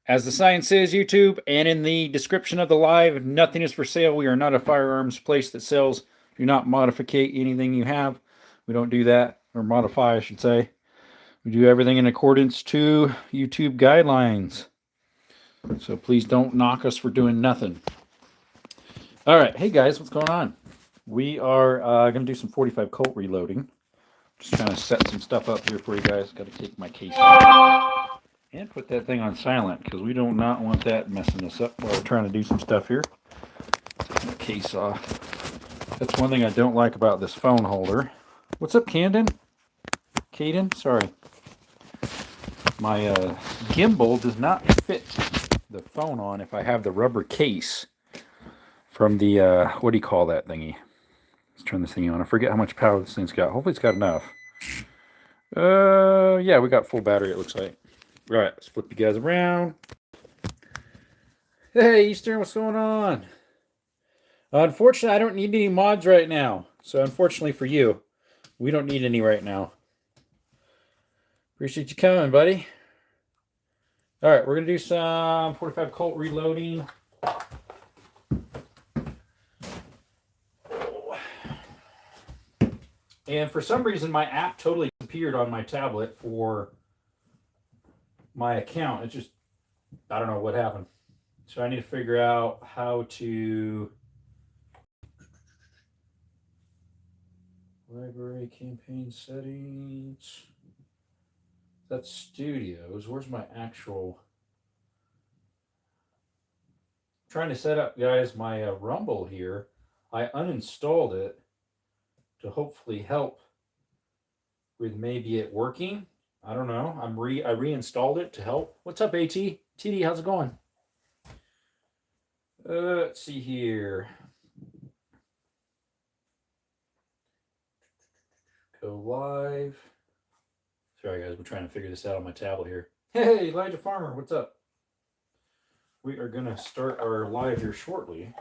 As the sign says, YouTube, and in the description of the live, nothing is for sale. We are not a firearms place that sells. Do not modify anything you have. We don't do that, or modify, I should say. We do everything in accordance to YouTube guidelines. So please don't knock us for doing nothing. All right, hey guys, what's going on? We are going to do some 45 Colt reloading. Just trying to set some stuff up here for you guys. Got to take my case off and put that thing on silent because we do not want that messing us up while we're trying to do some stuff here. Take my case off. That's one thing I don't like about this phone holder. What's up, Camden? Caden? Sorry. My gimbal does not fit the phone on if I have the rubber case from the, what do you call that thingy? Let's turn this thing on. I forget how much power this thing's got. Hopefully it's got enough. Yeah, we got full battery, it looks like. All right, let's flip you guys around. Hey, Eastern, what's going on? Unfortunately, I don't need any mods right now. So unfortunately for you, we don't need any right now. Appreciate you coming, buddy. All right, we're going to do some 45 Colt reloading. And for some reason, my app totally disappeared on my tablet for my account. It just, I don't know what happened. So I need to figure out how to... Library campaign settings. That's studios. Where's my actual... I'm trying to set up, guys, my Rumble here. I uninstalled it to hopefully help with maybe it working. I don't know. I reinstalled it to help. What's up, AT? TD, how's it going? Let's see here. Go live. Sorry, guys. We're trying to figure this out on my tablet here. Hey, Elijah Farmer, what's up? We are going to start our live here shortly.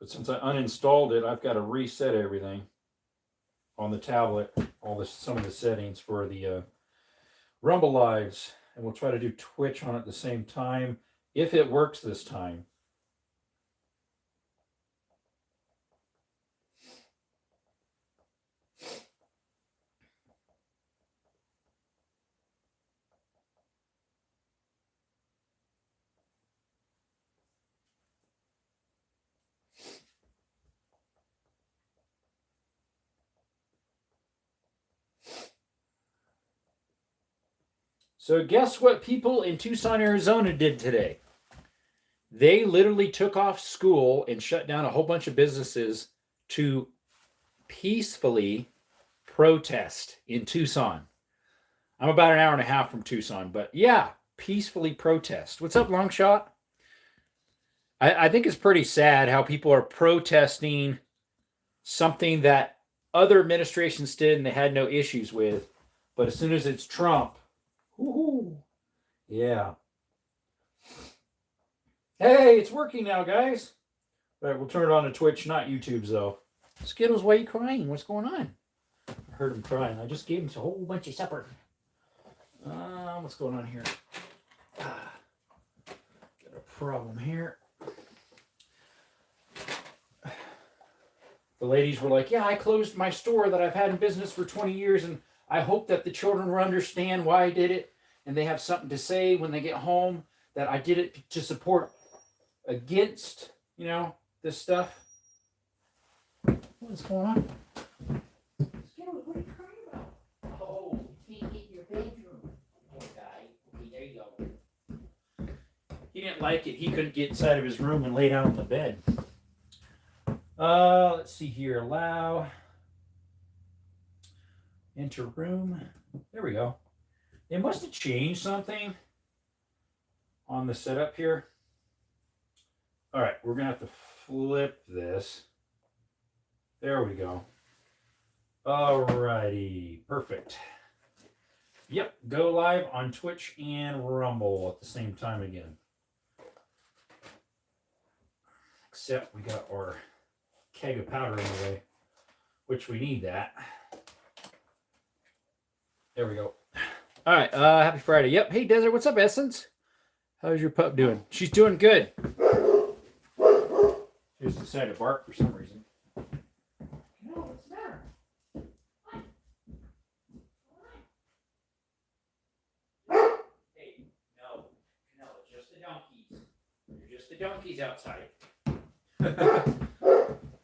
But since I uninstalled it, I've got to reset everything on the tablet, some of the settings for the Rumble lives, and we'll try to do Twitch on it at the same time if it works this time. So guess what people in Tucson, Arizona did today? They literally took off school and shut down a whole bunch of businesses to peacefully protest in Tucson. I'm about an hour and a half from Tucson, but yeah, peacefully protest. What's up, Longshot? I think it's pretty sad how people are protesting something that other administrations did and they had no issues with. But as soon as it's Trump, woohoo, yeah. Hey, it's working now, guys. All right, we'll turn it on to Twitch, not YouTube's, though. Skittles, why are you crying? What's going on? I heard him crying. I just gave him a whole bunch of supper. What's going on here? Got a problem here. The ladies were like, yeah, I closed my store that I've had in business for 20 years, and I hope that the children will understand why I did it, and they have something to say when they get home, that I did it to support against, this stuff. What's going on? Skittles, what are you crying about? Oh, you can't get in your bedroom. Poor guy. Okay, there you go. He didn't like it. He couldn't get inside of his room and lay down on the bed. Let's see here. Allow. Enter room. There we go. They must have changed something on the setup here. All right, we're going to have to flip this. There we go. All righty. Perfect. Yep, go live on Twitch and Rumble at the same time again. Except we got our keg of powder in the way, which we need that. There we go. All right, happy Friday. Yep. Hey, Desert, what's up, Essence? How's your pup doing? She's doing good. She just decided to bark for some reason. No, what's the matter? Hey, no, just the donkeys. You're just the donkeys outside.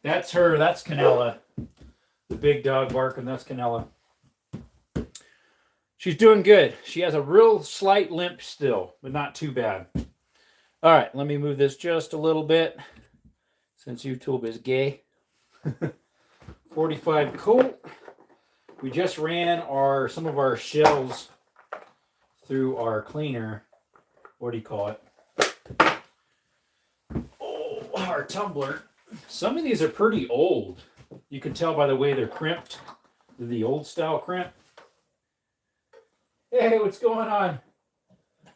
That's her. That's Canella. The big dog barking. That's Canella. She's doing good. She has a real slight limp still, but not too bad. All right, let me move this just a little bit since YouTube is gay. 45 Colt. We just ran some of our shells through our cleaner. What do you call it? Oh, our tumbler. Some of these are pretty old. You can tell by the way they're crimped. They're the old style crimp. Hey, what's going on?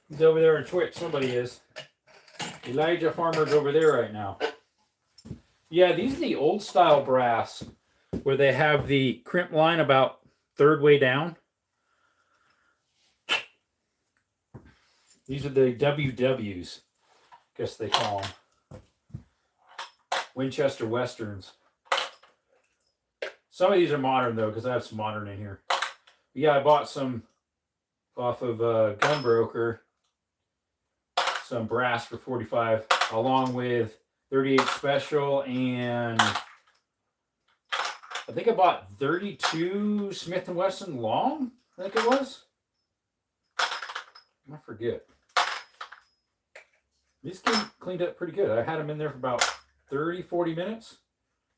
He's over there on Twitch. Somebody is. Elijah Farmer's over there right now. Yeah, these are the old style brass where they have the crimp line about third way down. These are the WWs, I guess they call them. Winchester Westerns. Some of these are modern though, because I have some modern in here. But yeah, I bought some off of Gunbroker, some brass for 45, along with 38 Special, and I think I bought 32 Smith & Wesson long, I think it was. I forget. These cleaned up pretty good. I had them in there for about 30, 40 minutes.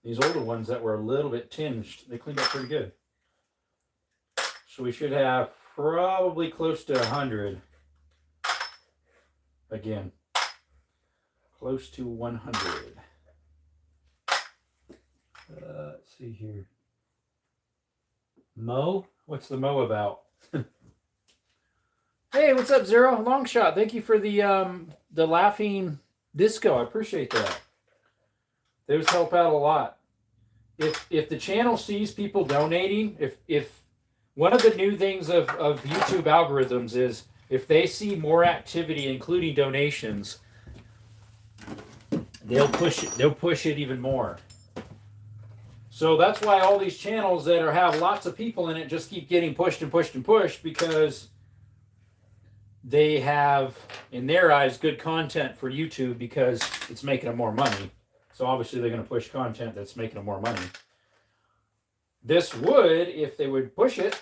These older ones that were a little bit tinged, they cleaned up pretty good. So we should have probably close to 100. Again, close to 100. Let's see here. Mo? What's the Mo about? Hey, what's up, Zero? Long shot. Thank you for the laughing disco. I appreciate that. Those help out a lot. If the channel sees people donating, if one of the new things of YouTube algorithms is if they see more activity, including donations, they'll push it even more. So that's why all these channels that have lots of people in it just keep getting pushed and pushed and pushed, because they have, in their eyes, good content for YouTube because it's making them more money. So obviously they're going to push content that's making them more money. This would, if they would push it.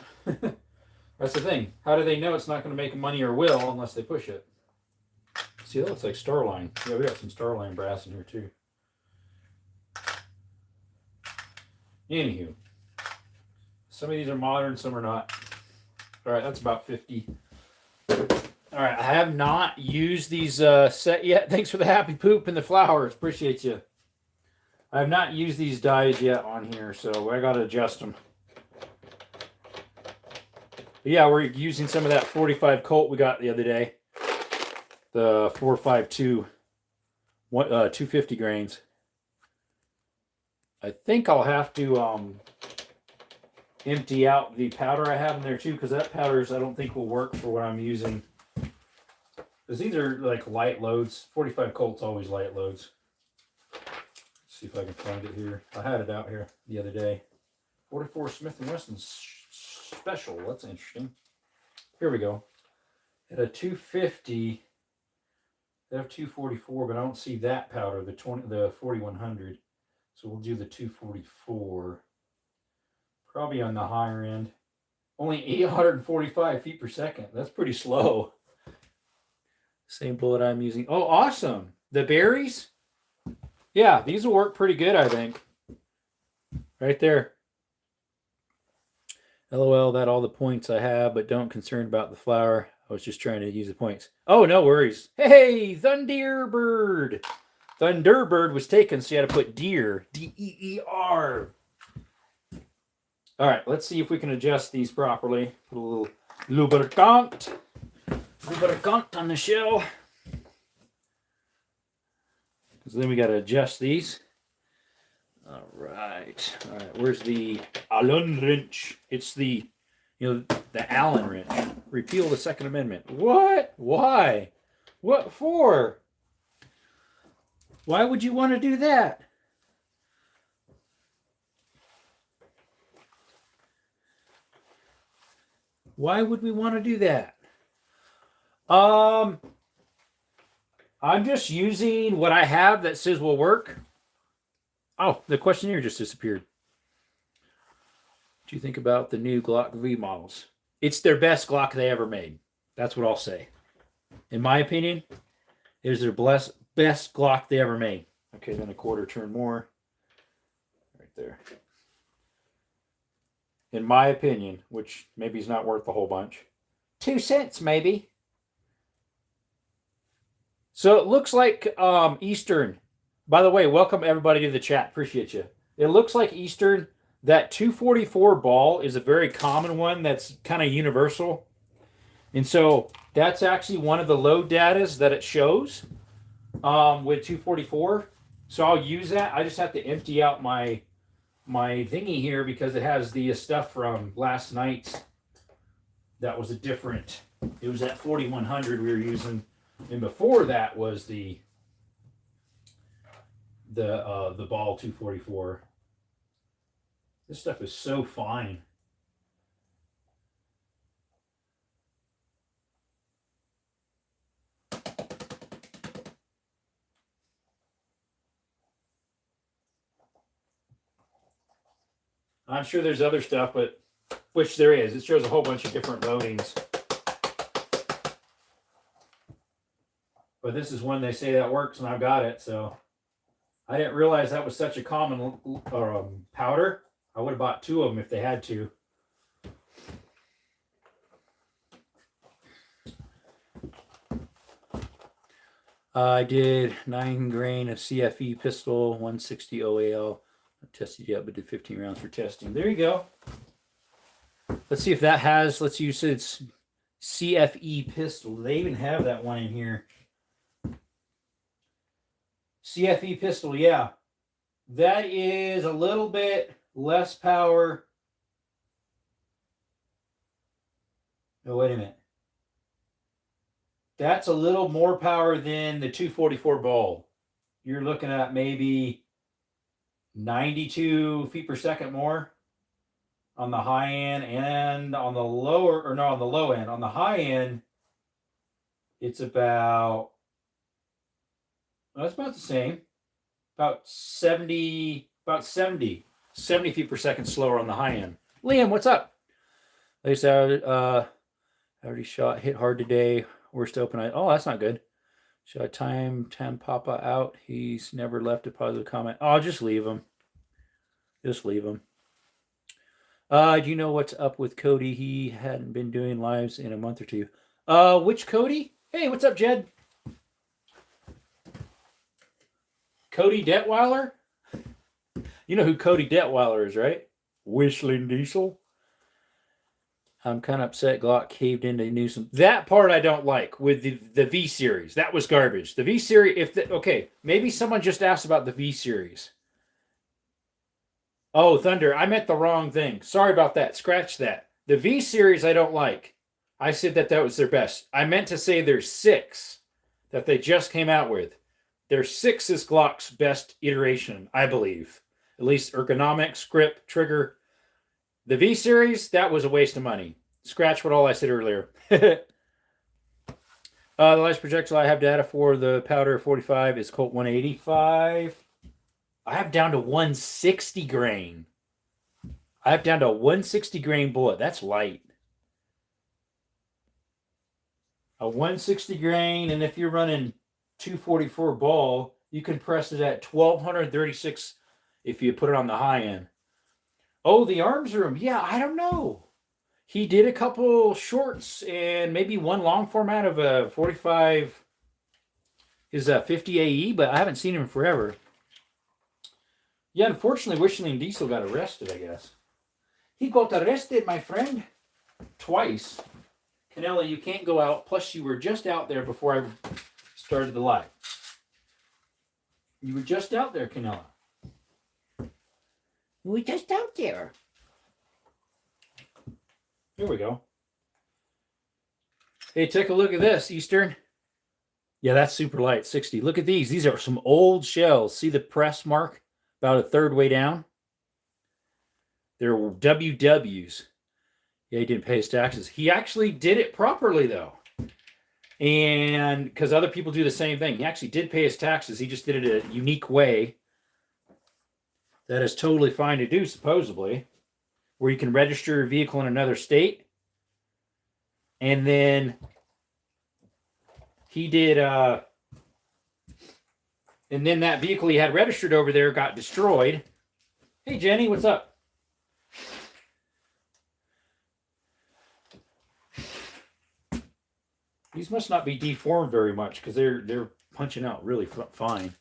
That's the thing. How do they know it's not going to make them money or will unless they push it? See, that looks like Starline. Yeah, we got some Starline brass in here too. Anywho, some of these are modern, some are not. All right, that's about 50. All right, I have not used these set yet. Thanks for the happy poop and the flowers. Appreciate you. I have not used these dies yet on here, so I got to adjust them. But yeah, we're using some of that 45 Colt we got the other day. The 452, 250 grains. I think I'll have to empty out the powder I have in there too, because that powders I don't think will work for what I'm using. Because these are like light loads. 45 Colt's always light loads. Let's see if I can find it here. I had it out here the other day. 44 Smith & Wesson Special. That's interesting. Here we go. At a 250, they have 244, but I don't see that powder, the 4100. So we'll do the 244. Probably on the higher end. Only 845 feet per second. That's pretty slow. Same bullet I'm using. Oh, awesome. The berries? Yeah, these will work pretty good, I think. Right there. LOL, that all the points I have, but don't concern about the flower. I was just trying to use the points. Oh, no worries. Hey, Thunderbird. Thunderbird was taken, so you had to put deer. D-E-E-R. All right, let's see if we can adjust these properly. Put a little lubricant. Lubricant on the shell. Because then we got to adjust these. All right. All right, where's the Allen wrench? It's the, the Allen wrench. Repeal the Second Amendment. What? Why? What for? Why would you want to do that? Why would we want to do that? I'm just using what I have that says will work. Oh, the questionnaire just disappeared. What do you think about the new Glock V models? It's their best Glock they ever made. That's what I'll say. In my opinion, it is their best Glock they ever made. Okay, then a quarter turn more. Right there. In my opinion, which maybe is not worth a whole bunch. 2 cents, maybe. So it looks like Eastern. By the way, welcome everybody to the chat. Appreciate you. It looks like Eastern, that 244 ball is a very common one that's kind of universal. And so that's actually one of the load datas that it shows with 244. So I'll use that. I just have to empty out my thingy here because it has the stuff from last night's. That was a different. It was at 4100 we were using, and before that was the ball 244. This stuff is so fine. I'm sure there's other stuff, but which there is. It shows a whole bunch of different loadings. But this is one they say that works, and I've got it. So I didn't realize that was such a common powder. I would have bought 2 of them if they had to. I did 9 grain of CFE pistol, 160 OAL. I tested yet, but did 15 rounds for testing. There you go. Let's see if that has. Let's use its CFE pistol. They even have that one in here. CFE pistol, yeah. That is a little bit less power. Oh, wait a minute. That's a little more power than the 244 ball. You're looking at maybe 92 feet per second more on the high end, and on the lower, or no, on the low end. On the high end, it's about, well, it's about the same. About 70 feet per second slower on the high end. Liam, what's up? They said, already shot, hit hard today. Worst open eye. Oh, that's not good. Should I time Papa out? He's never left a positive comment. Oh, just leave him. Just leave him. Do you know what's up with Cody? He hadn't been doing lives in a month or 2. Which Cody? Hey, what's up, Jed? Cody Detweiler? You know who Cody Detweiler is, right? Whistling Diesel. I'm kind of upset Glock caved into Newsom. That part I don't like with the V series. That was garbage. The V series, okay, maybe someone just asked about the V series. Oh, Thunder, I meant the wrong thing. Sorry about that. Scratch that. The V series I don't like. I said that was their best. I meant to say there's 6 that they just came out with. Their 6 is Glock's best iteration, I believe. At least ergonomics, grip, trigger. The V series, that was a waste of money. Scratch what all I said earlier. The last projectile I have data for the powder 45 is Colt 185. I have down to 160 grain. I have down to a 160 grain bullet. That's light. A 160 grain, and if you're running 244 ball, you can press it at 1236 if you put it on the high end. Oh, the arms room. Yeah, I don't know. He did a couple shorts and maybe one long format of a 45, his 50 AE, but I haven't seen him forever. Yeah, unfortunately, Whistling Diesel got arrested, I guess. He got arrested, my friend. Twice. Canella, you can't go out. Plus, you were just out there before I started the live. You were just out there, Canella. We just out there. Here we go. Hey, take a look at this, Eastern. Yeah, that's super light, 60. Look at these. These are some old shells. See the press mark about a third way down? They're WWs. Yeah, he didn't pay his taxes. He actually did it properly, though. And because other people do the same thing. He actually did pay his taxes. He just did it a unique way. That is totally fine to do, supposedly. Where you can register your vehicle in another state. And then he did, and then that vehicle he had registered over there got destroyed. Hey, Jenny, what's up? These must not be deformed very much because they're punching out really fine.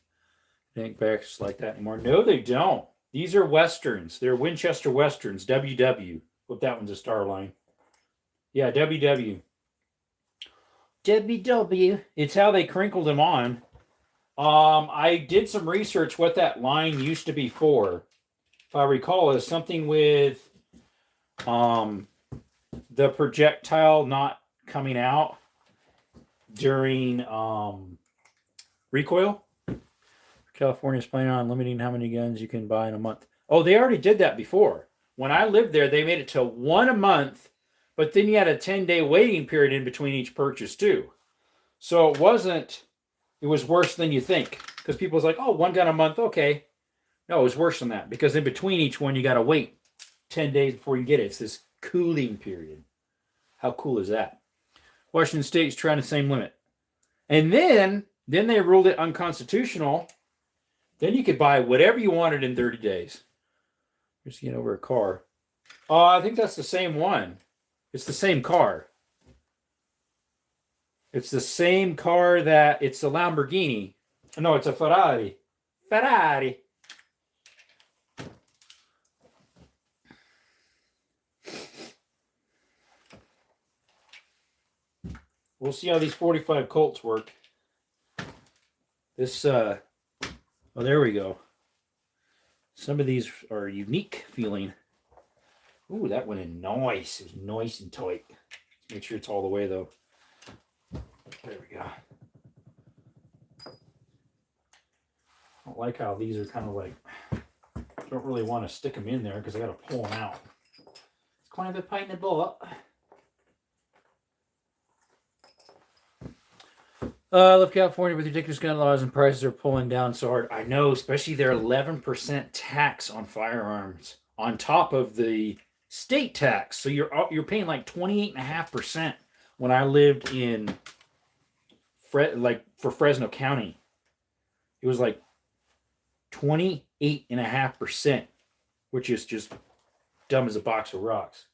They ain't backs like that anymore. No, they don't. These are Westerns. They're Winchester Westerns, WW. Hope that one's a Starline. Yeah, WW. WW. It's how they crinkled them on. I did some research what that line used to be for. If I recall, it was something with the projectile not coming out during recoil. California's planning on limiting how many guns you can buy in a month. Oh, they already did that before. When I lived there, they made it to 1 a month, but then you had a 10-day waiting period in between each purchase too. So it was worse than you think. Because people was like, oh, 1 gun a month, okay. No, it was worse than that. Because in between each one, you got to wait 10 days before you get it. It's this cooling period. How cool is that? Washington State's trying the same limit. And then they ruled it unconstitutional. Then you could buy whatever you wanted in 30 days. Just getting over a car. I think that's the same one. It's the same car. It's the same car that it's a Lamborghini. No, it's a Ferrari. Ferrari. We'll see how these 45 Colts work. This, oh, there we go. Some of these are unique feeling. Ooh, that went in nice. It's nice and tight. Make sure it's all the way, though. There we go. I don't like how these are kind of like, don't really want to stick them in there because I got to pull them out. It's kind of a pain in the butt. I love California with ridiculous gun laws and prices are pulling down so hard. I know, especially their 11% tax on firearms on top of the state tax. So you're paying like 28.5%. When I lived in for Fresno County, it was like 28.5%, which is just dumb as a box of rocks.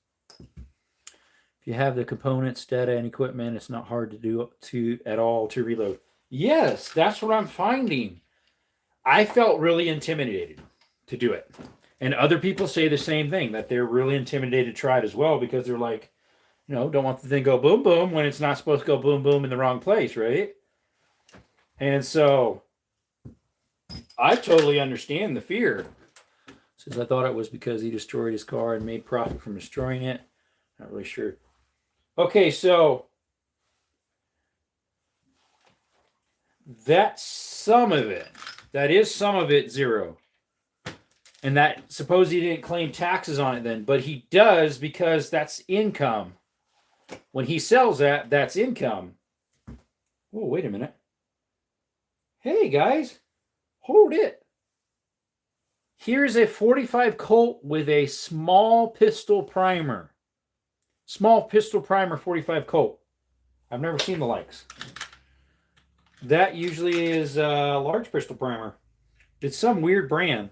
If you have the components, data, and equipment, it's not hard to do at all to reload. Yes, that's what I'm finding. I felt really intimidated to do it. And other people say the same thing, that they're really intimidated to try it as well because they're like, don't want the thing to go boom, boom when it's not supposed to go boom, boom in the wrong place, right? And so I totally understand the fear. Since I thought it was because he destroyed his car and made profit from destroying it. Not really sure. Okay, so that's some of it. That is some of it, 0. And that, suppose he didn't claim taxes on it then, but he does because that's income. When he sells that, that's income. Oh, wait a minute. Hey, guys, hold it. Here's a 45 Colt with a small pistol primer. Small pistol primer 45 Colt. I've never seen the likes. That usually is a large pistol primer. It's some weird brand.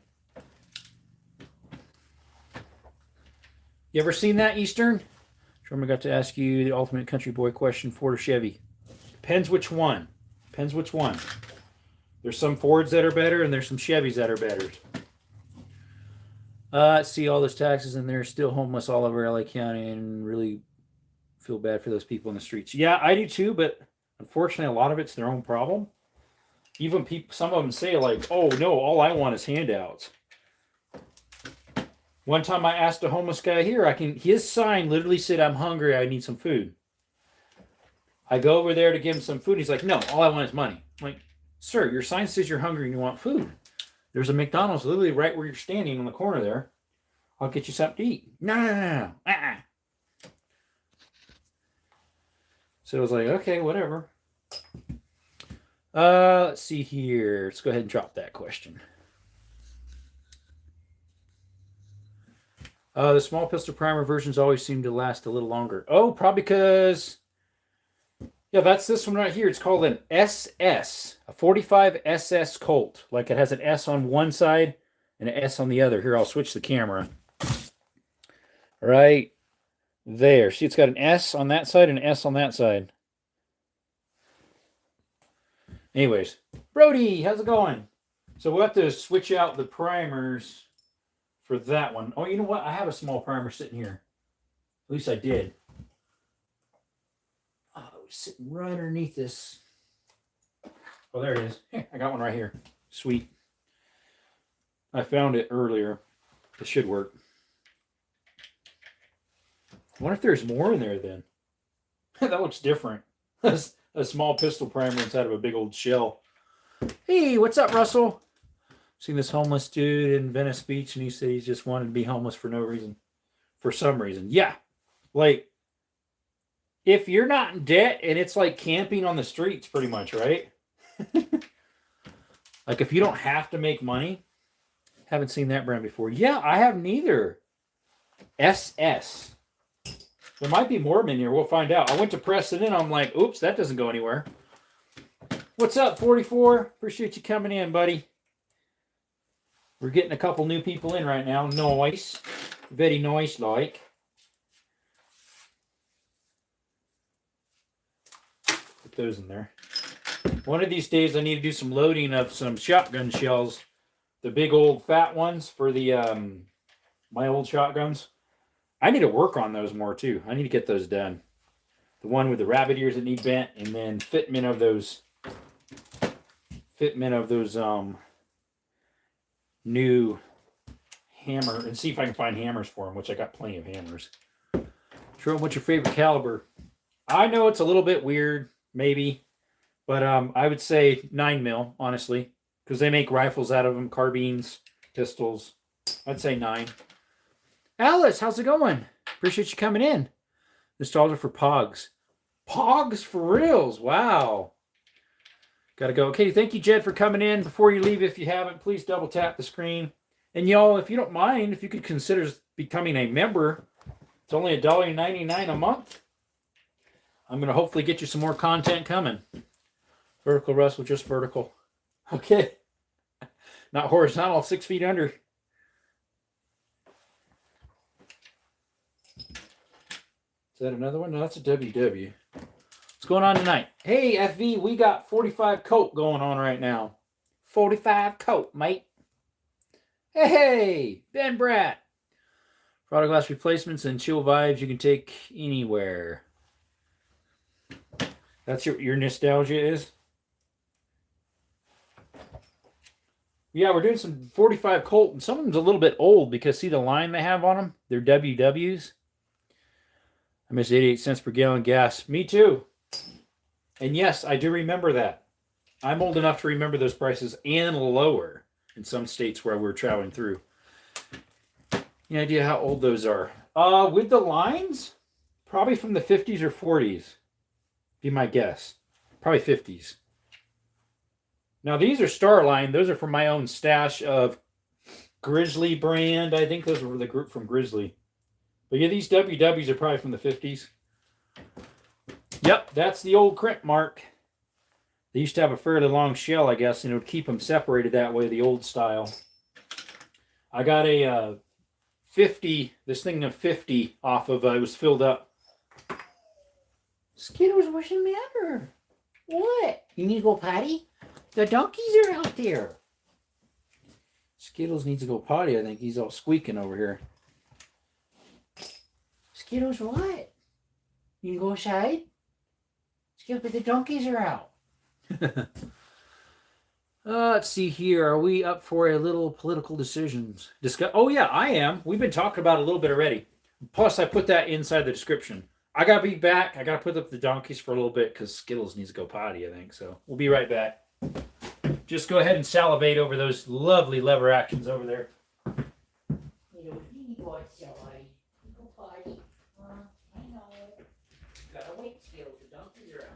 You ever seen that, Eastern? Sherman got to ask you the ultimate country boy question, Ford or Chevy. Depends which one. Depends which one. There's some Fords that are better and there's some Chevys that are better. See all those taxes and they're still homeless all over LA County and really feel bad for those people in the streets. Yeah, I do too, but unfortunately a lot of it's their own problem. Even people, some of them say like, oh no, all I want is handouts. One time I asked a homeless guy here, his sign literally said, I'm hungry, I need some food. I go over there to give him some food. He's like, no, all I want is money. I'm like, sir, your sign says you're hungry and you want food. There's a McDonald's literally right where you're standing on the corner there. I'll get you something to eat. No. So I was like, okay, whatever. Let's see here. Let's go ahead and drop that question. The small pistol primer versions always seem to last a little longer. Oh, probably because... Yeah, that's this one right here. It's called an SS, a 45 SS Colt. Like it has an S on one side and an S on the other. Here, I'll switch the camera. Right there. See, it's got an S on that side and an S on that side. Anyways, Brody, how's it going? So we'll have to switch out the primers for that one. Oh, you know what? I have a small primer sitting here. At least I did. Oh, it was sitting right underneath this. Oh, there it is. I got one right here. Sweet. I found it earlier. It should work. I wonder if there's more in there then. That looks different. A small pistol primer inside of a big old shell. Hey, what's up, Russell? Seen this homeless dude in Venice Beach, and he said he just wanted to be homeless for no reason. For some reason. Yeah. Like, if you're not in debt, and it's like camping on the streets pretty much, right? Like, if you don't have to make money. Haven't seen that brand before. Yeah, I have neither. SS. There might be more in here. We'll find out. I went to press it in. I'm like, oops, that doesn't go anywhere. What's up, 44? Appreciate you coming in, buddy. We're getting a couple new people in right now. Nice. Very nice, like. Put those in there. One of these days, I need to do some loading of some shotgun shells. The big old fat ones for the my old shotguns. I need to work on those more too. I need to get those done. The one with the rabbit ears that need bent, and then fitment of those new hammer, and see if I can find hammers for them, which I got plenty of hammers. Show them what's your favorite caliber. I know it's a little bit weird, maybe, but I would say 9mm, honestly, because they make rifles out of them, carbines, pistols. I'd say 9. Alice, how's it going? Appreciate you coming in. Nostalgia for Pogs. Pogs for reals. Wow. Gotta go. Okay, thank you, Jed, for coming in. Before you leave, if you haven't, please double tap the screen. And y'all, if you don't mind, if you could consider becoming a member, it's only $1.99 a month. I'm going to hopefully get you some more content coming. Vertical, Russell, just vertical. Okay. Not horizontal, 6 feet under. Is that another one? No, that's a WW. What's going on tonight? Hey, FV, we got 45 Colt going on right now. 45 Colt, mate. Hey, Ben Bratt. Product glass replacements and chill vibes you can take anywhere. That's your nostalgia is? Yeah, we're doing some 45 Colt, and some of them's a little bit old because see the line they have on them? They're WWs. I miss 88 cents per gallon gas. Me too. And yes, I do remember that. I'm old enough to remember those prices and lower in some states where we're traveling through. Any idea how old those are? With the lines, probably from the 50s or 40s. Be my guess. Probably 50s. Now these are Starline. Those are from my own stash of Grizzly brand. I think those were the group from Grizzly. But yeah, these WWs are probably from the 50s. Yep, that's the old crimp mark. They used to have a fairly long shell, I guess, and it would keep them separated that way, the old style. I got a 50, this thing of 50 off of, it was filled up. Skittles, what's the matter? What? You need to go potty? The donkeys are out there. Skittles needs to go potty, I think. He's all squeaking over here. Skittles, what? You can go outside? Skittles, but the donkeys are out. Let's see here. Are we up for a little political decisions? Oh, yeah, I am. We've been talking about it a little bit already. Plus, I put that inside the description. I gotta be back. I gotta put up the donkeys for a little bit because Skittles needs to go potty, I think. So we'll be right back. Just go ahead and salivate over those lovely lever actions over there. Gotta wait, Skittles. The donkeys are out.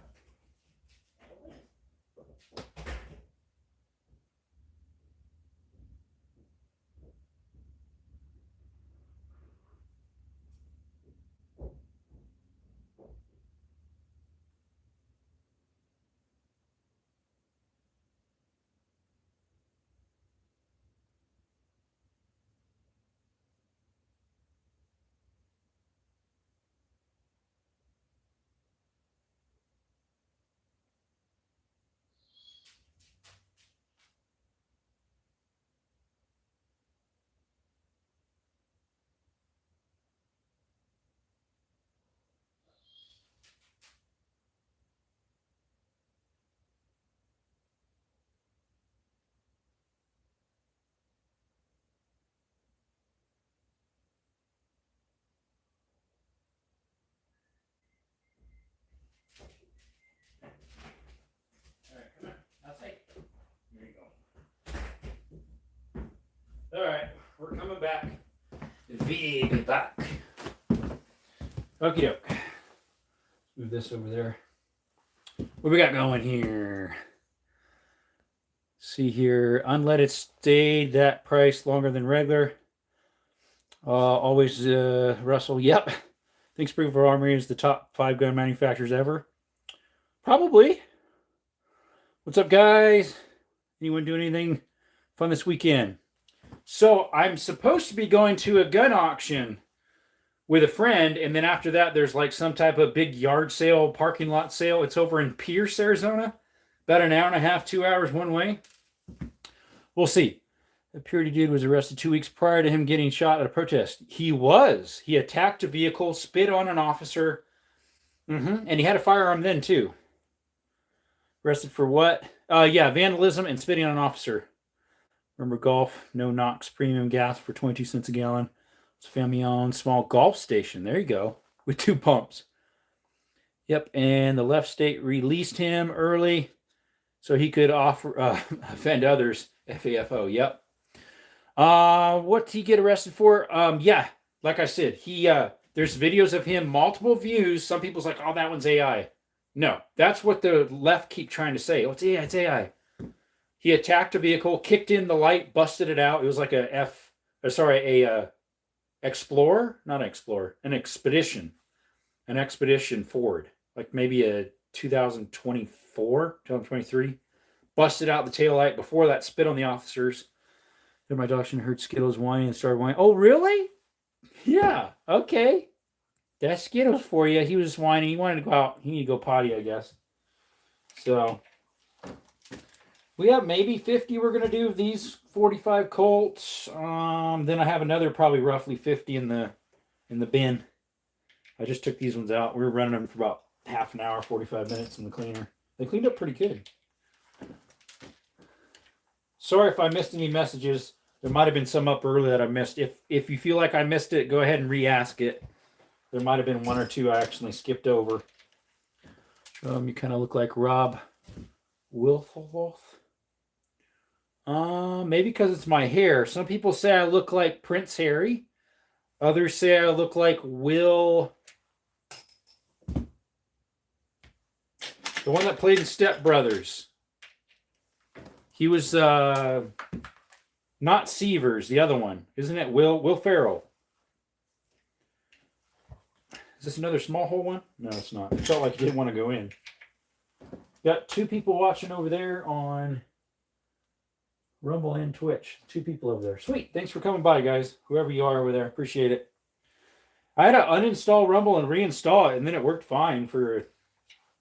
All right, we're coming back. Be back. Okie doke. Move this over there. What we got going here? See here, unleaded stayed that price longer than regular. Always Russell. Yep. Think Springfield Armory is the top 5 gun manufacturers ever. Probably. What's up, guys? Anyone do anything fun this weekend? So I'm supposed to be going to a gun auction with a friend, and then after that, there's like some type of big yard sale, parking lot sale. It's over in Pierce, Arizona. About an hour and a half, 2 hours one way. We'll see. The Purity dude was arrested 2 weeks prior to him getting shot at a protest. He was. He attacked a vehicle, spit on an officer, and he had a firearm then too. Arrested for what? Yeah, vandalism and spitting on an officer. Remember Golf, no NOx premium gas for 22 cents a gallon. It's a family-owned small golf station. There you go, with 2 pumps. Yep, and the left state released him early so he could offend others. FAFO, yep. What did he get arrested for? Yeah, like I said, there's videos of him, multiple views. Some people's like, oh, that one's AI. No, that's what the left keep trying to say. Oh, it's AI, it's AI. He attacked a vehicle, kicked in the light, busted it out. It was like an Explorer, not Explorer, an Expedition Ford, like maybe a 2024, 2023. Busted out the taillight. Before that, spit on the officers. Then my doctor heard Skittles whining and started whining. Oh, really? Yeah, okay. That's Skittles for you. He was whining. He wanted to go out. He needed to go potty, I guess. So we have maybe 50 we're going to do of these 45 Colts. Then I have another probably roughly 50 in the bin. I just took these ones out. We were running them for about half an hour, 45 minutes in the cleaner. They cleaned up pretty good. Sorry if I missed any messages. There might have been some up early that I missed. If you feel like I missed it, go ahead and re-ask it. There might have been 1 or 2 I actually skipped over. You kind of look like Rob Wilfoloth. Maybe because it's my hair. Some people say I look like Prince Harry. Others say I look like Will. The one that played in Step Brothers. He was not Severs, the other one. Isn't it Will Ferrell? Is this another small hole one? No, it's not. It felt like it didn't want to go in. Got 2 people watching over there on Rumble and Twitch. 2 people over there. Sweet. Thanks for coming by, guys. Whoever you are over there. Appreciate it. I had to uninstall Rumble and reinstall it, and then it worked fine for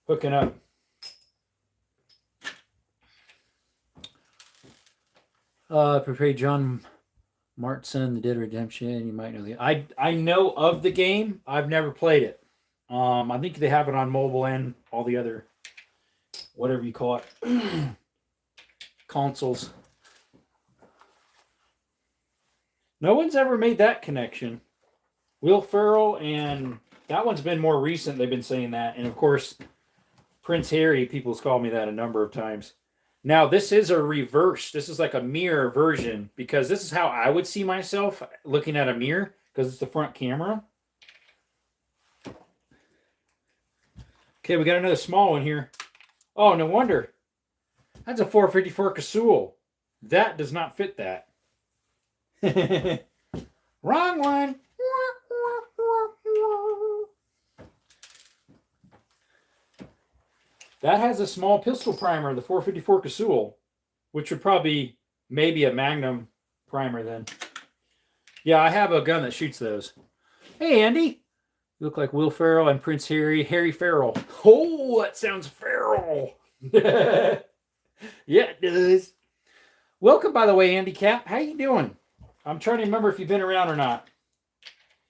hooking up. Prepare John Martson, The Dead Redemption. You might know the. I know of the game. I've never played it. I think they have it on mobile and all the other, whatever you call it, consoles. No one's ever made that connection. Will Ferrell and That one's been more recent. They've been saying that. And of course, Prince Harry, people's called me that a number of times. Now, this is a reverse. This is like a mirror version because this is how I would see myself looking at a mirror because it's the front camera. Okay, we got another small one here. Oh, no wonder. That's a 454 Casull. That does not fit that. Wrong one. That has a small pistol primer, the 454 Casull, which would probably maybe a Magnum primer then. Yeah, I have a gun that shoots those. Hey, Andy. You look like Will Ferrell and Prince Harry Ferrell. Oh, that sounds feral. Yeah, it does. Welcome, by the way, Andy Cap. How you doing? I'm trying to remember if you've been around or not.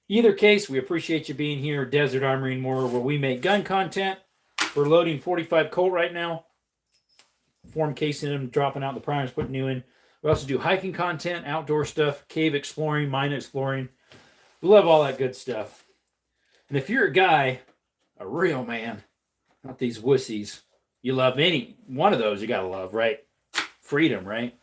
Either case, we appreciate you being here at Desert Armory and More, where we make gun content. We're loading 45 Colt right now. Form casing them, dropping out the primers, putting new in. We also do hiking content, outdoor stuff, cave exploring, mine exploring. We love all that good stuff. And if you're a guy, a real man, not these wussies, you love any one of those, you gotta love, right? Freedom, right?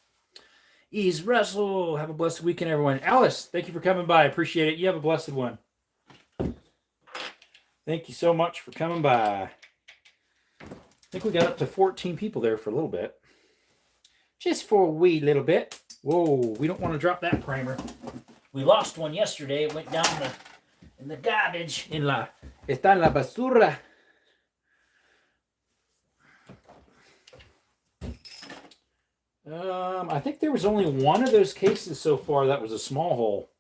Ease Russell. Have a blessed weekend, everyone. Alice, thank you for coming by. I appreciate it. You have a blessed one. Thank you so much for coming by. I think we got up to 14 people there for a little bit. Just for a wee little bit. Whoa, we don't want to drop that primer. We lost one yesterday. It went down in the garbage. Está en la basura. I think there was only one of those cases so far that was a small hole.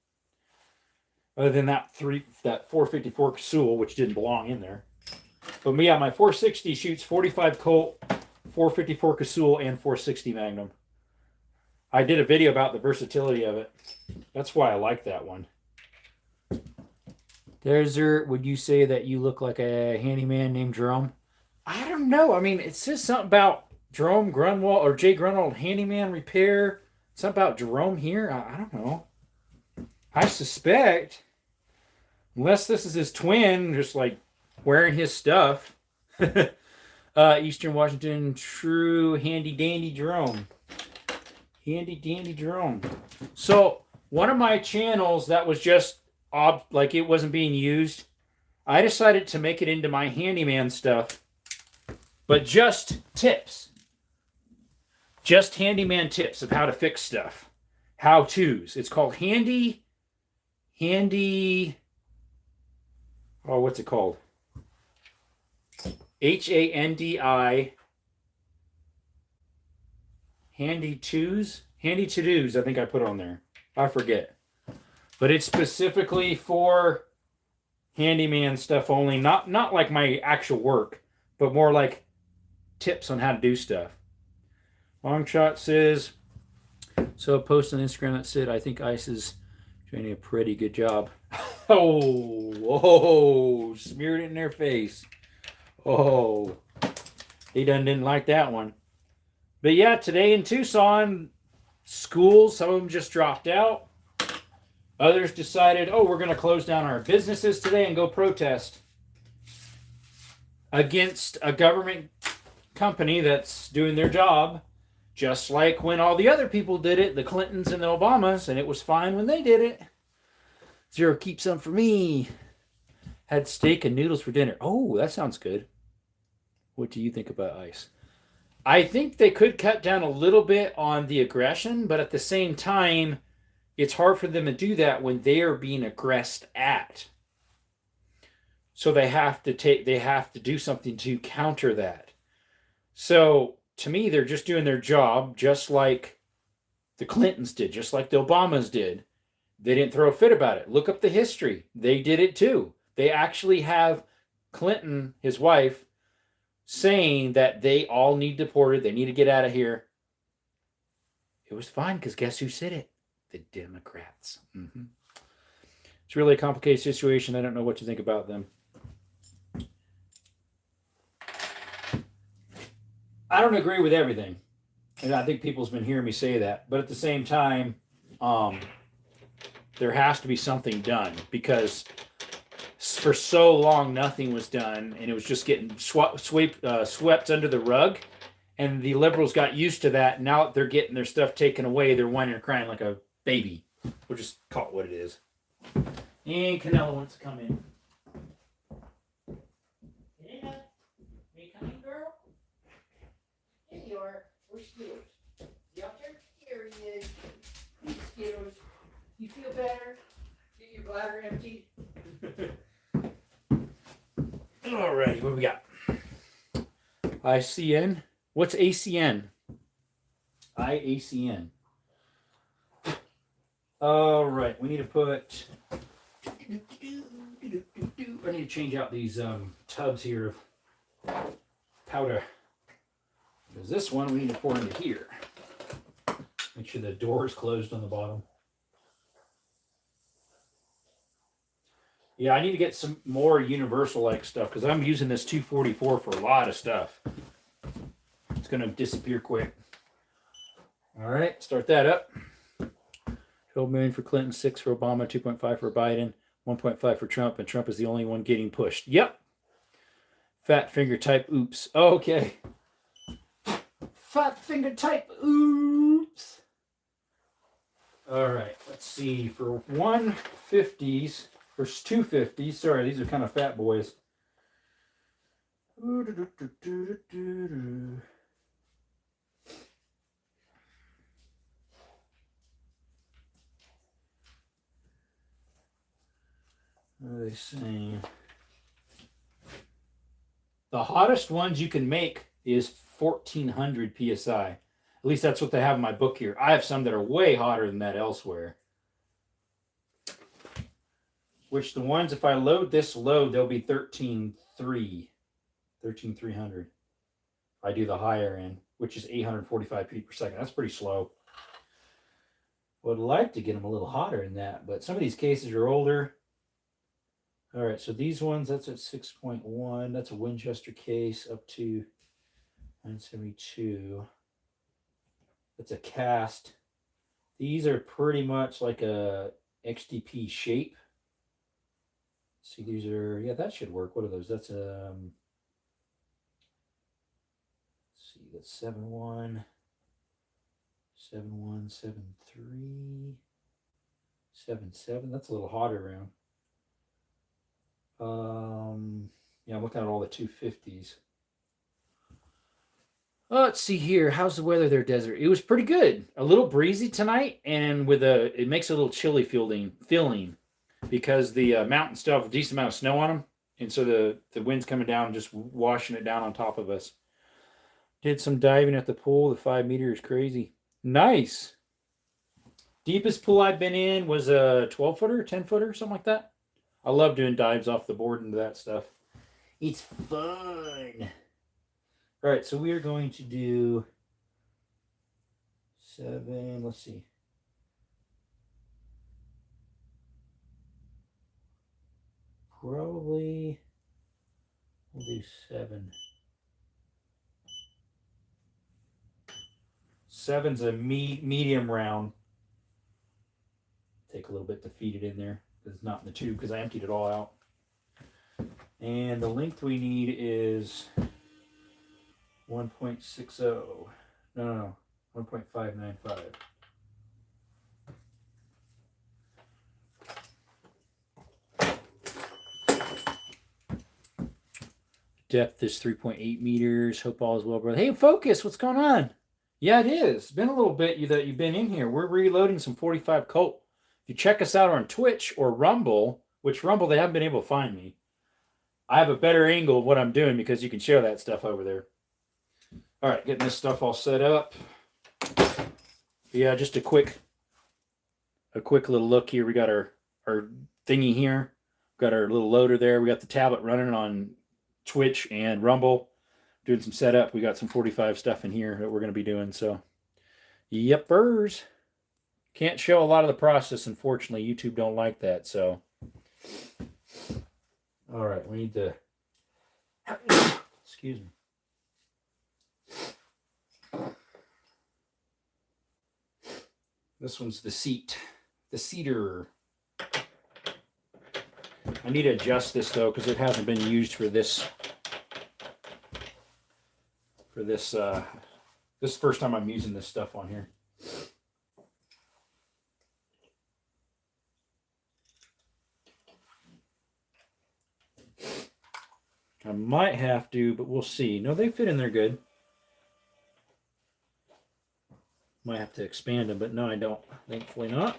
Other than that 454 Casull, which didn't belong in there. But yeah, my 460 shoots 45 Colt, 454 Casull, and 460 Magnum. I did a video about the versatility of it. That's why I like that one. Desert, would you say that you look like a handyman named Jerome? I don't know. I mean, it says something about Jerome Grunwald or Jay Grunwald handyman repair. Something about Jerome here. I don't know. I suspect, unless this is his twin, just like wearing his stuff. Eastern Washington, true handy dandy Jerome. Handy dandy Jerome. So one of my channels that was just like it wasn't being used, I decided to make it into my handyman stuff, but just tips. Just handyman tips of how to fix stuff. How-tos. It's called Handy. Oh, what's it called? HANDI. Handy Twos? Handy To-Dos, I think I put on there. I forget. But it's specifically for handyman stuff only. Not like my actual work, but more like tips on how to do stuff. Longshot says, so a post on Instagram that said, I think ICE is doing a pretty good job. Oh, smeared it in their face. Oh, they didn't like that one. But yeah, today in Tucson, schools, some of them just dropped out. Others decided, oh, we're going to close down our businesses today and go protest against a government company that's doing their job. Just like when all the other people did it, the Clintons and the Obamas, and it was fine when they did it. Zero, keep some for me. Had steak and noodles for dinner. Oh, that sounds good. What do you think about ICE? I think they could cut down a little bit on the aggression, but at the same time, it's hard for them to do that when they are being aggressed at. So they have to do something to counter that. So to me, they're just doing their job, just like the Clintons did, just like the Obamas did. They didn't throw a fit about it. Look up the history. They did it too. They actually have Clinton, his wife, saying that they all need deported. They need to get out of here. It was fine because guess who said it? The Democrats. Mm-hmm. It's really a complicated situation. I don't know what to think about them. I don't agree with everything. And I think people's been hearing me say that. But at the same time, there has to be something done. Because for so long nothing was done, and it was just getting swept under the rug. And the liberals got used to that. Now that they're getting their stuff taken away, they're whining and crying like a baby. We'll just call it what it is. And Canella wants to come in. Yeah. Are you coming, girl? Here you are. Where's Skittles? You out there? Here he is. Hey, Skittles. You feel better? Get your bladder empty? Alrighty, what do we got? ICN. What's ACN? IACN. Alright, we need to put... I need to change out these tubs here of powder. Because this one we need to pour into here. Make sure the door is closed on the bottom. Yeah, I need to get some more universal-like stuff because I'm using this 244 for a lot of stuff. It's going to disappear quick. All right, start that up. 12 million for Clinton, 6 for Obama, 2.5 for Biden, 1.5 for Trump, and Trump is the only one getting pushed. Yep. Fat finger type, oops. Oh, okay. Fat finger type, oops. All right, let's see. For 150s, for 250s, sorry, these are kind of fat boys. What are they saying? The hottest ones you can make is 1400 psi. At least that's what they have in my book here. I have some that are way hotter than that elsewhere. Which the ones, if I load this load, they'll be 13,300. If I do the higher end, which is 845 feet per second. That's pretty slow. Would like to get them a little hotter than that, but some of these cases are older. All right, so these ones, that's at 6.1. That's a Winchester case up to 972. That's a cast. These are pretty much like a XDP shape. Let's see, these are, yeah, that should work. What are those? That's let's see, that's 7.1, 7.1, 7.3, 7.7. That's a little hotter round. Yeah, I'm looking at all the 250s. Let's see here. How's the weather there, Desert? It was pretty good. A little breezy tonight, and it makes a little chilly feeling because the mountain stuff, a decent amount of snow on them, and so the wind's coming down and just washing it down on top of us. Did some diving at the pool. The 5 meter is crazy. Nice. Deepest pool I've been in was a 12-footer, 10-footer, something like that. I love doing dives off the board into that stuff. It's fun. All right, so we are going to do 7. Let's see. Probably we'll do 7. 7's a medium round. Take a little bit to feed it in there. It's not in the tube because I emptied it all out. And the length we need is 1.60. No, 1.595. Depth is 3.8 meters. Hope all is well, brother. Hey, Focus, what's going on? Yeah, it is. It's been a little bit that you've been in here. We're reloading some 45 Colt. If you check us out on Twitch or Rumble, which Rumble, they haven't been able to find me. I have a better angle of what I'm doing because you can share that stuff over there. All right, getting this stuff all set up. Yeah, just a quick little look here. We got our thingy here. Got our little loader there. We got the tablet running on Twitch and Rumble. Doing some setup. We got some 45 stuff in here that we're going to be doing. So, yepers. Can't show a lot of the process, unfortunately. YouTube don't like that, so. All right, we need to, excuse me. This one's the seat, the cedar. I need to adjust this though because it hasn't been used for this. This is the first time I'm using this stuff on here. I might have to, but we'll see. No, they fit in there good. Might have to expand them, but no, I don't. Thankfully not.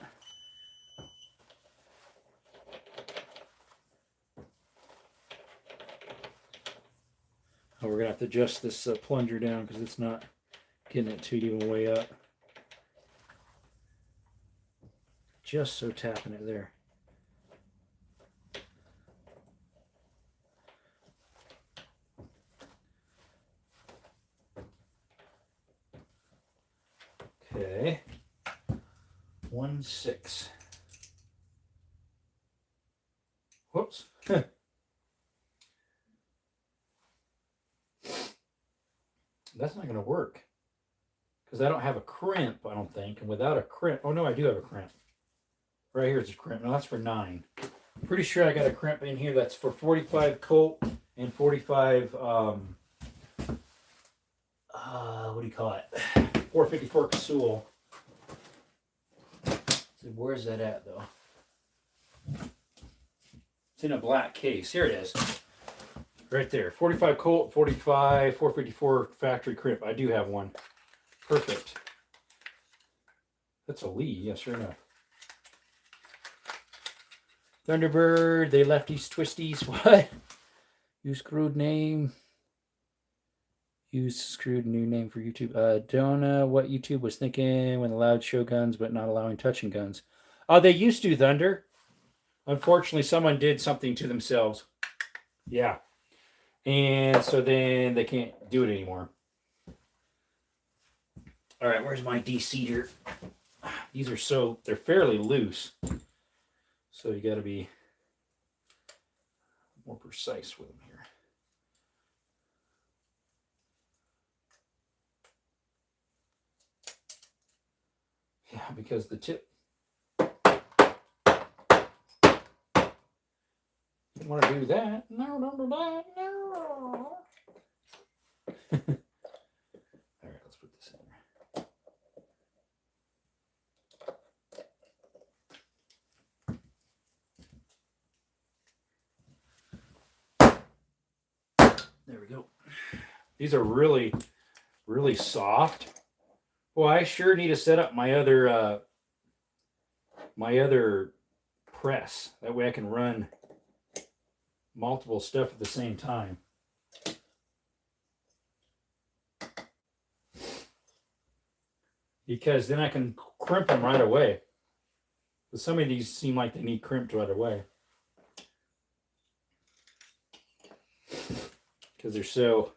Oh, we're going to have to adjust this plunger down because it's not getting it too even way up. Just so tapping it there. Okay. 1.6. Whoops. That's not going to work because I don't have a crimp, I don't think. And without a crimp, oh no, I do have a crimp. Right here is a crimp. No, that's for 9. Pretty sure I got a crimp in here that's for 45 Colt and 45, what do you call it? 454 Casull. So where's that at though? It's in a black case. Here it is. Right there. 45 Colt, 45, 454 factory crimp. I do have one. Perfect. That's a Lee. Yeah, sure enough. Thunderbird. They lefties, twisties. What? Use screwed name. Use screwed new name for YouTube. Don't know what YouTube was thinking when allowed show guns but not allowing touching guns. Oh, they used to, Thunder. Unfortunately, someone did something to themselves. Yeah. And so then they can't do it anymore. All right, where's my de-seeder? These are they're fairly loose. So you got to be more precise with them here. Yeah, because the tip. You want to do that? No, don't do that. No. All right, let's put this in there. There we go. These are really, really soft. Well, I sure need to set up my other press. That way I can run multiple stuff at the same time. Because then I can crimp them right away. But some of these seem like they need crimped right away. Because they're so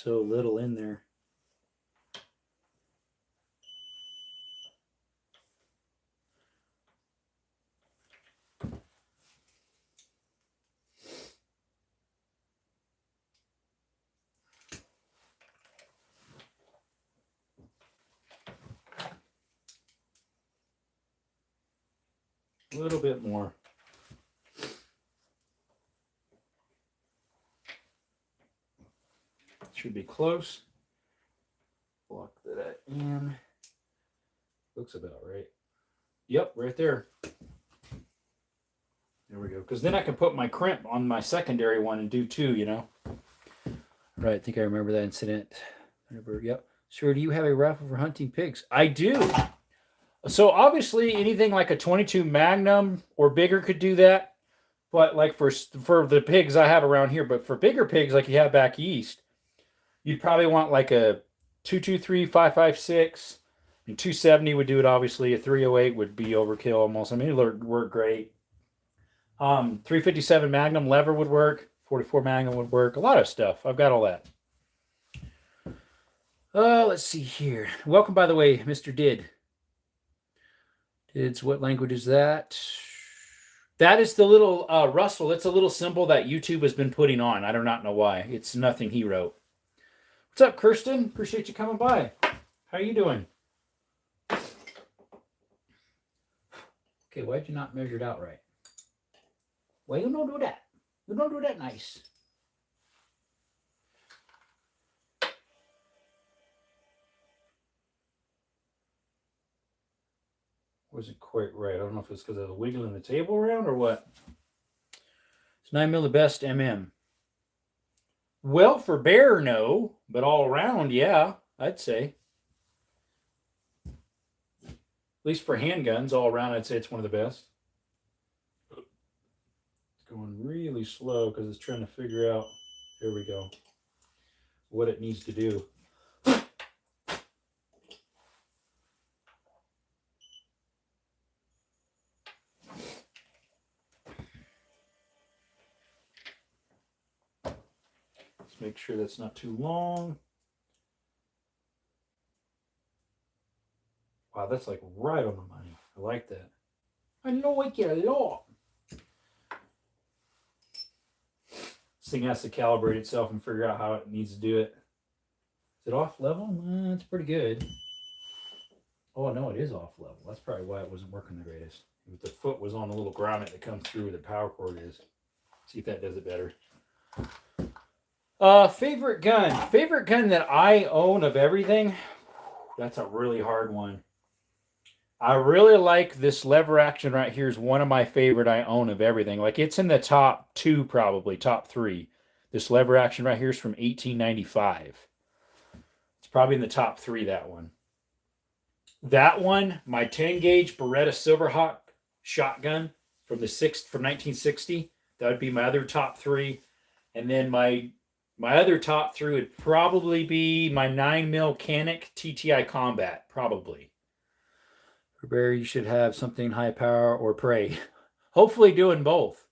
little in there. A little bit more. Should be close. Block that in. Looks about right. Yep, right there. There we go. Because then I can put my crimp on my secondary one and do 2, you know. Right, I think I remember that incident. Yep. Sir, do you have a rifle for hunting pigs? I do. So obviously anything like a 22 Magnum or bigger could do that. But like for the pigs I have around here, but for bigger pigs like you have back east, you'd probably want like a 223, 556, and 270 would do it. Obviously, a 308 would be overkill almost. I mean, it would work great. 357 Magnum lever would work. 44 Magnum would work. A lot of stuff. I've got all that. Let's see here. Welcome, by the way, Mr. Did. Did's, what language is that? That is the little Russell. It's a little symbol that YouTube has been putting on. I do not know why. It's nothing he wrote. What's up, Kirsten? Appreciate you coming by. How are you doing? Okay, why'd you not measure it out right? Why you don't do that? You don't do that nice. Wasn't quite right. I don't know if it's because of the wiggling the table around or what. It's 9mm the best MM. Well, for bear, no, but all around, yeah, I'd say. At least for handguns, all around, I'd say it's one of the best. It's going really slow because it's trying to figure out, here we go, what it needs to do. Let's make sure that's not too long. Wow, that's like right on the money. I like that. I like it a lot. This thing has to calibrate itself and figure out how it needs to do it. Is it off level? It's pretty good. Oh, no, it is off level. That's probably why it wasn't working the greatest. The foot was on the little grommet that comes through where the power cord is. See if that does it better. Favorite gun. Favorite gun that I own of everything? That's a really hard one. I really like this lever action right here is one of my favorite I own of everything. Like it's in the top 2 probably, top 3. This lever action right here is from 1895. It's probably in the top 3, that one. That one, my 10 gauge Beretta Silverhawk shotgun from 1960. That would be my other top 3. And then my other top 3 would probably be my 9mm Canic TTI Combat, probably. For bear, you should have something high power or prey. Hopefully doing both.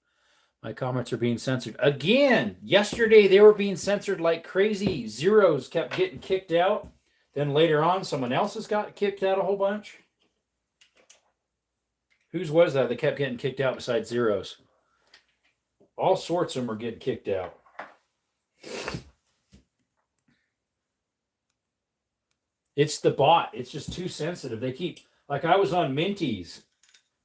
My comments are being censored. Again, yesterday they were being censored like crazy. Zeros kept getting kicked out. Then later on, someone else has got kicked out a whole bunch. Whose was that kept getting kicked out besides Zeros? All sorts of them are getting kicked out. It's the bot. It's just too sensitive. They keep... Like I was on Minty's.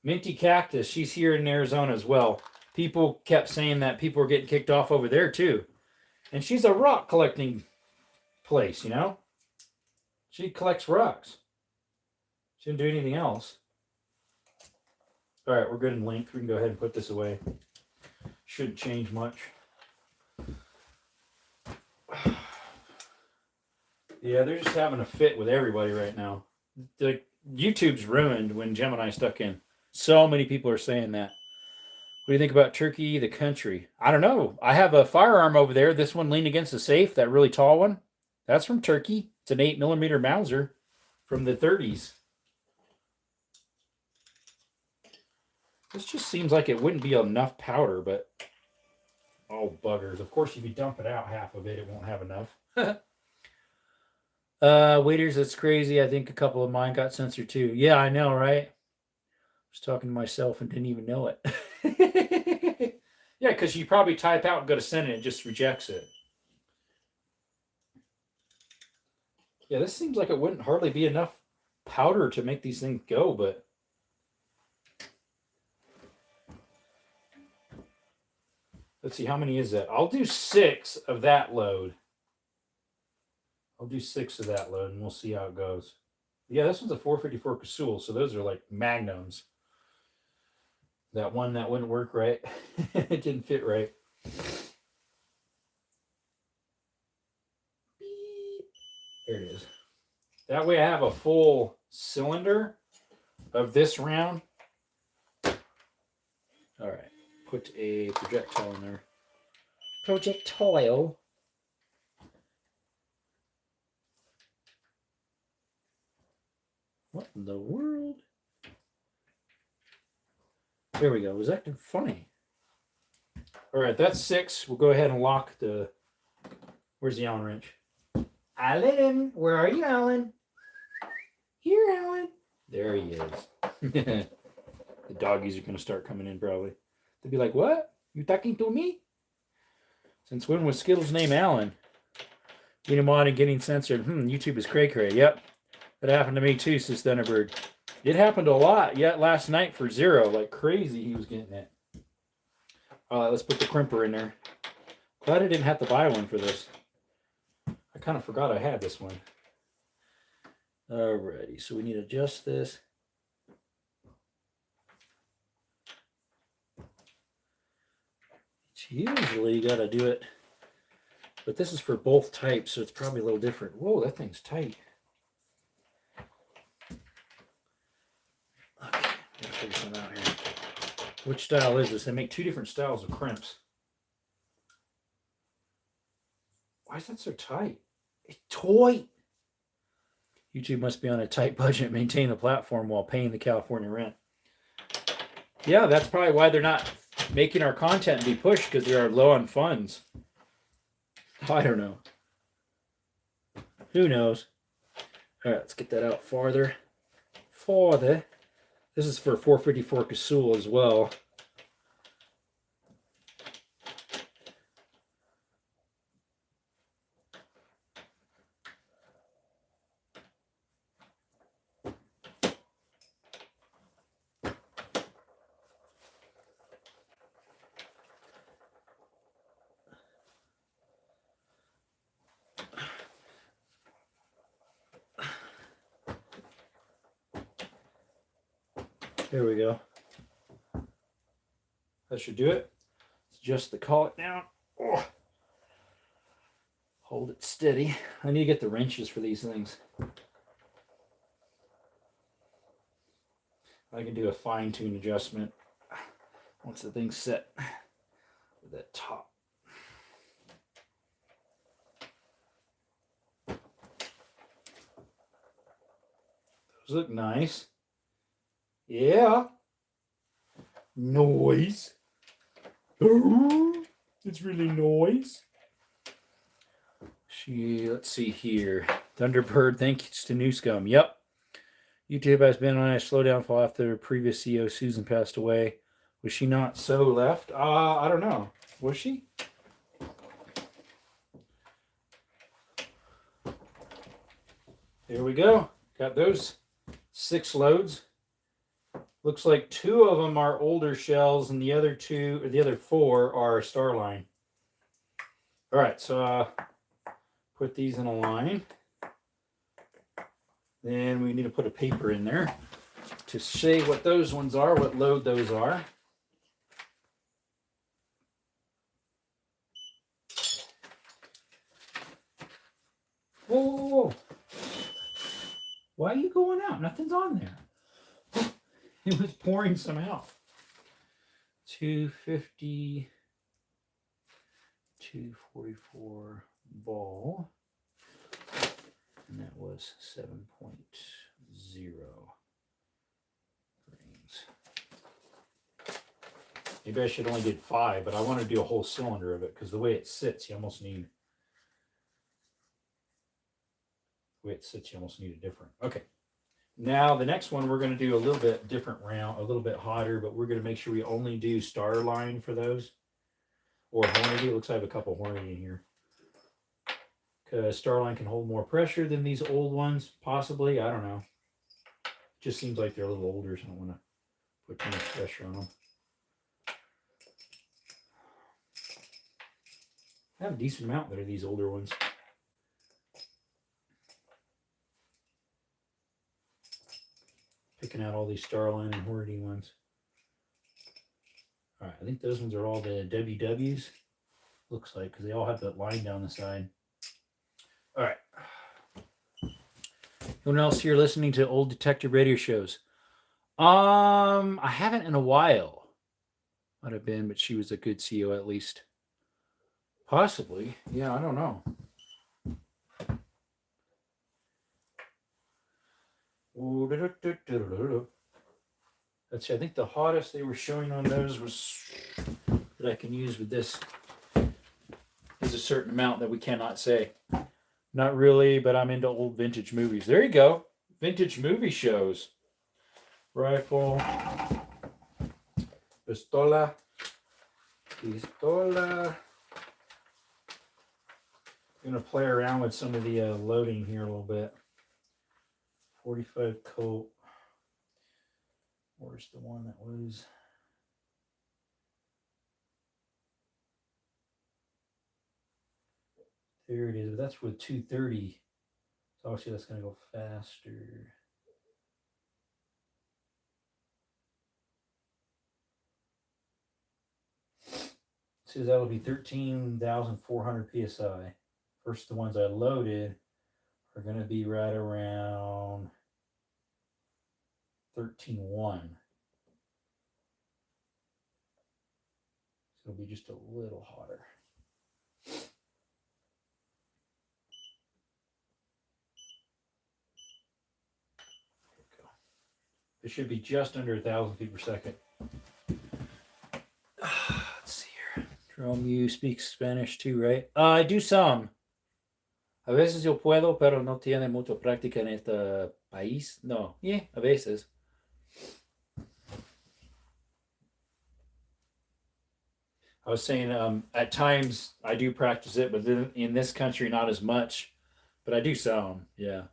Minty Cactus. She's here in Arizona as well. People kept saying that people were getting kicked off over there too. And she's a rock collecting place, you know? She collects rocks. She didn't do anything else. All right, we're good in length. We can go ahead and put this away. Shouldn't change much. Yeah, they're just having a fit with everybody right now. The YouTube's ruined when Gemini stuck in. So many people are saying that. What do you think about Turkey, the country? I don't know. I have a firearm over there. This one leaned against the safe, that really tall one. That's from Turkey. It's an 8mm Mauser from the 30s. This just seems like it wouldn't be enough powder, but... Oh, buggers. Of course, if you dump it out, half of it, it won't have enough. Waiters, that's crazy. I think a couple of mine got censored too. Yeah, I know, right? I was talking to myself and didn't even know it. Yeah, because you probably type out and go to send it, it just rejects it. Yeah, this seems like it wouldn't hardly be enough powder to make these things go, but... Let's see, how many is that? I'll do 6 of that load. I'll do 6 of that load, and we'll see how it goes. Yeah, this one's a 454 Casull, so those are like magnums. That one, that wouldn't work right. It didn't fit right. There it is. That way I have a full cylinder of this round. All right. Put a projectile in there. Projectile. What in the world? There we go. It was acting funny. All right, that's 6. We'll go ahead and lock the... Where's the Allen wrench? Alan, where are you, Alan? Here, Alan. There he is. The doggies are going to start coming in probably. They'll be like, what? You talking to me? Since when was Skittles' name Alan? Getting him on and getting censored. YouTube is cray-cray. Yep. That happened to me too, says Thunderbird. It happened a lot. Yet last night for 0, like crazy, he was getting it. Let's put the crimper in there. Glad I didn't have to buy one for this. I kind of forgot I had this one. Alrighty, so we need to adjust this. It's usually you got to do it, but this is for both types, so it's probably a little different. Whoa, that thing's tight. Okay, gotta figure something out here. Which style is this? They make 2 different styles of crimps. Why is that so tight? It's tight. YouTube must be on a tight budget, maintain the platform while paying the California rent. Yeah, that's probably why they're not making our content be pushed, because they are low on funds. I don't know. Who knows? All right, let's get that out farther. Farther. This is for 454 Casull as well. There we go. That should do it. It's just the collet down. Oh. Hold it steady. I need to get the wrenches for these things. I can do a fine-tune adjustment once the thing's set with that top. Those look nice. Yeah. Noise. It's really noise. Let's see here. Thunderbird, thanks to New Scum. Yep. YouTube has been on a slow downfall after the previous CEO, Susan, passed away. Was she not so left? I don't know. Was she? There we go. Got those 6 loads. Looks like 2 of them are older shells, and the other 4 are Starline. All right, so put these in a line. Then we need to put a paper in there to say what those ones are, what load those are. Whoa, whoa, whoa. Why are you going out? Nothing's on there. It was pouring some out. 250, 244 ball. And that was 7.0 grains. Maybe I should only did 5, but I want to do a whole cylinder of it because the way it sits, you almost need. The way it sits, you almost need a different. Okay. Now the next one we're going to do a little bit different round, a little bit hotter, but we're going to make sure we only do Starline for those, or Hornady. It looks like I have a couple Hornady in here. Because Starline can hold more pressure than these old ones, possibly. I don't know. Just seems like they're a little older, so I don't want to put too much pressure on them. I have a decent amount that are these older ones. Picking out all these Starline and Hornady ones. All right, I think those ones are all the WWs. Looks like, because they all have that line down the side. All right. Anyone else here listening to old detective radio shows? I haven't in a while. Might have been, but she was a good CEO at least. Possibly. Yeah, I don't know. Let's see. I think the hottest they were showing on those was that I can use with this is a certain amount that we cannot say. Not really, but I'm into old vintage movies. There you go. Vintage movie shows. Rifle. Pistola. Pistola. I'm going to play around with some of the loading here a little bit. 45 Colt. Where's the one that was? There it is. But that's with 230. So obviously that's going to go faster. So that'll be 13,400 PSI. First, the ones I loaded are going to be right around 13.1. So it'll be just a little hotter. It should be just under 1,000 feet per second. Let's see here. Jerome, you speak Spanish too, right? I do some. A veces yo puedo, pero no tiene mucha práctica en este país. No, yeah, a veces. I was saying at times I do practice it, but in this country, not as much. But I do some, yeah.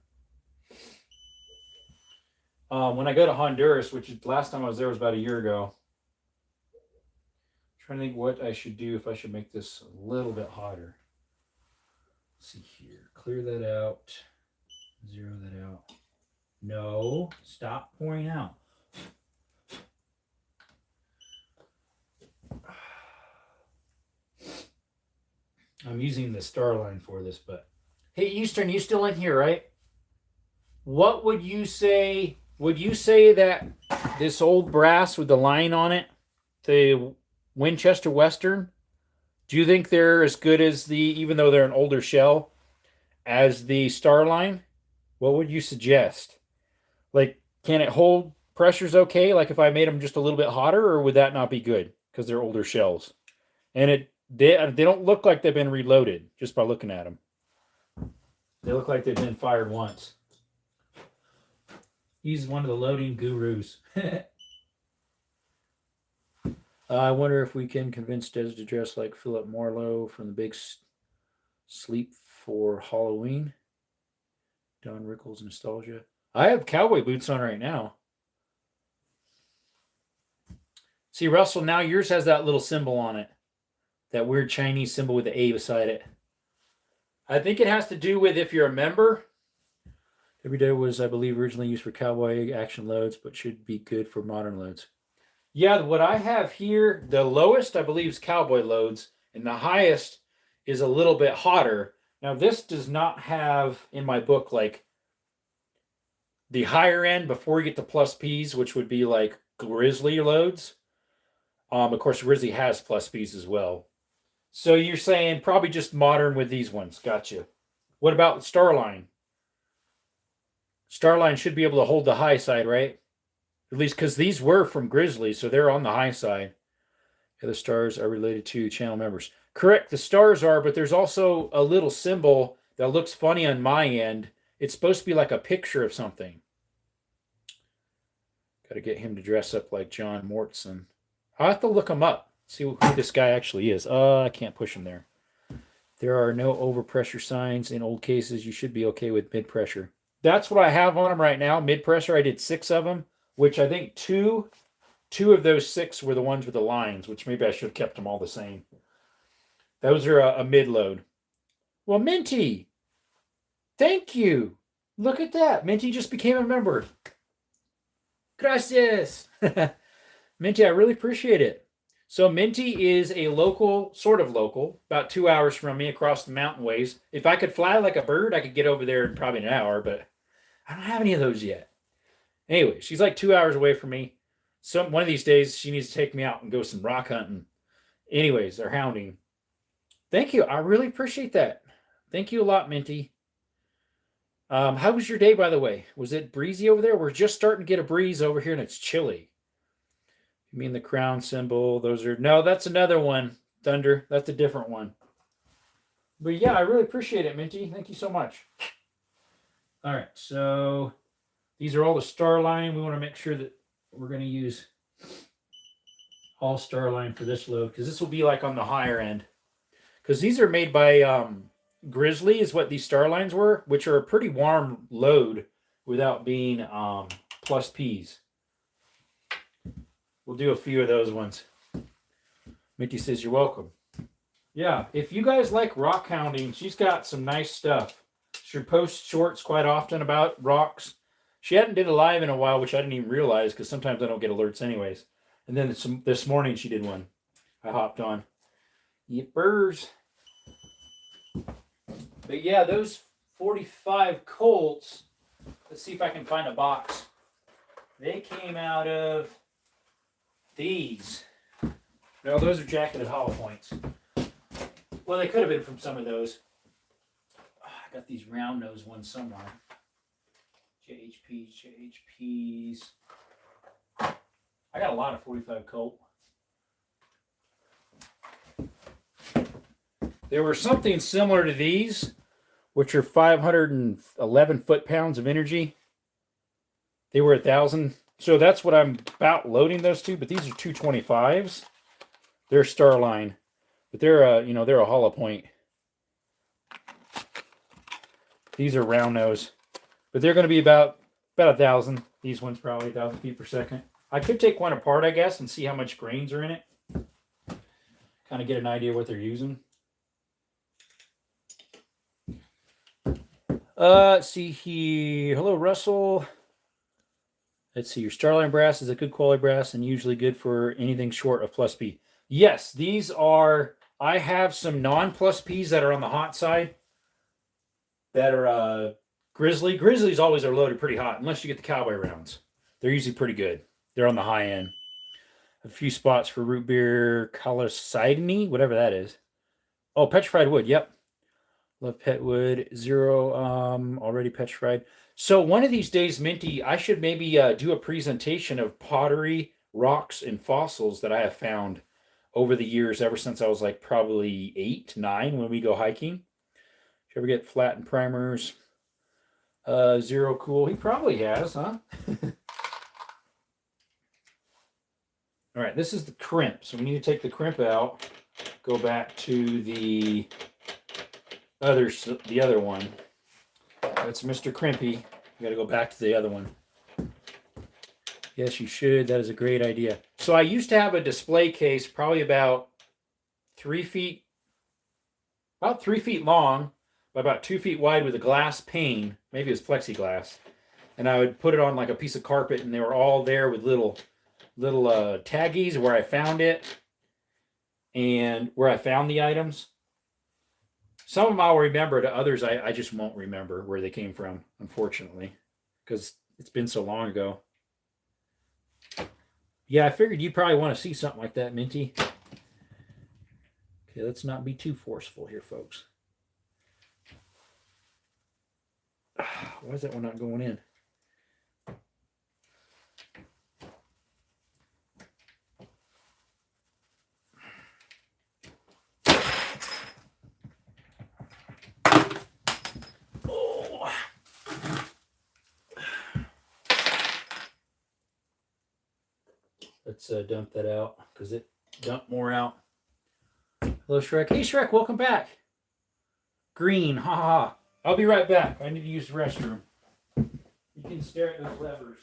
When I go to Honduras, which is, last time I was there was about a year ago, I'm trying to think what I should do if I should make this a little bit hotter. Let's see here. Clear that out. Zero that out. No, stop pouring out. I'm using the Starline for this, but hey, Eastern, you still in here, right? What would you say? Would you say that this old brass with the line on it, the Winchester Western, do you think they're as good as the, even though they're an older shell, as the Starline? What would you suggest? Like, can it hold pressures okay? Like if I made them just a little bit hotter, or would that not be good because they're older shells? And they don't look like they've been reloaded just by looking at them. They look like they've been fired once. He's one of the loading gurus. I wonder if we can convince Des to dress like Philip Marlowe from the Big Sleep for Halloween. Don Rickles nostalgia. I have cowboy boots on right now. See, Russell, now yours has that little symbol on it. That weird Chinese symbol with the A beside it. I think it has to do with if you're a member. Every day was, I believe, originally used for cowboy action loads, but should be good for modern loads. Yeah, what I have here, the lowest, I believe, is cowboy loads, and the highest is a little bit hotter. Now, this does not have, in my book, like the higher end before you get to plus Ps, which would be like Grizzly loads. Of course, Grizzly has plus Ps as well. So you're saying probably just modern with these ones. Gotcha. What about Starline? Starline should be able to hold the high side, right? At least because these were from Grizzly, so they're on the high side. Yeah, the stars are related to channel members. Correct, the stars are, but there's also a little symbol that looks funny on my end. It's supposed to be like a picture of something. Got to get him to dress up like John Mortson. I'll have to look him up, see who this guy actually is. I can't push him there. There are no overpressure signs in old cases. You should be okay with mid-pressure. That's what I have on them right now, mid-pressure. I did 6 of them, which I think two of those 6 were the ones with the lines, which maybe I should have kept them all the same. Those are a mid-load. Well, Minty, thank you. Look at that. Minty just became a member. Gracias. Minty, I really appreciate it. So Minty is a local, sort of local, about 2 hours from me across the mountain ways. If I could fly like a bird, I could get over there in probably an hour, but I don't have any of those yet. Anyway, she's like 2 hours away from me. One of these days, she needs to take me out and go some rock hunting. Anyways, or hounding. Thank you. I really appreciate that. Thank you a lot, Minty. How was your day, by the way? Was it breezy over there? We're just starting to get a breeze over here, and it's chilly. You mean the crown symbol? Those are... No, that's another one, Thunder. That's a different one. But yeah, I really appreciate it, Minty. Thank you so much. All right, so these are all the Starline. We want to make sure that we're going to use all Starline for this load, because this will be like on the higher end. Because these are made by Grizzly, is what these Starlines were, which are a pretty warm load without being plus Ps. We'll do a few of those ones. Mickey says you're welcome. Yeah, if you guys like rock hounding, she's got some nice stuff. She posts shorts quite often about rocks. She hadn't did a live in a while, which I didn't even realize because sometimes I don't get alerts anyways. And then this morning she did one. I hopped on. Yippers. But yeah, those 45 Colts, let's see if I can find a box. They came out of these. No, those are jacketed hollow points. Well, they could have been from some of those. Oh, I got these round nose ones somewhere. JHPs. I got a lot of 45 Colt. There were something similar to these, which are 511 foot-pounds of energy. They were 1,000. So that's what I'm about loading those to, but these are 225s. They're Starline, but they're a hollow point. These are round nose, but they're going to be about 1,000. These ones probably 1,000 feet per second. I could take one apart, I guess, and see how much grains are in it. Kind of get an idea what they're using. Let's see here. Hello, Russell. Let's see. Your Starline brass is a good quality brass and usually good for anything short of plus P. Yes, these are. I have some non-plus Ps that are on the hot side. That are Grizzly. Grizzlies always are loaded pretty hot, unless you get the cowboy rounds. They're usually pretty good. They're on the high end. A few spots for root beer, colocidiny, whatever that is. Oh, petrified wood. Yep. Love pet wood. Zero. Already petrified. So one of these days, Minty, I should maybe do a presentation of pottery, rocks, and fossils that I have found over the years, ever since I was like probably 8, 9 when we go hiking. Did you ever get flattened primers? Zero cool. He probably has, huh? All right, this is the crimp. So we need to take the crimp out. Go back to the other one. That's Mr. Crimpy. You got to go back to the other one. Yes, you should. That is a great idea. So I used to have a display case, probably about 3 feet long, by about 2 feet wide, with a glass pane. Maybe it was plexiglass. And I would put it on like a piece of carpet, and they were all there with little taggies where I found it and where I found the items. Some of them I'll remember, to others I just won't remember where they came from, unfortunately, because it's been so long ago. Yeah, I figured you'd probably want to see something like that, Minty. Okay, let's not be too forceful here, folks. Why is that one not going in? Let's dump that out because it dumped more out. Hello, Shrek. Hey, Shrek, welcome back. Green, ha ha. I'll be right back. I need to use the restroom. You can stare at those levers.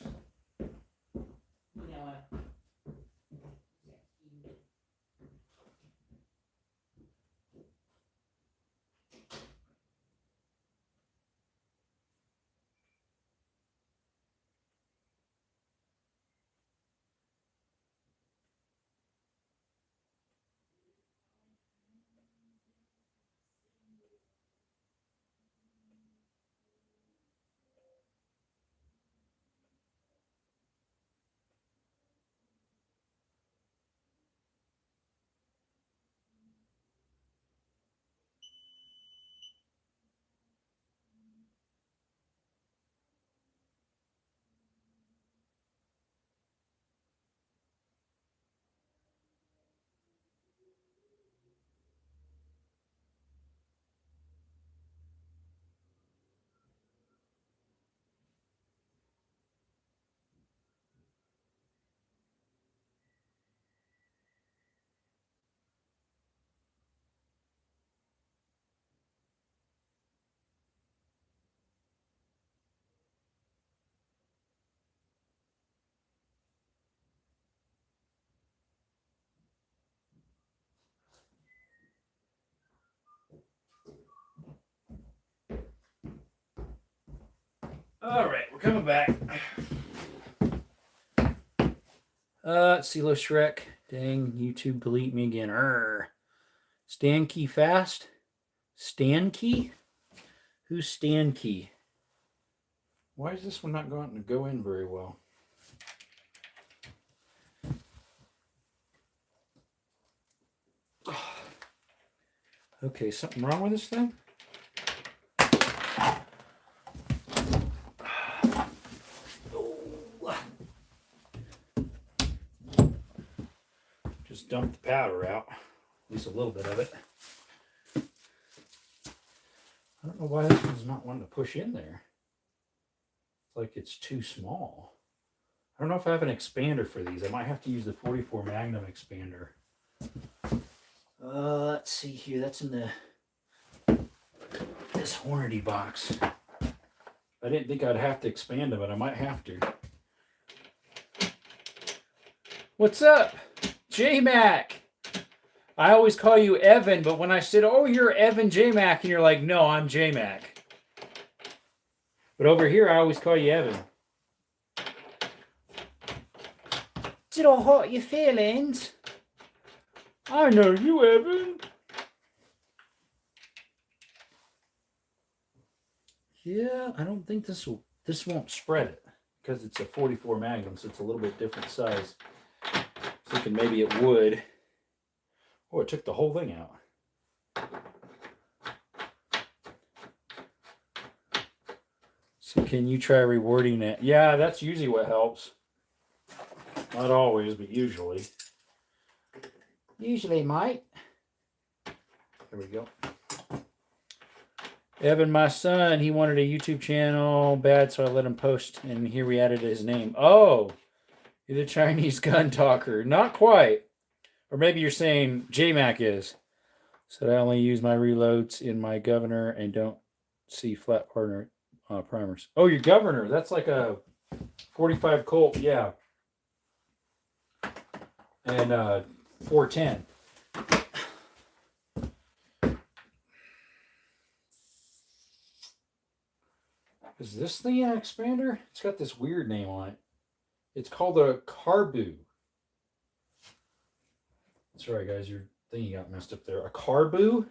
All right, we're coming back. CeeLo Shrek. Dang, YouTube delete me again. Stan Key Fast? Stan Key? Who's Stan Key? Why is this one not going to go in very well? Okay, something wrong with this thing? Just dump the powder out, at least a little bit of it. I don't know why this one's not wanting to push in there. It's like it's too small. I don't know if I have an expander for these. I might have to use the 44 Magnum expander. Let's see here. That's in this Hornady box. I didn't think I'd have to expand them, but I might have to. What's up, J-Mac? I always call you Evan, but when I said, oh, you're Evan J-Mac, and you're like, no, I'm J-Mac. But over here, I always call you Evan. Did I hurt your feelings? I know you, Evan. Yeah, I don't think this won't spread it because it's a 44 Magnum, so it's a little bit different size. Thinking maybe it would. Oh, it took the whole thing out. So can you try rewarding it? Yeah, that's usually what helps. Not always, but usually. Usually, mate. There we go. Evan, my son, he wanted a YouTube channel bad, so I let him post, and here we added his name. Oh, you're the Chinese gun talker. Not quite. Or maybe you're saying J-Mac is. So I only use my reloads in my Governor and don't see flat partner primers. Oh, your Governor. That's like a 45 Colt. Yeah. And 410. Is this thing an expander? It's got this weird name on it. It's called a Carbu. Sorry, guys, your thingy got messed up there. A Carbu?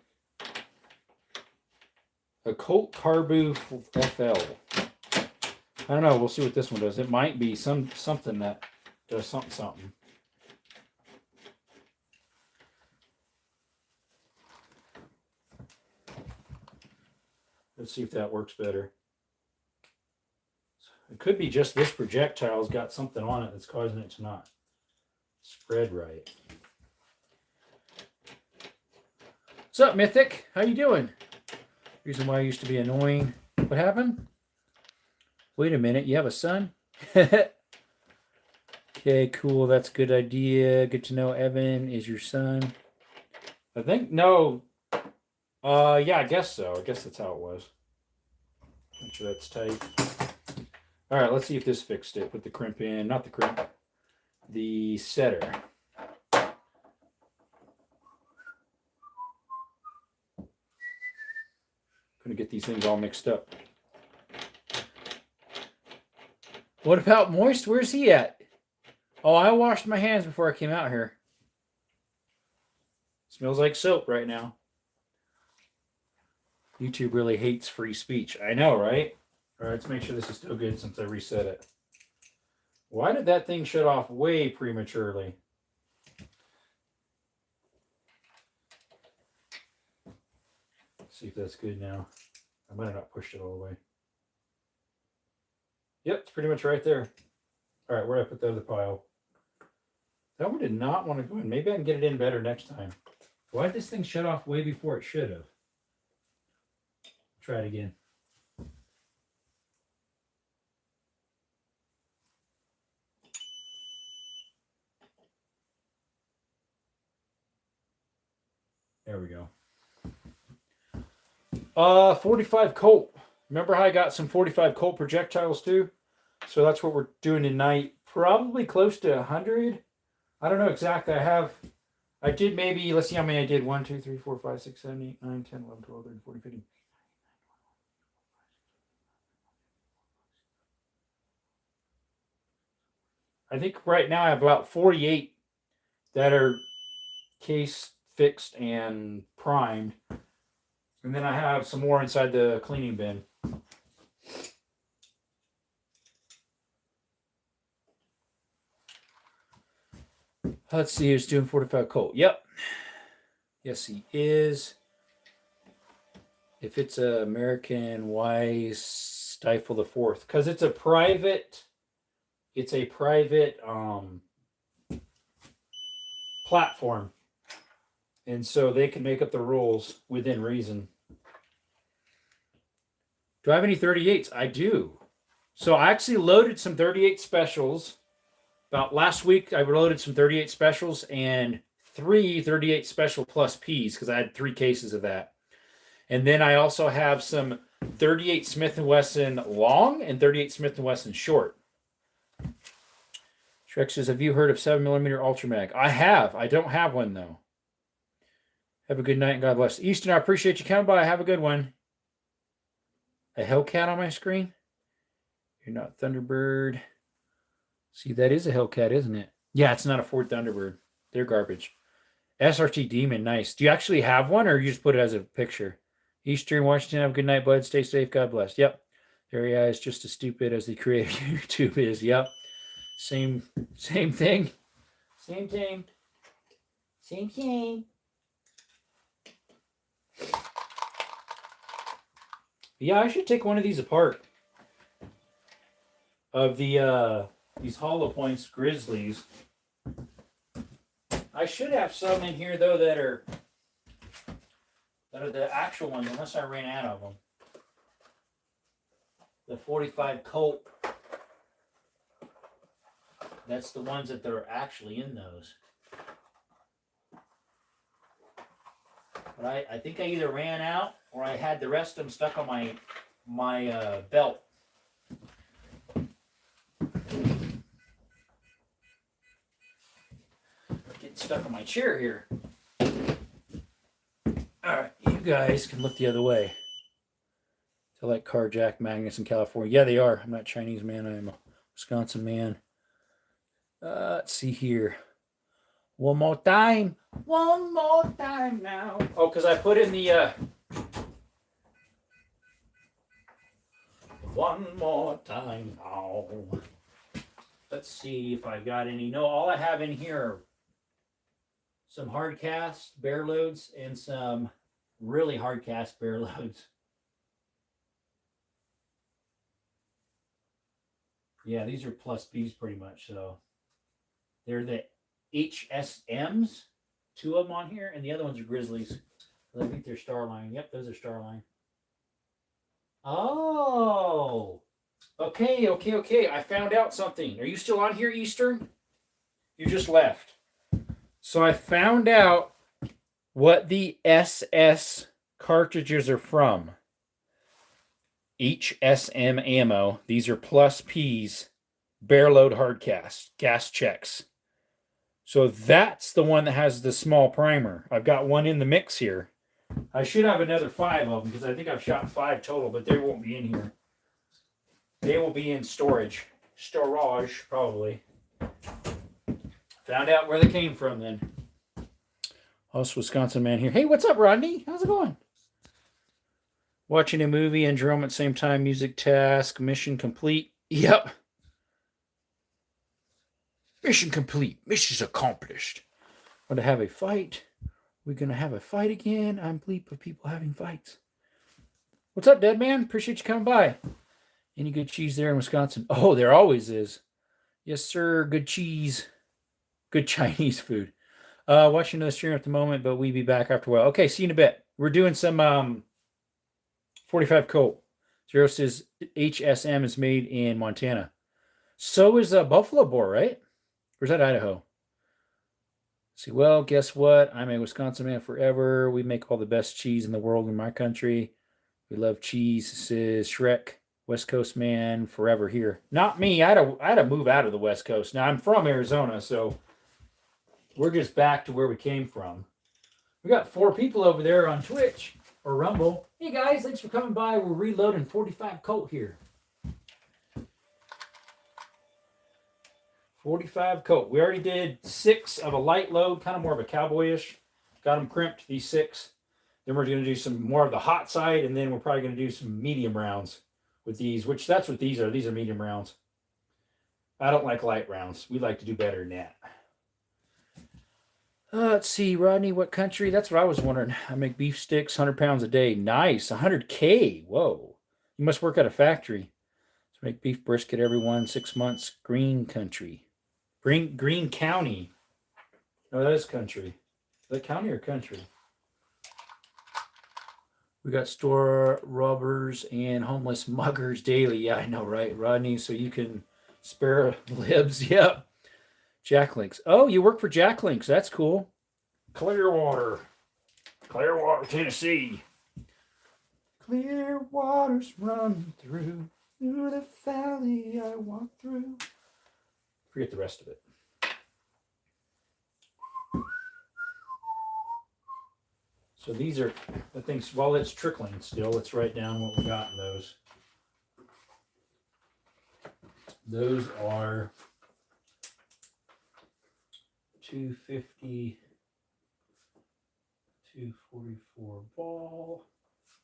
A Colt Carbu FL. I don't know. We'll see what this one does. It might be something that does something. Let's see if that works better. It could be just this projectile's got something on it that's causing it to not spread right. What's up, Mythic? How you doing? Reason why I used to be annoying. What happened? Wait a minute. You have a son? Okay, cool. That's a good idea. Good to know Evan is your son. I think, no. Yeah, I guess so. I guess that's how it was. Make sure that's tight. All right, let's see if this fixed it. Put the crimp in. Not the crimp. The setter. Gonna get these things all mixed up. What about Moist? Where's he at? Oh, I washed my hands before I came out here. Smells like soap right now. YouTube really hates free speech. I know, right? All right, let's make sure this is still good since I reset it. Why did that thing shut off way prematurely? Let's see if that's good now. I might have not pushed it all the way. Yep, it's pretty much right there. All right, where did I put the other pile? That one did not want to go in. Maybe I can get it in better next time. Why did this thing shut off way before it should have? Try it again. There we go. 45 Colt. Remember how I got some 45 Colt projectiles too? So that's what we're doing tonight. Probably close to 100. I don't know exactly. I did maybe, let's see how many I did. 1, 2, 3, 4, 5, 6, 7, 8, 9, 10, 11, 12, 13, 14, 15. I think right now I have about 48 that are case fixed and primed. And then I have some more inside the cleaning bin. Let's see, he's doing 45 Colt. Yep. Yes, he is. If it's a American, why stifle the fourth? Because it's a private platform. And so they can make up the rules within reason. Do I have any 38s? I do. So I actually loaded some 38 specials. About last week, I loaded some 38 specials and 3 38 special plus Ps because I had 3 cases of that. And then I also have some 38 Smith & Wesson long and 38 Smith & Wesson short. Shrek says, have you heard of 7mm Ultra Mag? I have. I don't have one, though. Have a good night and God bless. Easton, I appreciate you coming by. Have a good one. A Hellcat on my screen? You're not Thunderbird. See, that is a Hellcat, isn't it? Yeah, it's not a Ford Thunderbird. They're garbage. SRT Demon, nice. Do you actually have one, or you just put it as a picture? Eastern Washington, have a good night, bud. Stay safe. God bless. Yep. There he is, just as stupid as the creator of YouTube is. Yep. Same thing. Same thing. Same thing. Yeah, I should take one of these apart. Of the these hollow points Grizzlies. I should have some in here though that are the actual ones, unless I ran out of them. The 45 Colt. That's the ones that are actually in those. But I think I either ran out or I had the rest of them stuck on my belt. Getting stuck on my chair here. Alright, you guys can look the other way. They're like carjack magnets in California. Yeah, they are. I'm not a Chinese man. I'm a Wisconsin man. Let's see here. One more time. One more time now. Oh, because I put in the... one more time now. Let's see if I've got any. No, all I have in here are some hard cast bear loads and some really hard cast bear loads. Yeah, these are plus Bs pretty much. So they're the HSMs, 2 of them on here, and the other ones are Grizzlies. I think they're Starline. Yep, those are Starline. Oh, okay. I found out something. Are you still on here, Eastern? You just left. So I found out what the SS cartridges are from. HSM ammo. These are plus Ps, bear load hard cast, gas checks. So that's the one that has the small primer. I've got one in the mix here. I should have another 5 of them because I think I've shot 5 total, but they won't be in here. They will be in storage. Storage, probably. Found out where they came from then. Us Wisconsin man here. Hey, what's up, Rodney? How's it going? Watching a movie and Jerome at the same time. Music task. Mission complete. Yep. Mission complete. Mission's accomplished. Want to have a fight? We're going to have a fight again. I'm bleep of people having fights. What's up, dead man? Appreciate you coming by. Any good cheese there in Wisconsin? Oh, there always is. Yes, sir. Good cheese. Good Chinese food. Watching another stream at the moment, but we'll be back after a while. Okay, see you in a bit. We're doing some 45 Colt. Zero says HSM is made in Montana. So is Buffalo Boar, right? Or is that Idaho? See, well, guess what? I'm a Wisconsin man forever. We make all the best cheese in the world in my country. We love cheese. This is Shrek, West Coast man forever here. Not me. I had to move out of the West Coast. Now, I'm from Arizona, so we're just back to where we came from. We got 4 people over there on Twitch or Rumble. Hey, guys, thanks for coming by. We're reloading 45 Colt here. .45 Colt. We already did 6 of a light load, kind of more of a cowboyish. Got them crimped, these 6. Then we're going to do some more of the hot side, and then we're probably going to do some medium rounds with these, which that's what these are. These are medium rounds. I don't like light rounds. We like to do better than that. Let's see, Rodney, what country? That's what I was wondering. I make beef sticks, 100 pounds a day. Nice, 100K. Whoa. You must work at a factory. So make beef brisket every 6 months. Green country. Green County. No, that is country. Is that county or country? We got store robbers and homeless muggers daily. Yeah, I know, right, Rodney? So you can spare libs. Yep. Jack Links. Oh, you work for Jack Links. That's cool. Clearwater, Tennessee. Clear waters run through the valley I walk through. Forget the rest of it. So these are the things, while it's trickling still, let's write down what we got in those. Those are 250, 244 ball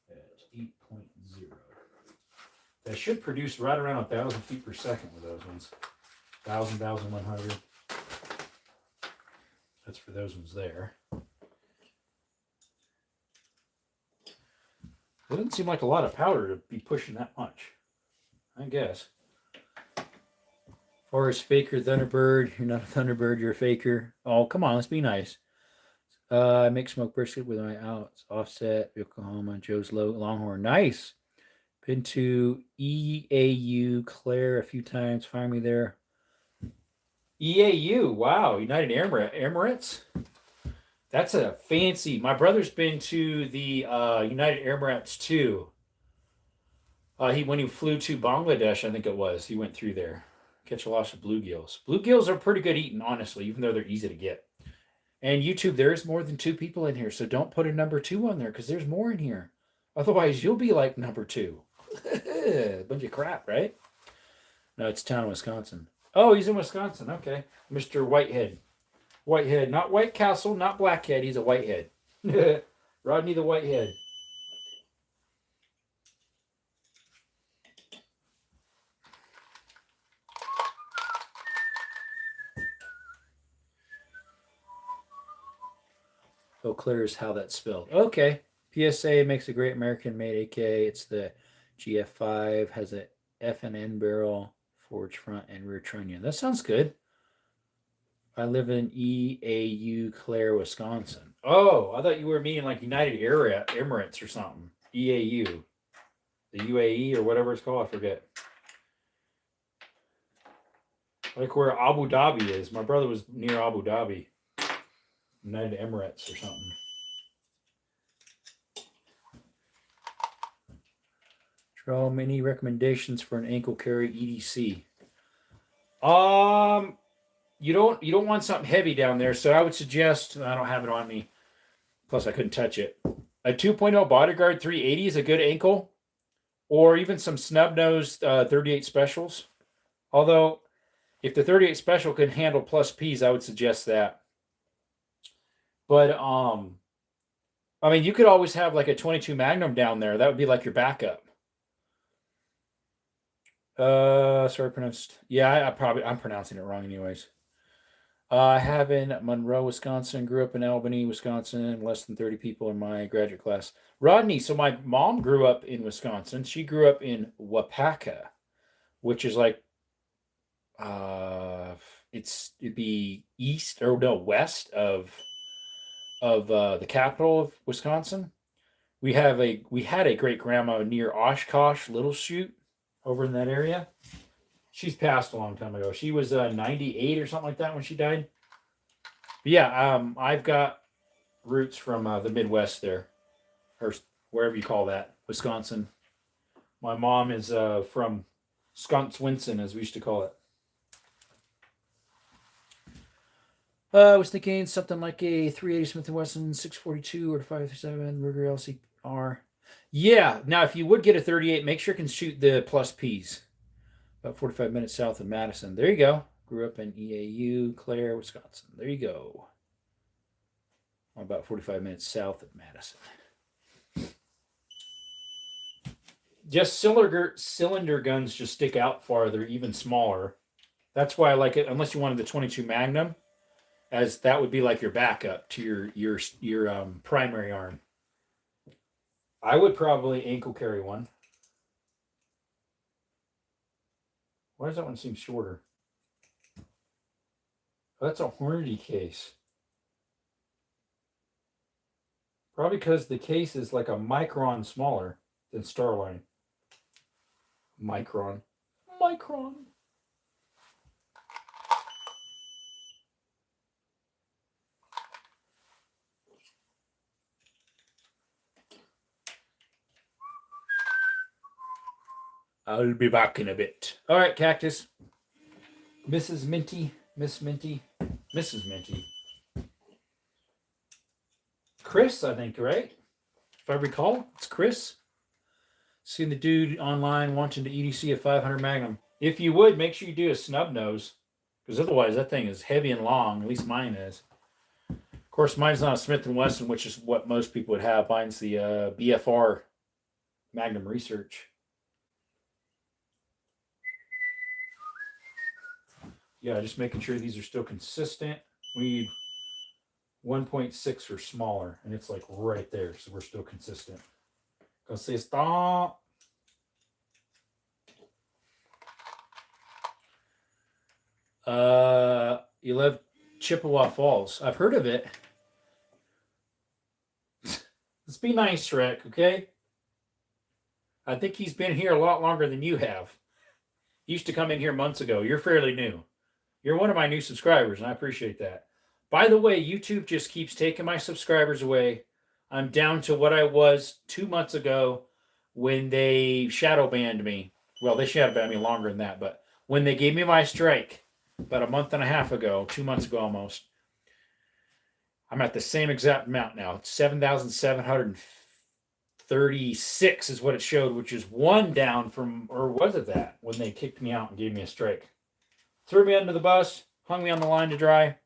at 8.0. That should produce right around 1,000 feet per second with those ones. 1,000, 1,100. That's for those ones there. It doesn't seem like a lot of powder to be pushing that much, I guess. As far as faker Thunderbird, you're not a Thunderbird, you're a faker. Oh, come on, let's be nice. I make smoked brisket with my outs, Offset, Oklahoma, Joe's Longhorn. Nice. Been to EAU, Claire, a few times. Find me there. EAU, wow, United Emirates. That's a fancy. My brother's been to the United Emirates too. When he flew to Bangladesh, I think it was. He went through there. Catch a lot of bluegills. Bluegills are pretty good eating, honestly, even though they're easy to get. And YouTube, there's more than 2 people in here, so don't put a number 2 on there because there's more in here. Otherwise, you'll be like number 2. Bunch of crap, right? No, it's town, Wisconsin. Oh, he's in Wisconsin. Okay, Mr. Whitehead. Whitehead, not White Castle, not Blackhead. He's a Whitehead. Rodney the Whitehead. Eau Claire is how that's spelled. Okay. PSA makes a great American-made AK. It's the GF5. Has a F&N barrel, forged front and rear trunnion. That sounds good. I live in EAU, Claire, Wisconsin. Oh, I thought you were meaning like United Emirates or something. EAU. The UAE or whatever it's called. I forget. Like where Abu Dhabi is. My brother was near Abu Dhabi. United Emirates or something. Draw many recommendations for an ankle carry EDC. You don't want something heavy down there, so I would suggest, I don't have it on me, plus I couldn't touch it. A 2.0 Bodyguard 380 is a good ankle, or even some snub-nosed 38 specials. Although, if the 38 special can handle plus Ps, I would suggest that. But, I mean, you could always have like a 22 Magnum down there. That would be like your backup. Sorry, pronounced. Yeah, I'm pronouncing it wrong anyways. I have in Monroe, Wisconsin. Grew up in Albany, Wisconsin. Less than 30 people in my graduate class. Rodney, so my mom grew up in Wisconsin. She grew up in Wapaka, which is like, it'd be west of the capital of Wisconsin. We had a great grandma near Oshkosh, Little Chute, over in that area. She's passed a long time ago. She was 98 or something like that when she died. But yeah, I've got roots from the Midwest there, or wherever you call that, Wisconsin. My mom is from Wisconsin, as we used to call it. I was thinking something like a 380 Smith & Wesson 642 or 537 Ruger LCR. Yeah, now if you would get a 38, make sure you can shoot the plus Ps. About 45 minutes south of Madison. There you go. Grew up in EAU, Clare, Wisconsin. There you go. About 45 minutes south of Madison. Just cylinder guns just stick out farther, even smaller. That's why I like it, unless you wanted the 22 Magnum, as that would be like your backup to your primary arm. I would probably ankle carry one. Why does that one seem shorter? Oh, that's a Hornady case. Probably because the case is like a micron smaller than Starline. Micron. I'll be back in a bit. All right, Cactus. Mrs. Minty. Miss Minty. Mrs. Minty. Chris, I think, right? If I recall, it's Chris. Seen the dude online wanting to EDC a 500 Magnum. If you would, make sure you do a snub nose, because otherwise that thing is heavy and long. At least mine is. Of course, mine's not a Smith & Wesson, which is what most people would have. Mine's the BFR Magnum Research. Yeah, just making sure these are still consistent. We need 1.6 or smaller, and it's like right there, so we're still consistent. Consistent. You live Chippewa Falls. I've heard of it. Let's be nice, Shrek, okay? I think he's been here a lot longer than you have. He used to come in here months ago. You're fairly new. You're one of my new subscribers, and I appreciate that. By the way, YouTube just keeps taking my subscribers away. I'm down to what I was 2 months ago when they shadow banned me. Well, they shadow banned me longer than that, but when they gave me my strike about a month and a half ago, 2 months ago almost, I'm at the same exact amount now. It's 7,736 is what it showed, which is one down from, or was it that, when they kicked me out and gave me a strike. Threw me under the bus, hung me on the line to dry.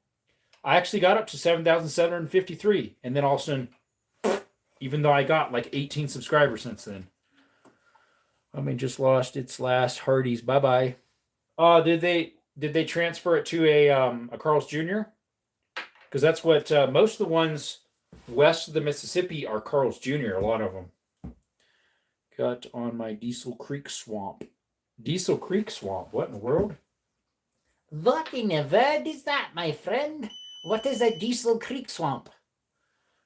I actually got up to 7,753, and then all of a sudden, even though I got like 18 subscribers since then. I mean, just lost its last Hardee's. Bye-bye. Did they transfer it to a Carl's Jr.? Because that's what most of the ones west of the Mississippi are Carl's Jr., a lot of them. Got on my Diesel Creek Swamp. Diesel Creek Swamp? What in the world? What in the world is that, my friend? What is a Diesel Creek Swamp?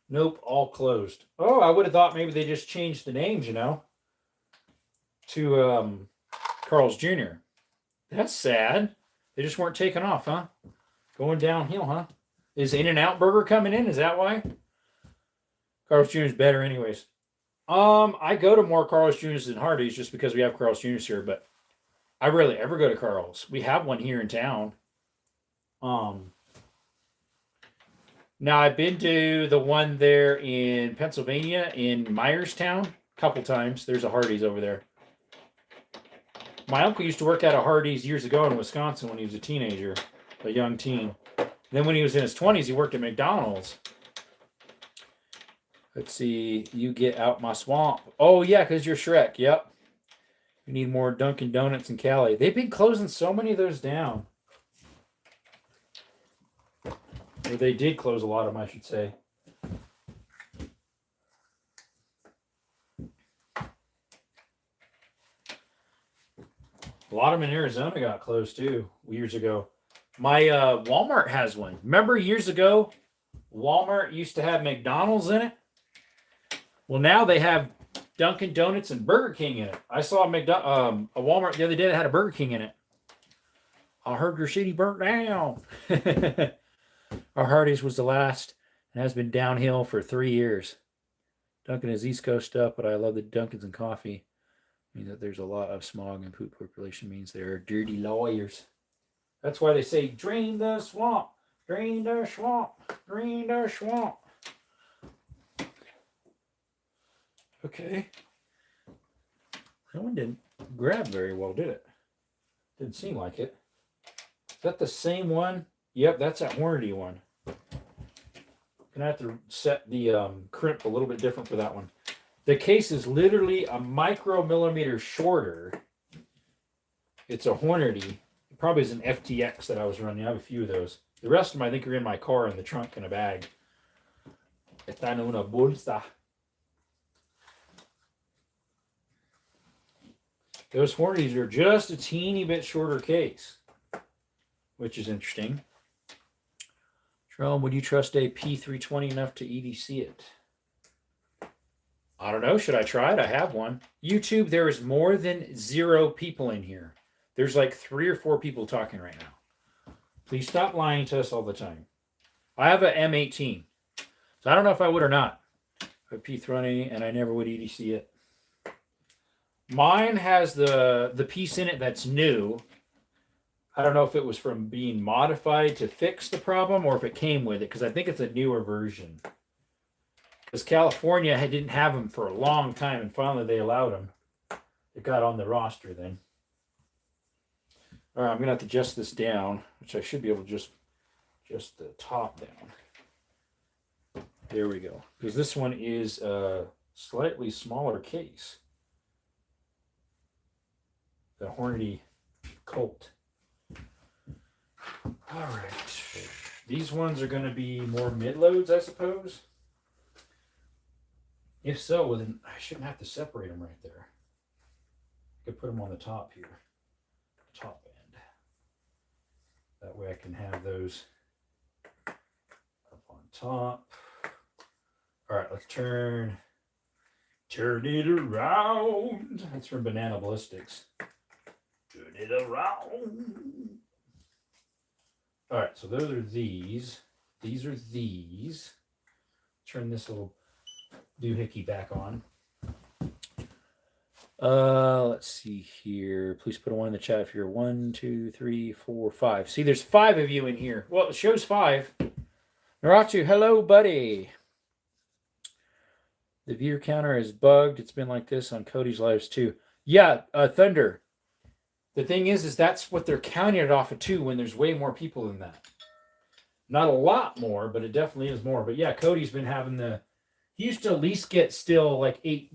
Nope, all closed. Oh, I would have thought maybe they just changed the names, to Carl's Jr. That's sad. They just weren't taking off, huh? Going downhill, huh? Is In-N-Out Burger coming in? Is that why? Carl's Jr. is better anyways. I go to more Carl's Jr.'s than Hardee's just because we have Carl's Jr.'s here, but I rarely ever go to Carl's. We have one here in town. Now, I've been to the one there in Pennsylvania, in Myerstown, a couple times. There's a Hardee's over there. My uncle used to work at a Hardee's years ago in Wisconsin when he was a teenager, a young teen. Then when he was in his 20s, he worked at McDonald's. Let's see. You get out my swamp. Oh, yeah, because you're Shrek. Yep. We need more Dunkin' Donuts in Cali. They've been closing so many of those down. Or they did close a lot of them, I should say. A lot of them in Arizona got closed too years ago. My Walmart has one. Remember years ago, Walmart used to have McDonald's in it? Well, now they have Dunkin' Donuts and Burger King in it. I saw a Walmart the other day that had a Burger King in it. I heard your city burnt down. Our Hardee's was the last and has been downhill for 3 years. Dunkin' is East Coast stuff, but I love the Dunkins and coffee. I mean that there's a lot of smog and poop population means they're dirty lawyers. That's why they say, drain the swamp, drain the swamp, drain the swamp. Okay. That one didn't grab very well, did it? Didn't seem like it. that the same one? Yep, that's that Hornady one. Gonna have to set the crimp a little bit different for that one. The case is literally a micromillimeter shorter. It's a Hornady. It probably is an FTX that I was running. I have a few of those. The rest of them I think are in my car in the trunk in a bag. Están en una bolsa. Those Hornadies are just a teeny bit shorter case, which is interesting. Jerome, would you trust a P320 enough to EDC it? I don't know. Should I try it? I have one. YouTube, there is more than 0 people in here. There's like 3 or 4 people talking right now. Please stop lying to us all the time. I have a M18. So I don't know if I would or not. A P320, and I never would EDC it. Mine has the piece in it that's new. I don't know if it was from being modified to fix the problem or if it came with it, because I think it's a newer version. Because California didn't have them for a long time, and finally they allowed them. It got on the roster then. All right, I'm going to have to adjust this down, which I should be able to just the top down. There we go. Because this one is a slightly smaller case. The Hornady Colt. All right. These ones are going to be more mid-loads, I suppose. If so, well, then I shouldn't have to separate them right there. I could put them on the top here. Top end. That way I can have those up on top. All right, let's turn it around. That's from Banana Ballistics. Turn it around. All right, so those are these. These are these. Turn this little doohickey back on. Let's see here. Please put a 1 in the chat if you're 1, 2, 3, 4, 5. See, there's 5 of you in here. Well, it shows 5. Narachu, hello, buddy. The viewer counter is bugged. It's been like this on Cody's lives too. Yeah, Thunder. The thing is that's what they're counting it off of too when there's way more people than that. Not a lot more, but it definitely is more. But yeah, Cody's been having he used to at least get still like 8.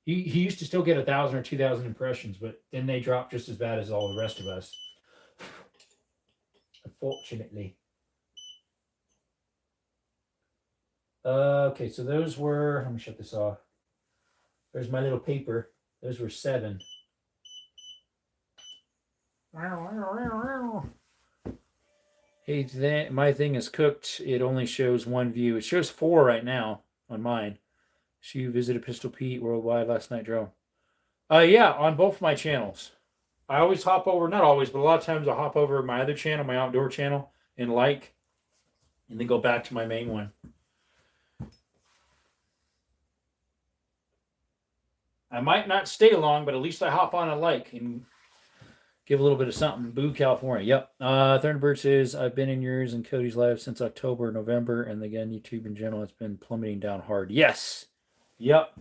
He used to still get 1,000 or 2,000 impressions, but then they dropped just as bad as all the rest of us. Unfortunately. Okay, so those were, let me shut this off. There's my little paper. Those were 7. Hey, my thing is cooked. It only shows 1 view. It shows 4 right now on mine. So you visited Pistol Pete Worldwide last night, Joe? Yeah, on both my channels. I always hop over, not always, but a lot of times I hop over my other channel, my outdoor channel, and then go back to my main one. I might not stay long, but at least I hop on and give a little bit of something. Boo, California. Yep. Thunderbird says, I've been in yours and Cody's live since October, November, and again, YouTube in general has been plummeting down hard. Yes. Yep.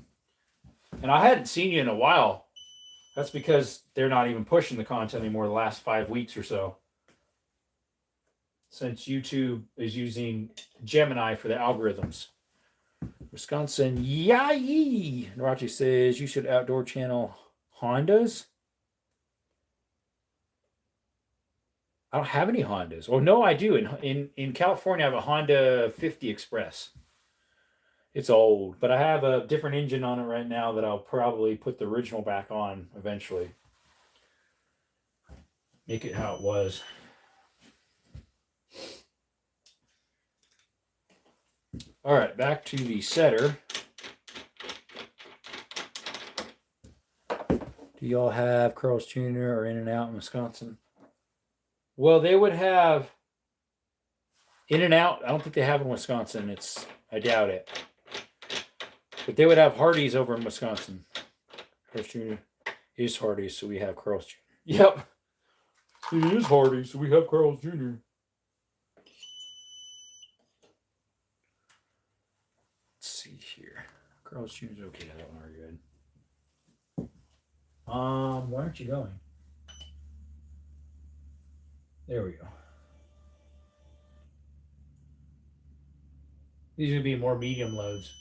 And I hadn't seen you in a while. That's because they're not even pushing the content anymore the last 5 weeks or so. Since YouTube is using Gemini for the algorithms. Wisconsin, yay! Narachi says, you should outdoor channel Hondas. I don't have any Hondas. Oh, no, I do. In California, I have a Honda 50 Express. It's old, but I have a different engine on it right now that I'll probably put the original back on eventually. Make it how it was. All right, back to the setter. Do y'all have Carl's Jr. or In-N-Out in Wisconsin? Well, they would have In-N-Out. I don't think they have in Wisconsin. I doubt it. But they would have Hardee's over in Wisconsin. Carl's Jr. is Hardee's, so we have Carl's Jr. Yep. It is Hardee's, so we have Carl's Jr. Let's see here. Carl's Jr. is okay. That one are good. Why aren't you going? There we go. These would be more medium loads.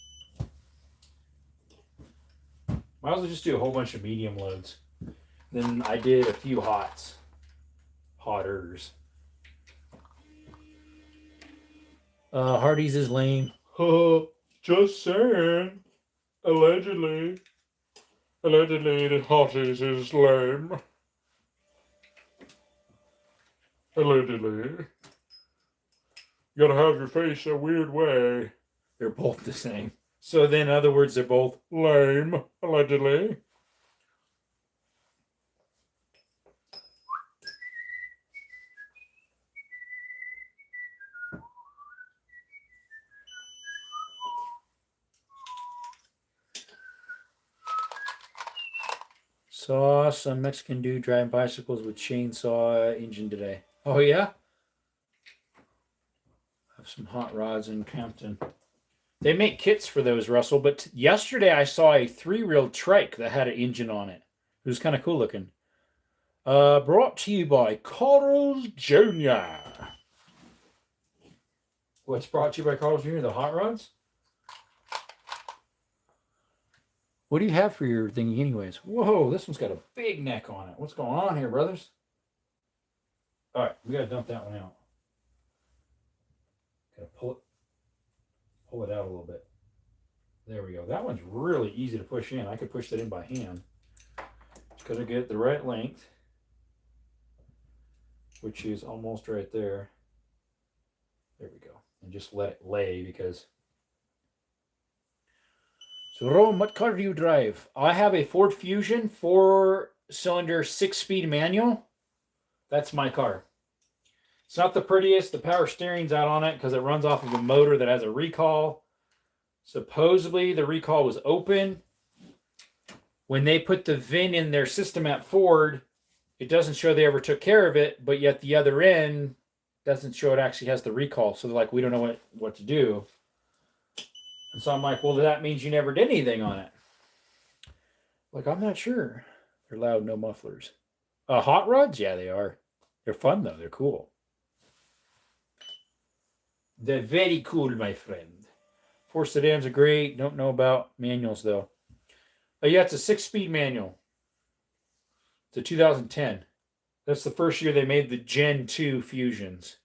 Might as well just do a whole bunch of medium loads. Then I did a few hotters. Hardy's is lame. Just saying. Allegedly, the Hardy's is lame. Allegedly. You gotta have your face a weird way. They're both the same. So then, in other words, they're both lame. Allegedly. Saw some Mexican dude driving bicycles with chainsaw engine today. Oh, yeah? Have some hot rods in Campton. They make kits for those, Russell, but yesterday I saw a 3-reel trike that had an engine on it. It was kind of cool looking. Brought to you by Carl's Jr. What's brought to you by Carl's Jr.? The hot rods? What do you have for your thingy anyways? Whoa, this one's got a big neck on it. What's going on here, brothers? All right, we got to dump that one out. Got to pull it out a little bit. There we go. That one's really easy to push in. I could push that in by hand. Just got to get the right length, which is almost right there. There we go. And just let it lay because... So, Rome, what car do you drive? I have a Ford Fusion 4-cylinder 6-speed manual. That's my car. It's not the prettiest. The power steering's out on it because it runs off of a motor that has a recall. Supposedly, the recall was open. When they put the VIN in their system at Ford, it doesn't show they ever took care of it, but yet the other end doesn't show it actually has the recall. So they're like, we don't know what to do. And so I'm like, well, that means you never did anything on it. Like, I'm not sure. They're loud, no mufflers. Hot rods? Yeah, they are. They're fun, though. They're cool. They're very cool, my friend. 4 sedans are great. Don't know about manuals, though. Oh, yeah, it's a 6-speed manual. It's a 2010. That's the first year they made the Gen 2 Fusions.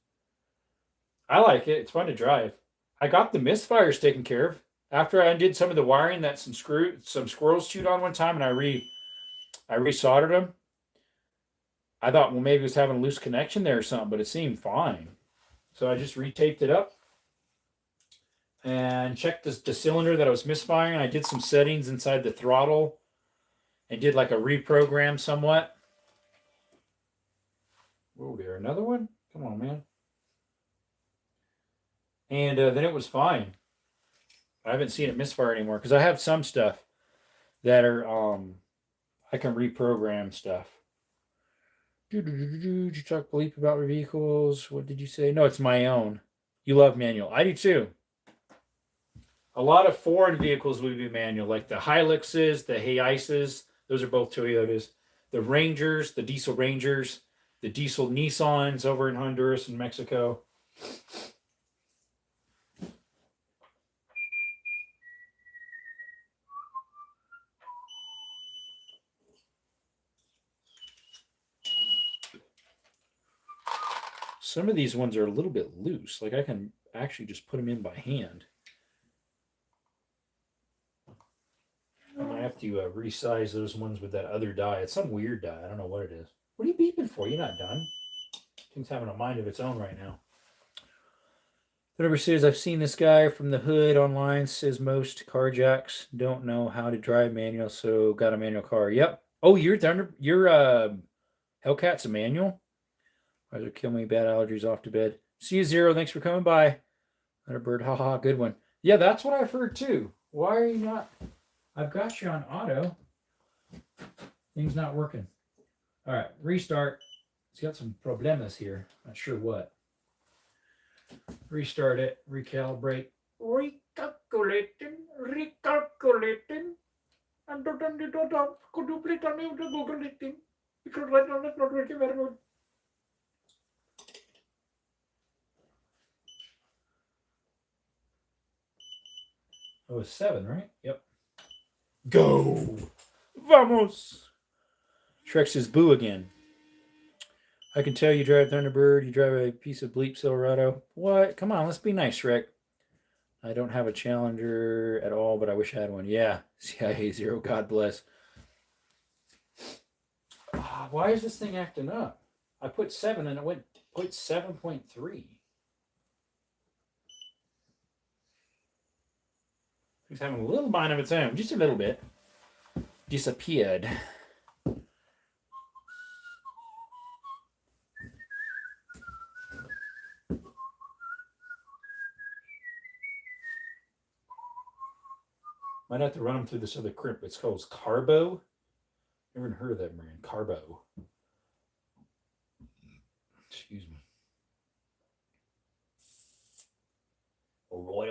I like it. It's fun to drive. I got the misfires taken care of. After I undid some of the wiring that some squirrels chewed on one time, and I resoldered them. I thought, well, maybe it was having a loose connection there or something, but it seemed fine. So I just retaped it up and checked the cylinder that I was misfiring. I did some settings inside the throttle and did like a reprogram somewhat. Oh, there, another one? Come on, man. And then it was fine. I haven't seen it misfire anymore because I have some stuff that are I can reprogram stuff. Did you talk bleep about vehicles? What did you say? No, it's my own. You love manual. I do too. A lot of foreign vehicles would be manual, like the Hiluxes, the Hiaces. Those are both Toyotas. The Rangers, the diesel Rangers, the diesel Nissans over in Honduras and Mexico. Some of these ones are a little bit loose. Like I can actually just put them in by hand. I'm going to have to resize those ones with that other die. It's some weird die. I don't know what it is. What are you beeping for? You're not done. Thing's having a mind of its own right now. Whatever says, I've seen this guy from the hood online. Says most car jacks don't know how to drive manual, so got a manual car. Yep. Oh, your Hellcat's a manual? Why does it kill me? Bad allergies, off to bed. See you, Zero. Thanks for coming by. Letterbird, haha, good one. Yeah, that's what I've heard too. Why are you not? I've got you on auto. Thing's not working. All right, restart. It's got some problemas here. Not sure what. Restart it. Recalibrate. Recalculating. And could you please tell me what the Google listing? Because right now that's not working very good. Oh, it's 7, right? Yep. Go! Vamos! Shrek says boo again. I can tell you drive Thunderbird, you drive a piece of bleep Silverado. What? Come on, let's be nice, Shrek. I don't have a Challenger at all, but I wish I had one. Yeah, CIA 0, God bless. Why is this thing acting up? I put 7 and it went 0.7.3. It's having a little mind of its own, just a little bit. Disappeared. Might have to run them through this other crimp. It's called Carbo. Never even heard of that brand. Carbo. Excuse me. Roy.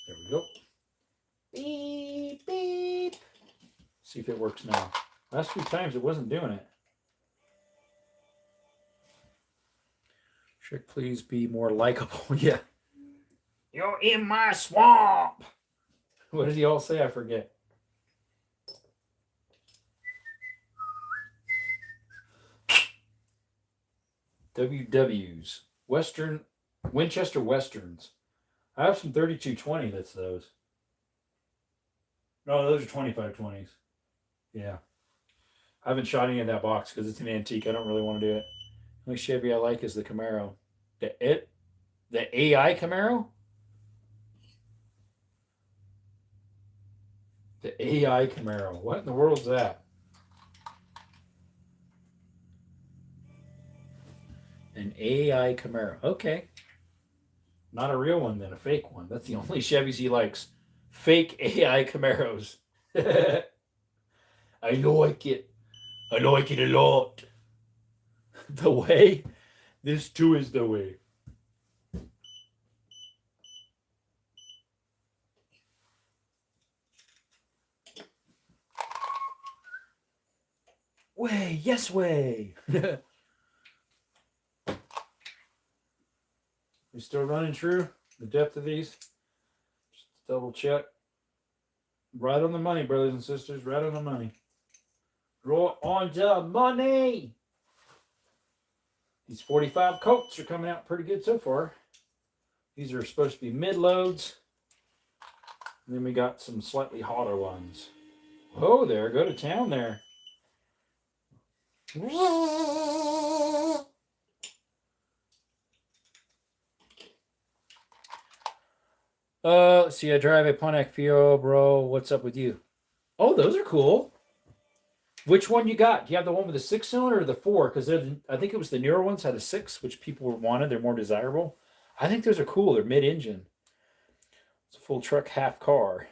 There we go. Beep, beep. See if it works now. Last few times it wasn't doing it. Shrek, please be more likable. Yeah. You're in my swamp. What did he all say? I forget. WWs. Winchester Westerns. I have some 3220 that's those. No, those are 2520s. Yeah. I haven't shot any of that box because it's an antique. I don't really want to do it. The only Chevy I like is the Camaro. The AI Camaro? The AI Camaro. What in the world's that? An AI Camaro. Okay. Not a real one then, a fake one. That's the only Chevys he likes. Fake AI Camaros. I like it. I like it a lot. The way? This too is the way. Way, yes way. We still running true? The depth of these? Just double check. Right on the money, brothers and sisters. Right on the money. Right on the money. These 45 Colts are coming out pretty good so far. These are supposed to be mid-loads. And then we got some slightly hotter ones. Whoa there, go to town there. Let's see, I drive a Pontiac Fiero, bro. What's up with you? Oh, those are cool. Which one you got? Do you have the one with the 6-cylinder or the 4? Because I think it was the newer ones had a 6, which people wanted. They're more desirable. I think those are cool. They're mid-engine. It's a full truck, half car.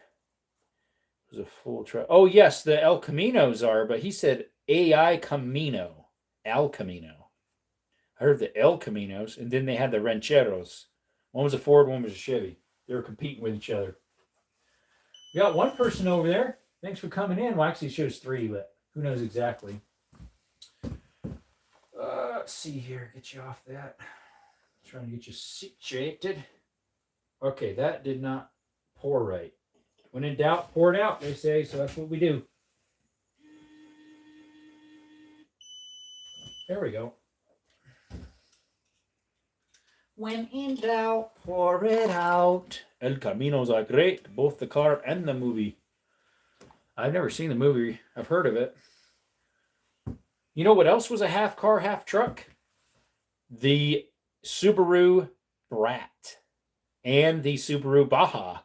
It was a full truck. Oh, yes, the El Caminos are, but he said AI Camino. El Camino. I heard the El Caminos, and then they had the Rancheros. One was a Ford, one was a Chevy. They were competing with each other. We got one person over there. Thanks for coming in. Well, actually, it shows 3, but who knows exactly. Let's see here. Get you off that. Trying to get you situated. Okay, that did not pour right. When in doubt, pour it out, they say. So that's what we do. There we go. When in doubt, pour it out. El Caminos are great, both the car and the movie. I've never seen the movie. I've heard of it. You know what else was a half car, half truck? The Subaru Brat and the Subaru Baja.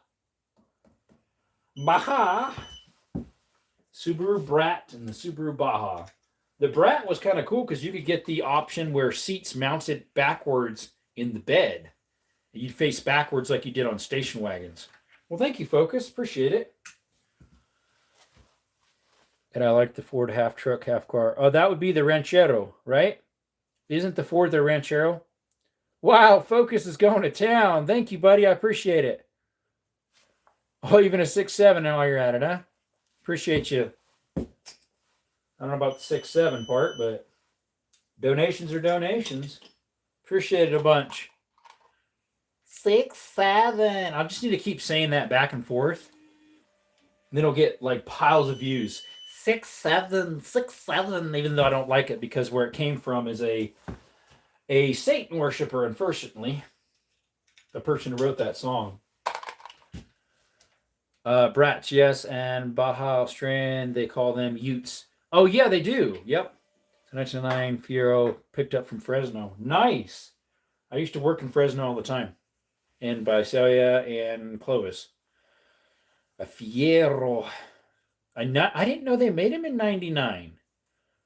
Subaru Brat and the Subaru Baja. The Brat was kind of cool because you could get the option where seats mounted backwards in the bed. You'd face backwards like you did on station wagons. Well, thank you, Focus. Appreciate it. And I like the Ford half truck, half car. Oh, that would be the Ranchero, right? Isn't the Ford the Ranchero? Wow, Focus is going to town. Thank you, buddy. I appreciate it. Oh, even a 6.7 now you're at it, huh? Appreciate you. I don't know about the 6.7 part, but donations are donations. Appreciate it a bunch. 6-7. I just need to keep saying that back and forth. And then it'll get like piles of views. 6-7, 6-7. Even though I don't like it because where it came from is a Satan worshiper, unfortunately. The person who wrote that song. Brats, yes, and Baja Australian, they call them Utes. Oh, yeah, they do. Yep. 1999 Fiero picked up from Fresno. Nice. I used to work in Fresno all the time. And Visalia and Clovis. A Fiero. I didn't know they made them in 99.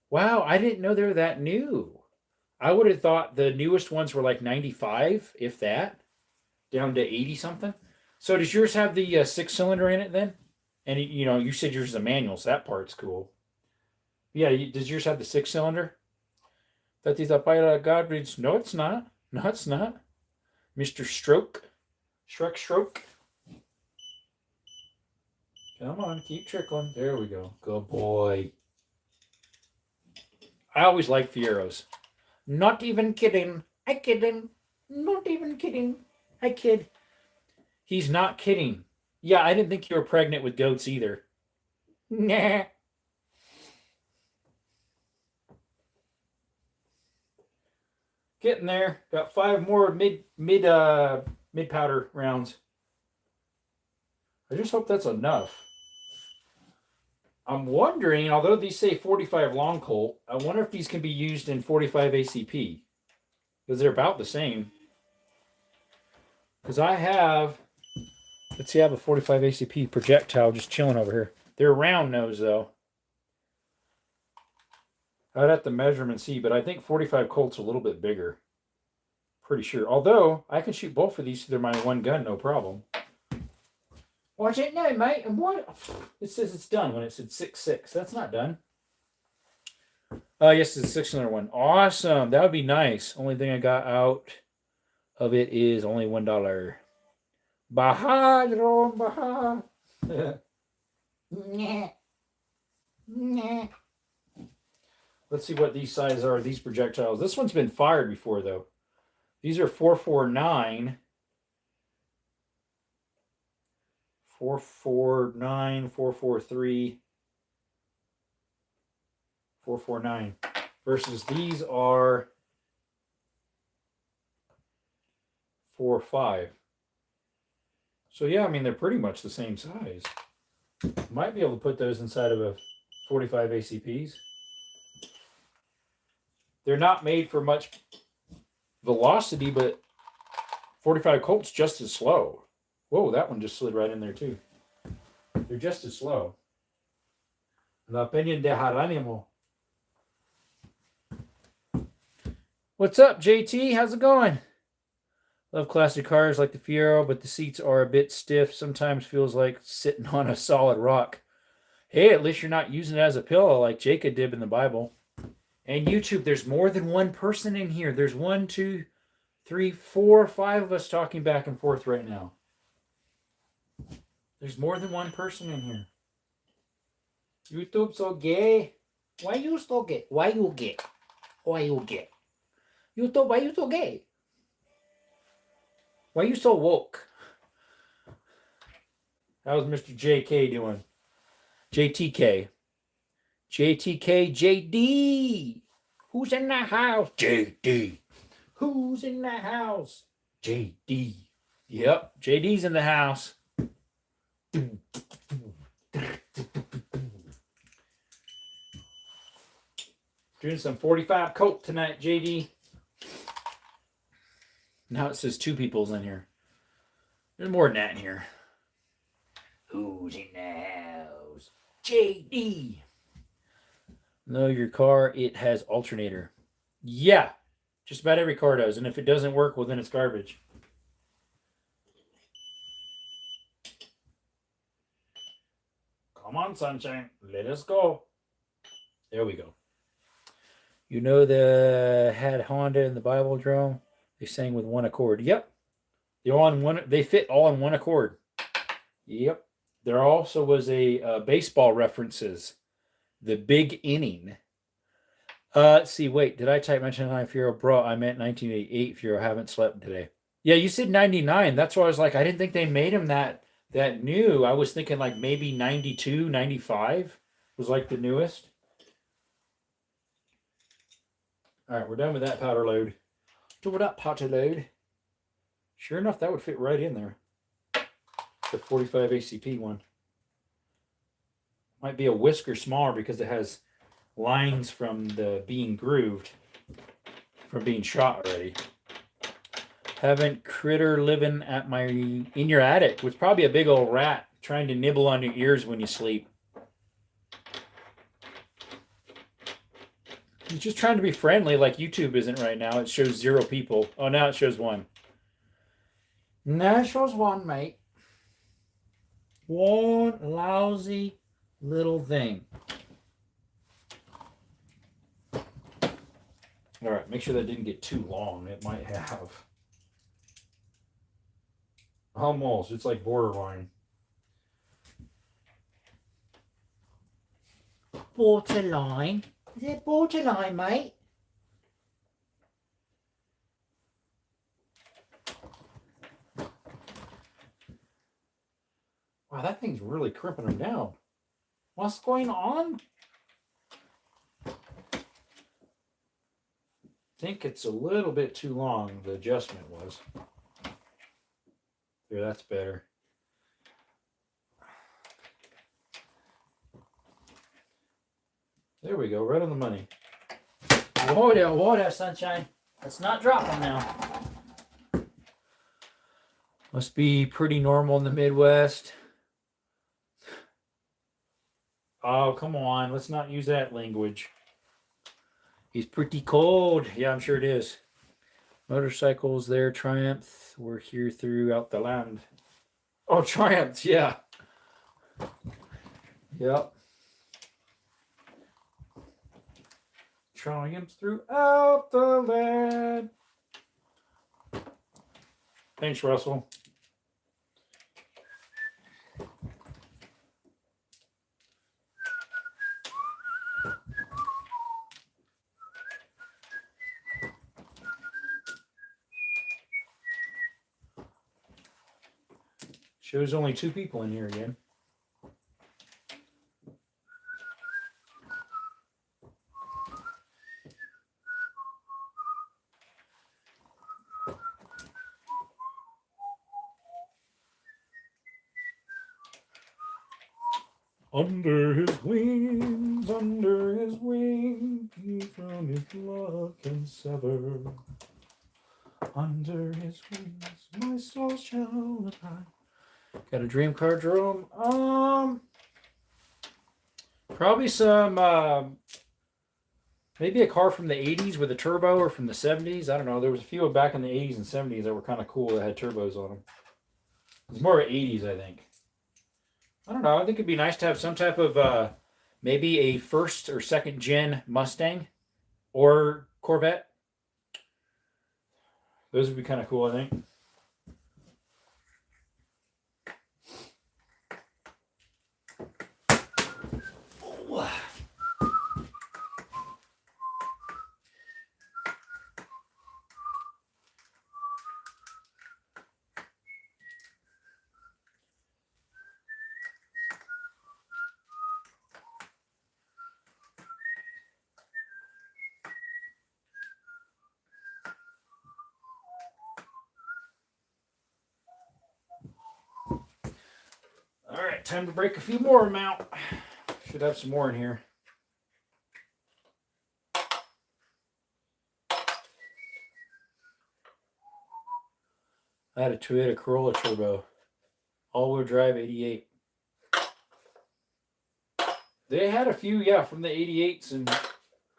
Wow, I didn't know they were that new. I would have thought the newest ones were like 95, if that. Down to 80 something. So does yours have the 6-cylinder in it then? And you said yours is a manual, so that part's cool. Yeah, does yours have the 6-cylinder? That is a pilot garbage. No, it's not. No, it's not. Mr. Stroke. Stroke. Come on, keep trickling. There we go. Good boy. I always like Fieros. Not even kidding. I kidding. Not even kidding. I kid. He's not kidding. Yeah, I didn't think you were pregnant with goats either. Nah. Getting there. Got 5 more mid powder rounds. I just hope that's enough. I'm wondering, although these say 45 long Colt, I wonder if these can be used in 45 ACP. Because they're about the same. Because I have, let's see, I have a 45 ACP projectile just chilling over here. They're round nose though. I'd have to measure them and see, but I think 45 Colt's a little bit bigger. Pretty sure. Although, I can shoot both of these through my one gun, no problem. Watch it now, mate. And what? It says it's done when it said 6.6. That's not done. Yes, it's a 6-cylinder one. Awesome. That would be nice. Only thing I got out of it is only $1. Baja, Jerome, Baja. Nah. Let's see what these sizes are, these projectiles. This one's been fired before, though. These are 449. 449, 443, 449. Versus these are 4.5. So yeah, I mean, they're pretty much the same size. Might be able to put those inside of a 45 ACPs. They're not made for much velocity, but 45 Colt's just as slow. Whoa, that one just slid right in there too. They're just as slow. La opinion de Haranimo. What's up, JT? How's it going? Love classic cars like the Fiero, but the seats are a bit stiff. Sometimes feels like sitting on a solid rock. Hey, at least you're not using it as a pillow like Jacob did in the Bible. And YouTube, there's more than one person in here. There's 1, 2, 3, 4, 5 of us talking back and forth right now. There's more than one person in here. YouTube's so gay. Why you so gay? Why you gay? Why you gay? YouTube, why you so gay? Why you so woke? How's Mr. JK doing? JTK. JTK JD. Who's in the house? JD. Who's in the house? JD. Yep, JD's in the house. Doing some 45 Colt tonight, JD. Now it says 2 people's in here. There's more than that in here. Who's in the house? JD. No, your car, it has alternator. Yeah, just about every car does. And if it doesn't work, well, then it's garbage. Come on, sunshine. Let us go. There we go. You know the had Honda in the Bible drum? They sang with one accord. Yep. They fit all in one accord. Yep. There also was a baseball references. The big inning. Let's see. Wait, did I type 1999 Fiero? Bro, I meant 1988 Fiero. Haven't slept today. Yeah, you said 99. That's why I was like, I didn't think they made him that new. I was thinking like maybe 92, 95 was like the newest. All right, we're done with that powder load. Done with that powder load. Sure enough, that would fit right in there. The 45 ACP one. Might be a whisker smaller because it has lines from the being grooved from being shot already. Haven't critter living at my in your attic with probably a big old rat trying to nibble on your ears when you sleep. He's just trying to be friendly like YouTube isn't right now. It shows 0 people. Oh, now it shows 1. Now it shows 1, mate. One lousy little thing. All right, make sure that didn't get too long. It might have. Almost. It's like borderline. Borderline? Is it borderline, mate? Wow, that thing's really crimping them down. What's going on? I think it's a little bit too long, the adjustment was. There, that's better. There we go, right on the money. Whoa there, sunshine. Let's not drop them now. Must be pretty normal in the Midwest. Oh, come on. Let's not use that language. He's pretty cold. Yeah, I'm sure it is. Motorcycles there, Triumph. We're here throughout the land. Oh, Triumph, yeah. Yep. Triumphs throughout the land. Thanks, Russell. Shows only 2 people in here again. Under his wings, he from his blood can sever. Under his wings, my soul shall abide. Got a dream car, Jerome? Probably some, maybe a car from the 80s with a turbo or from the 70s. I don't know. There was a few back in the 80s and 70s that were kind of cool that had turbos on them. It's more 80s, I think. I don't know. I think it'd be nice to have some type of, maybe a first or second gen Mustang or Corvette. Those would be kind of cool, I think. All right, time to break a few more of them out. Should have some more in here. I had a Toyota Corolla Turbo, all-wheel drive 88. They had a few, yeah, from the 88s, and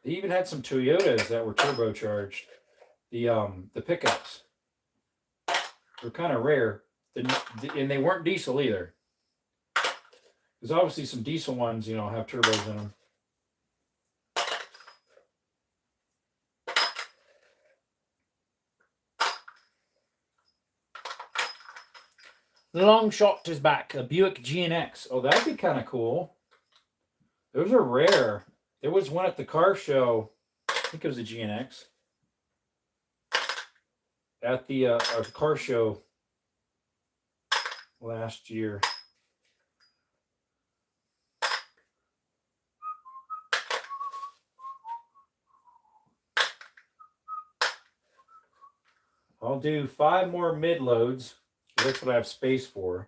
they even had some Toyotas that were turbocharged. The pickups were kind of rare, and they weren't diesel either. There's obviously some diesel ones, you know, have turbos in them. The long shot is back. A Buick GNX. Oh, that'd be kind of cool. Those are rare. There was one at the car show. I think it was a GNX. at the car show last year. I'll do 5 more mid loads. That's what I have space for.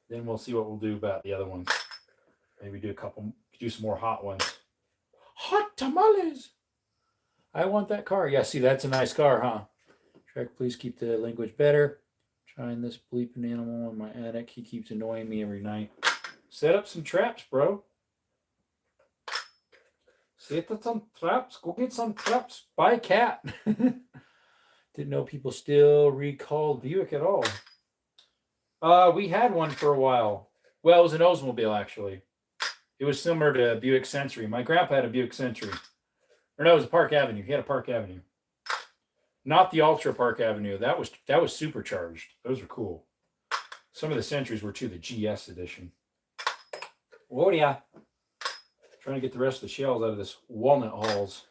Then we'll see what we'll do about the other ones. Maybe do some more hot ones. Hot tamales! I want that car. Yeah, see, that's a nice car, huh? Shrek, please keep the language better. Trying this bleeping animal in my attic. He keeps annoying me every night. Set up some traps, bro. Set up some traps. Go get some traps. Buy a cat. Didn't know people still recalled Buick at all. We had one for a while. Well, it was an Oldsmobile, actually. It was similar to a Buick Century. My grandpa had a Buick Century. Or no, it was a Park Avenue. He had a Park Avenue. Not the Ultra Park Avenue. That was supercharged. Those were cool. Some of the Centuries were too, the GS edition. Oh yeah. Trying to get the rest of the shells out of this walnut hulls.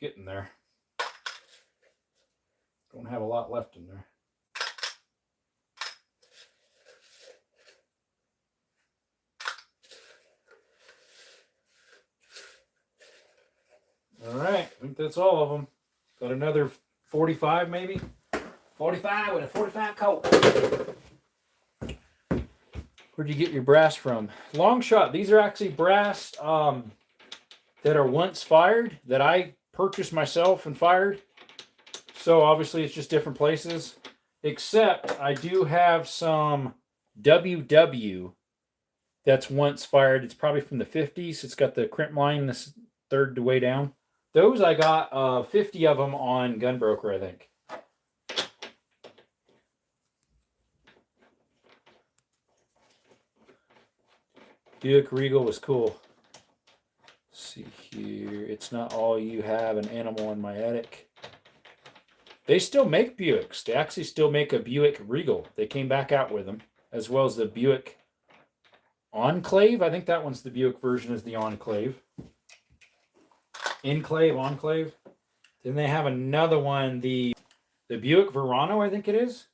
Getting there. Don't have a lot left in there. All right, I think that's all of them. Got another 45 maybe? 45 with a 45 Colt. Where'd you get your brass from? Long shot. These are actually brass that are once fired that I purchased myself and fired. So obviously it's just different places. Except I do have some WW that's once fired. It's probably from the 50s. It's got the crimp line this third way down. Those I got 50 of them on Gunbroker, I think. Buick Regal was cool. Let's see here. It's not all you have, an animal in my attic. They still make Buicks. They actually still make a Buick Regal. They came back out with them, as well as the Buick Enclave. I think that one's the Buick version, is the Enclave. Enclave. Then they have another one, the Buick Verano, I think it is.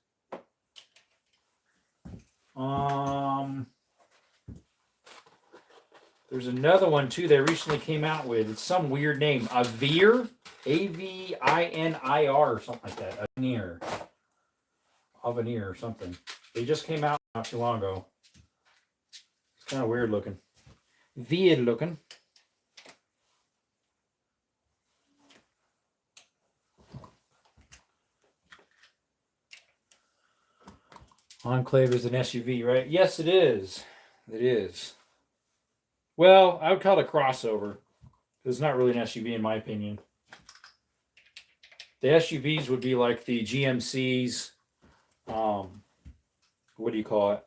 There's another one too they recently came out with. It's some weird name. Avinir, Avinir, or something like that. Avinir or something. They just came out not too long ago. It's kind of weird looking. Weird looking. Enclave is an SUV, right? Yes, it is. It is. Well, I would call it a crossover. It's not really an SUV in my opinion. The SUVs would be like the GMCs. What do you call it?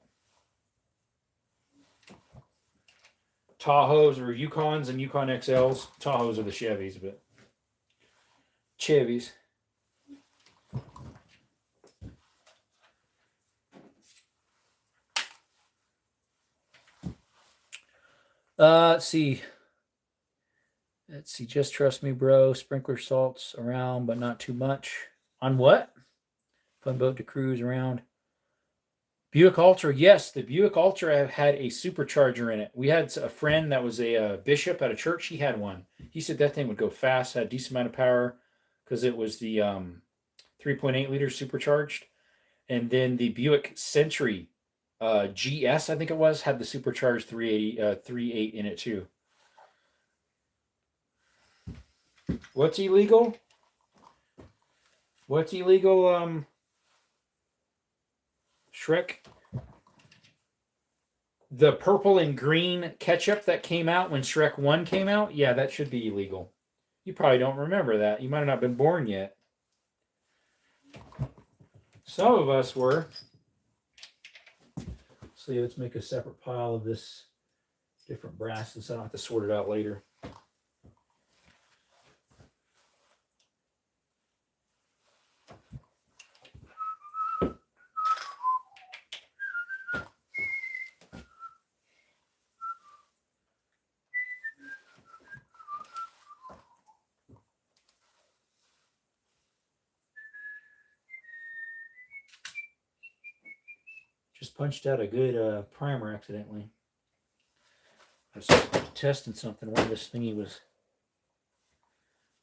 Tahoes or Yukons and Yukon XLs. Tahoes are the Chevys, but Chevys. Let's see. Just trust me, bro. Sprinkler salts around, but not too much. On what? Fun boat to cruise around. Buick Ultra. Yes, the Buick Ultra had a supercharger in it. We had a friend that was a bishop at a church. He had one. He said that thing would go fast, had a decent amount of power because it was the 3.8 liters supercharged. And then the Buick Century GS, I think it was, had the supercharged 3.8 in it too. What's illegal? Shrek? The purple and green ketchup that came out when Shrek 1 came out? Yeah, that should be illegal. You probably don't remember that. You might have not been born yet. Some of us were. So let's make a separate pile of this different brasses. I don't have to sort it out later. punched out a good primer accidentally. I was testing something when this thingy was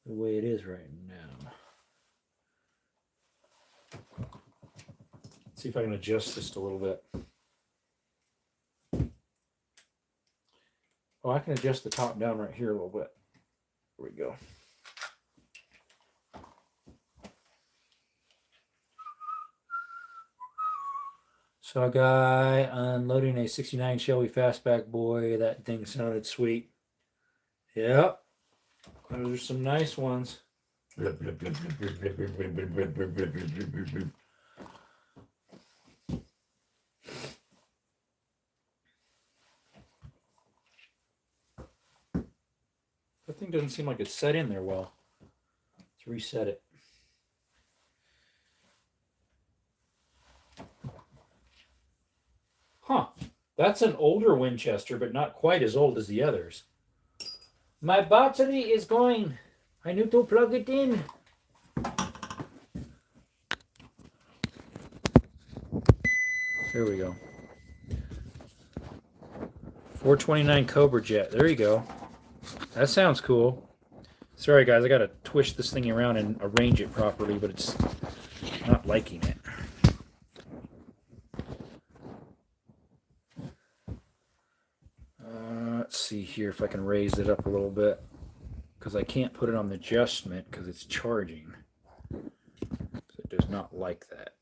the way it is right now. Let's see if I can adjust this a little bit. Oh, I can adjust the top down right here a little bit. There we go. So a guy unloading a 69 Shelby Fastback. Boy, that thing sounded sweet. Yep. Those are some nice ones. That thing doesn't seem like it's set in there well. Let's reset it. Huh. That's an older Winchester, but not quite as old as the others. My battery is going. I need to plug it in. There we go. 429 Cobra Jet. There you go. That sounds cool. Sorry guys, I gotta twist this thing around and arrange it properly, but it's not liking it. Let's see here if I can raise it up a little bit, because I can't put it on the adjustment because it's charging. So it does not like that.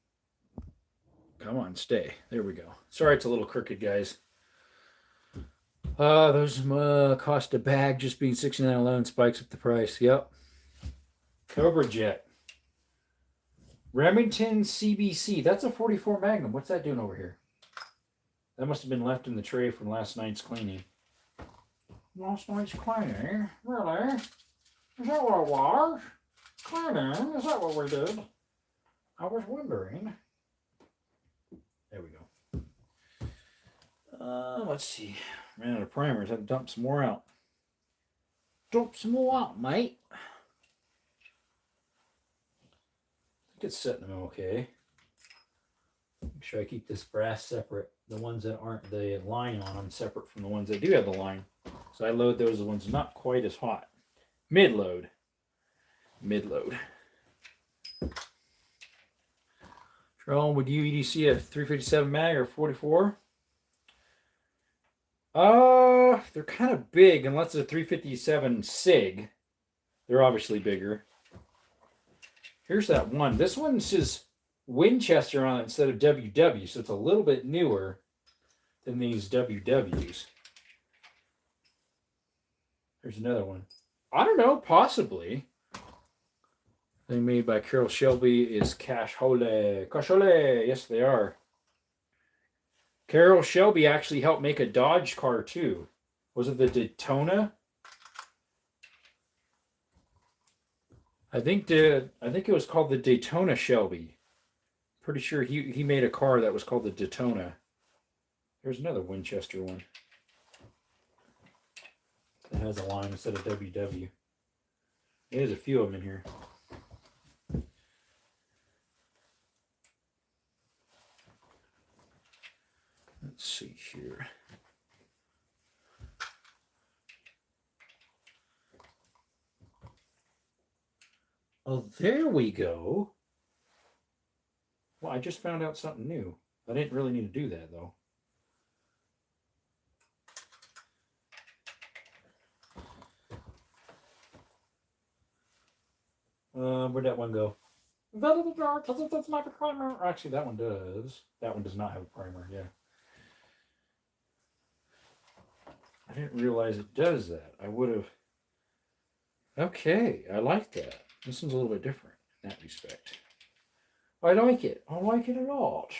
Come on, stay. There we go. Sorry it's a little crooked, guys. Those cost a bag. Just being 69 alone spikes up the price. Yep. Cobra Jet. Remington CBC. That's a 44 Magnum. What's that doing over here? That must have been left in the tray from last night's cleaning. Last night's cleaning? Really? Is that what it was? Cleaning? Is that what we did? I was wondering. There we go. Let's see. Ran out of primers. Had to dump some more out. Dump some more out, mate. I think it's setting them okay. Make sure I keep this brass separate. The ones that aren't the line on them separate from the ones that do have the line. So I load those ones not quite as hot. Mid-load. Mid-load. Trell, would you EDC a 357 mag or 44? They're kind of big unless it's a 357 SIG. They're obviously bigger. Here's that one. This one says Winchester on it instead of WW, so it's a little bit newer than these WWs. There's another one. I don't know, possibly. Thing made by Carroll Shelby is Cachole. Cachole, yes they are. Carroll Shelby actually helped make a Dodge car too. Was it the Daytona? I think it was called the Daytona Shelby. Pretty sure he made a car that was called the Daytona. There's another Winchester one. That has a line instead of WW. There's a few of them in here. Let's see here. Oh, there we go. Well, I just found out something new. I didn't really need to do that, though. Where'd that one go? That's not a primer. Actually, that one does. That one does not have a primer, yeah. I didn't realize it does that. I would have... Okay, I like that. This one's a little bit different in that respect. I like it. I like it a lot.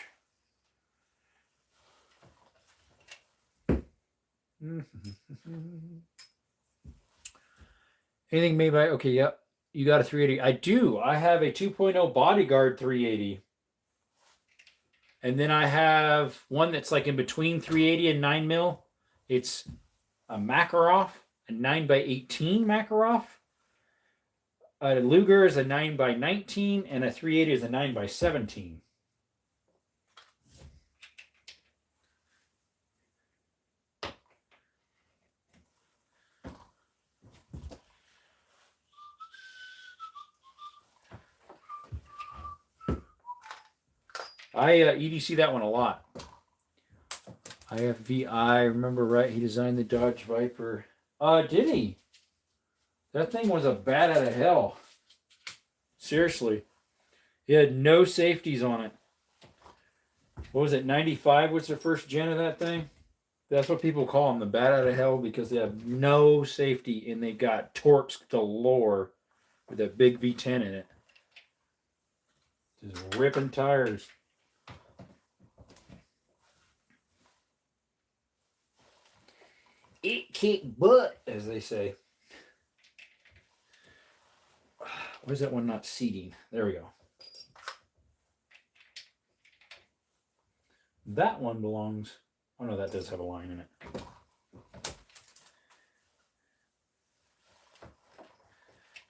Anything made by... Okay, yep. You got a 380. I do. I have a 2.0 Bodyguard 380. And then I have one that's like in between 380 and 9mm. It's a Makarov, a 9x18 Makarov. A Luger is a 9x19, and a 380 is a 9x17. I EDC that one a lot. IFVI, remember right? He designed the Dodge Viper. Did he? That thing was a bat out of hell. Seriously. He had no safeties on it. What was it, 95 was the first gen of that thing? That's what people call them, the bat out of hell, because they have no safety and they got torques galore with that big V10 in it. Just ripping tires. It kicked butt. As they say. Why is that one not seating? There we go. That one belongs. Oh no, that does have a line in it.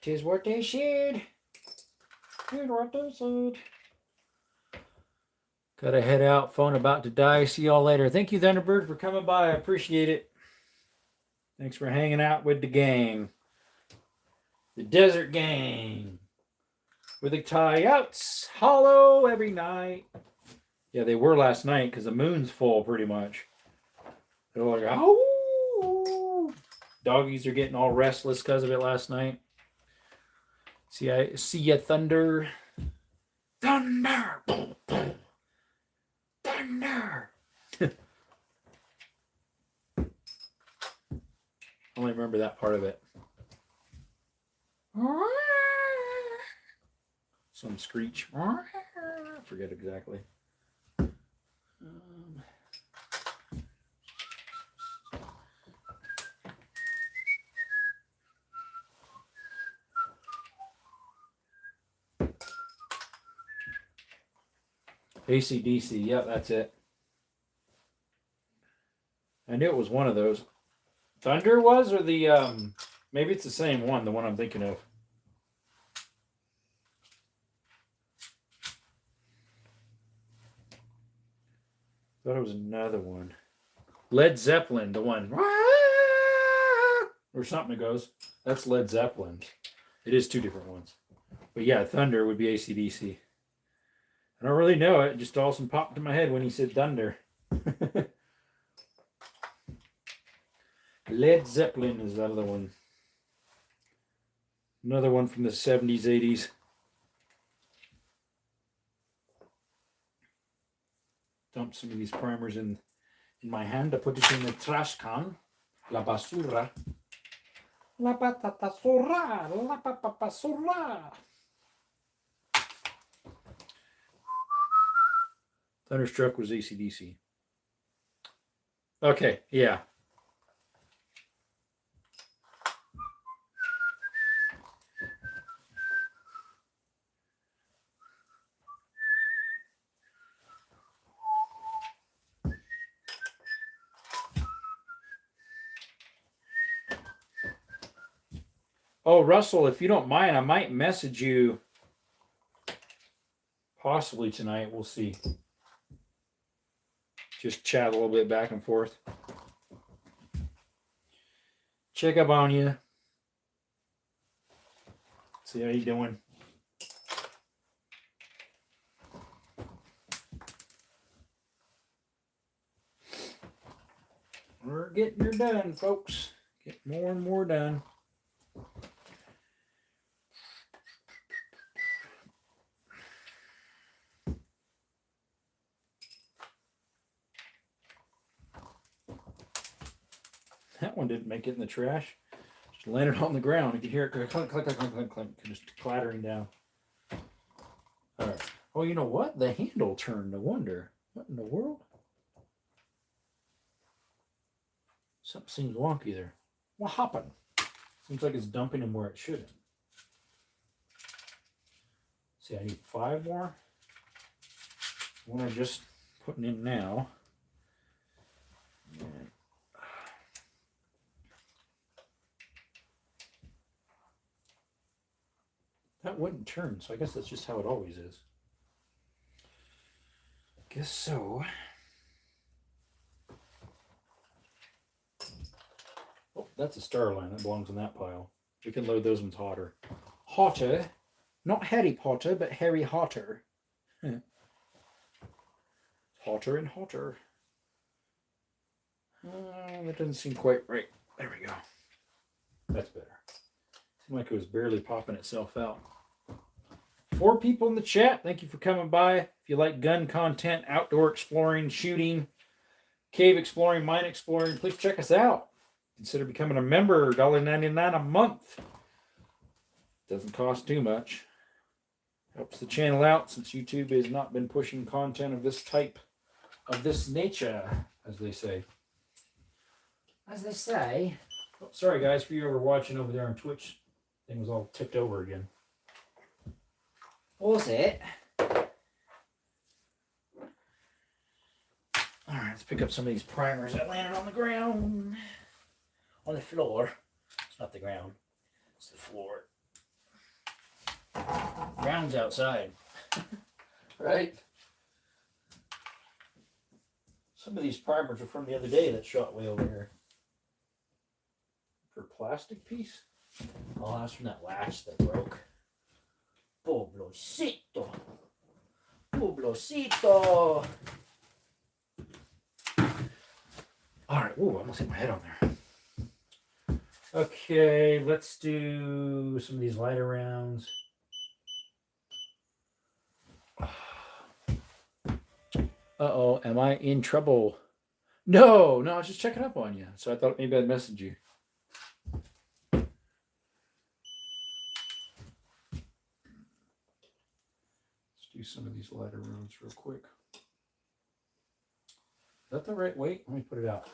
Tis what they said. Tis what they said. Gotta head out. Phone about to die. See y'all later. Thank you, Thunderbird, for coming by. I appreciate it. Thanks for hanging out with the gang. The Desert Gang. With the tie-outs. Hollow every night. Yeah, they were last night because the moon's full pretty much. They're like, oh. Doggies are getting all restless because of it last night. See ya, Thunder. Thunder. Thunder. Only remember that part of it. Some screech. Forget exactly. AC/DC. Yep, that's it. I knew it was one of those. Thunder was, or the maybe it's the same one, the one I'm thinking of. Thought it was another one. Led Zeppelin, the one. Or something that goes. That's Led Zeppelin. It is two different ones. But yeah, Thunder would be AC/DC. I don't really know it. Just all popped in my head when he said Thunder. Led Zeppelin is the other one. Another one from the 70s, 80s. Dump some of these primers in my hand. I put it in the trash can. La basura. La patata sura. La papapa sura. Thunderstruck was AC/DC. Okay, yeah. Oh, Russell, if you don't mind, I might message you possibly tonight. We'll see. Just chat a little bit back and forth. Check up on you. See how you doing. We're getting her done, folks. Get more and more done. That one didn't make it in the trash. Just landed on the ground. You can hear it clink, clink, clink, clink, clink, clink, just clattering down. All right. Oh, you know what? The handle turned. No wonder. What in the world? Something seems wonky there. What happened? Seems like it's dumping him where it shouldn't. See, I need 5 more. One I'm just putting in now. And that wouldn't turn, so I guess that's just how it always is. Guess so. Oh, that's a Starline. That belongs in that pile. We can load those ones hotter. Hotter. Not Harry Potter, but Harry Hotter. Hotter and hotter. That doesn't seem quite right. There we go. That's better. Seemed like it was barely popping itself out. 4 people in the chat. Thank you for coming by. If you like gun content, outdoor exploring, shooting, cave exploring, mine exploring, please check us out. Consider becoming a member, $1.99 a month. Doesn't cost too much. Helps the channel out since YouTube has not been pushing content of this type, of this nature, as they say. As they say. Oh, sorry, guys, for you ever watching over there on Twitch. Thing was all tipped over again. Was it? All right, let's pick up some of these primers that landed on the ground. On the floor. It's not the ground. It's the floor. Ground's outside. Right? Some of these primers are from the other day that shot way over here. For a plastic piece? Oh, that's from that latch that broke. Poblosito. Poblosito. Alright, ooh, I almost hit my head on there. Okay, let's do some of these lighter rounds. Uh-oh, am I in trouble? No, I was just checking up on you. So I thought maybe I'd message you. Let's do some of these lighter rounds real quick. Is that the right weight? Let me put it out.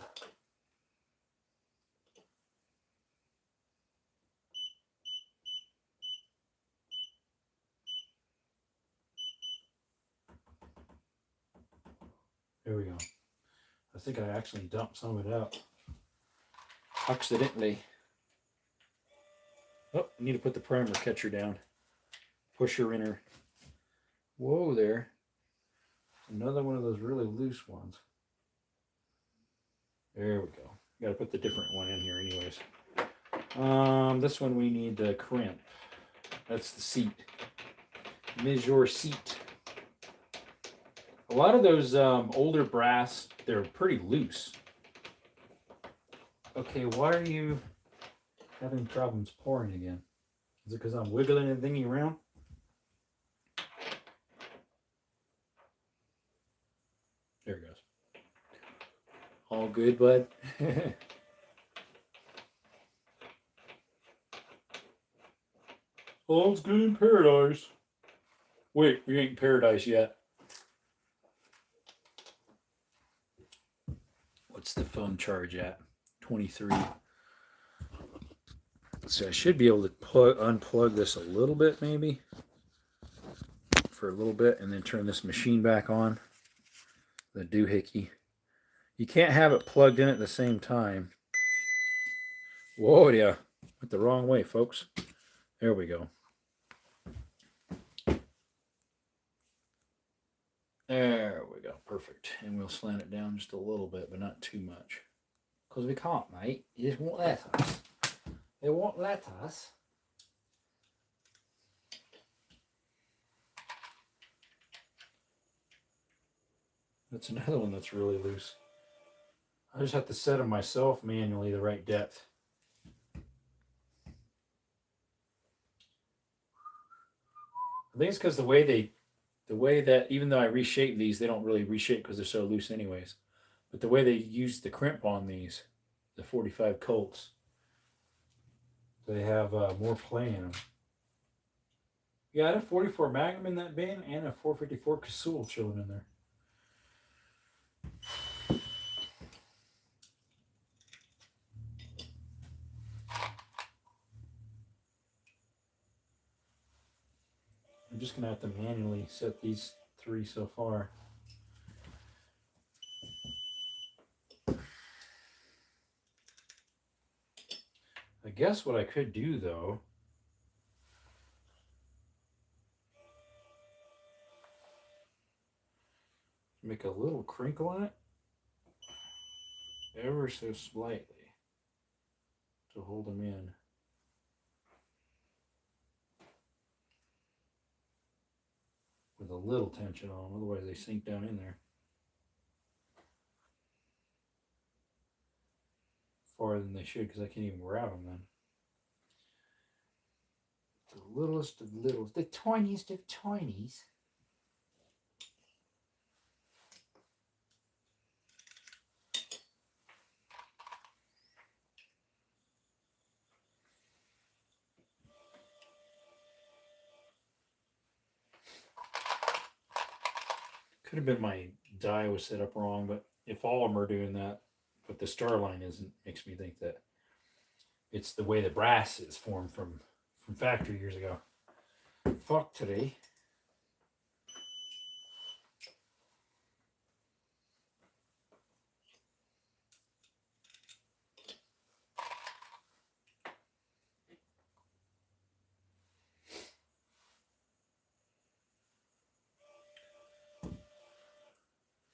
There we go. I think I actually dumped some of it out. Accidentally. Oh, I need to put the primer catcher down. Pusher inner. Whoa there. Another one of those really loose ones. There we go. Got to put the different one in here anyways. This one we need the crimp. That's the seat. Measure seat. A lot of those older brass, they're pretty loose. Okay, why are you having problems pouring again? Is it because I'm wiggling and thingy around? There it goes. All good, bud. All's good in paradise. Wait, we ain't in paradise yet. What's the phone charge at? 23. So I should be able to unplug this a little bit maybe. For a little bit and then turn this machine back on. The doohickey. You can't have it plugged in at the same time. Whoa, yeah. Went the wrong way, folks. There we go. There we go. Perfect. And we'll slant it down just a little bit, but not too much. Because we can't, mate. You just won't let us. They won't let us. That's another one that's really loose. I just have to set them myself manually the right depth. I think it's because the way that even though I reshape these, they don't really reshape because they're so loose anyways. But the way they use the crimp on these, the 45 Colts, they have more play in them. Yeah, I had a 44 Magnum in that bin and a 454 Casull chilling in there. I'm just going to have to manually set these 3 so far. I guess what I could do though, make a little crinkle in it, ever so slightly, to hold them in. With a little tension on them, otherwise they sink down in there. farther than they should because I can't even grab them then. The littlest of littles, the tiniest of tinies. Could have been my die was set up wrong, but if all of them are doing that, but the star line isn't, makes me think that it's the way the brass is formed from factory years ago. Fuck today.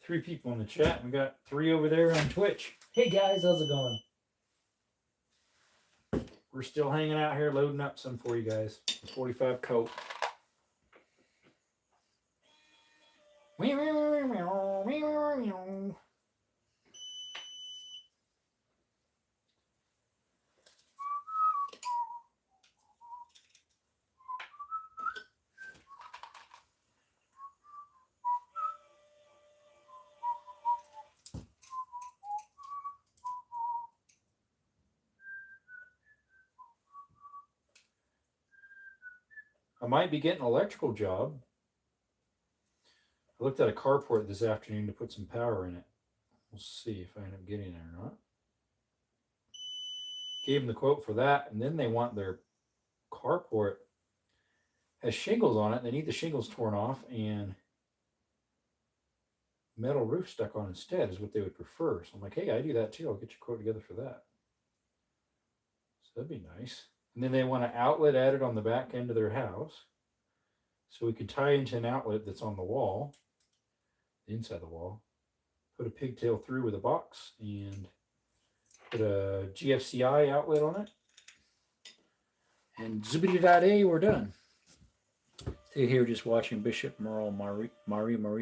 Three people in the chat. We got 3 over there on Twitch. Hey guys, how's it going? We're still hanging out here loading up some for you guys. The 45 Colt. I might be getting an electrical job. I looked at a carport this afternoon to put some power in it. We'll see if I end up getting it or not. Gave them the quote for that, and then they want their carport has shingles on it. They need the shingles torn off and metal roof stuck on instead is what they would prefer. So I'm like, hey, I do that too. I'll get your quote together for that. So that'd be nice. And then they want an outlet added on the back end of their house. So we could tie into an outlet that's on the wall, inside the wall, put a pigtail through with a box and put a GFCI outlet on it. And zippity-da-day, we're done. Stay here just watching Bishop Merle Marie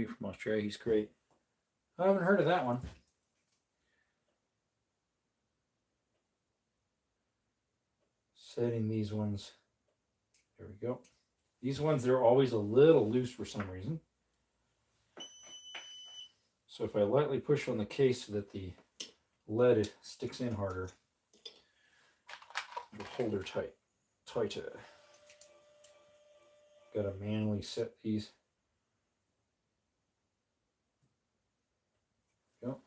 from Australia. He's great. I haven't heard of that one. Setting these ones. There we go. These ones, they're always a little loose for some reason. So if I lightly push on the case so that the lead sticks in harder, it'll hold her tighter. Got to manually set these. Go.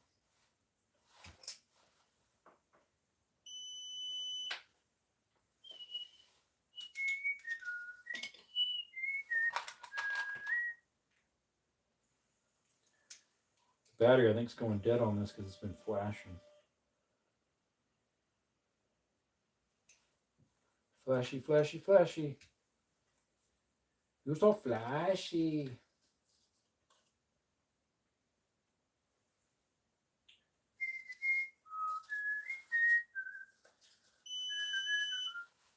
The battery, I think, is going dead on this because it's been flashing. Flashy, flashy, flashy. You're so flashy.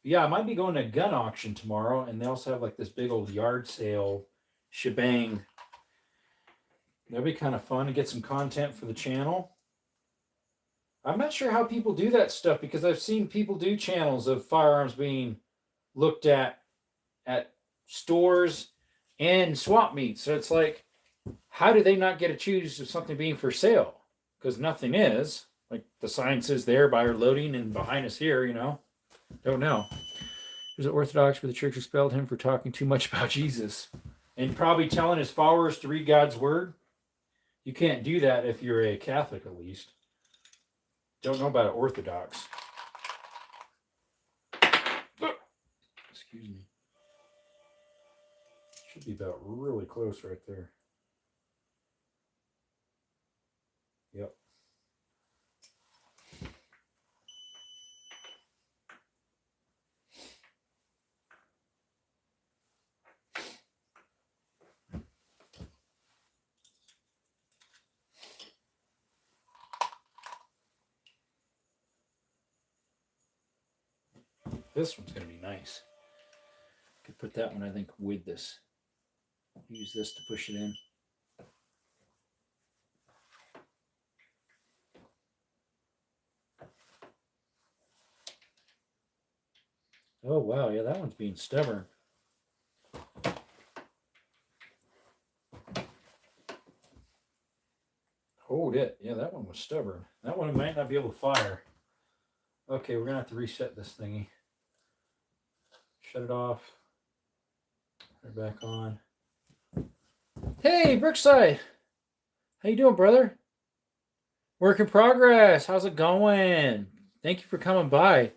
Yeah, I might be going to a gun auction tomorrow, and they also have like this big old yard sale shebang. That'd be kind of fun to get some content for the channel. I'm not sure how people do that stuff because I've seen people do channels of firearms being looked at stores and swap meets. So it's like, how do they not get to choose of something being for sale? Because nothing is. Like the sign says there, buyer loading, and behind us here, you know. Don't know. He was an Orthodox, but the church expelled him for talking too much about Jesus. And probably telling his followers to read God's word. You can't do that if you're a Catholic, at least. Don't know about an Orthodox. Excuse me. Should be about really close right there. Yep. This one's going to be nice. Could put that one, I think, with this. Use this to push it in. Oh, wow. Yeah, that one's being stubborn. Hold it. Yeah, that one was stubborn. That one might not be able to fire. Okay, we're going to have to reset this thingy. Shut it off. Turn it back on. Hey, Brookside. How you doing, brother? Work in progress. How's it going? Thank you for coming by.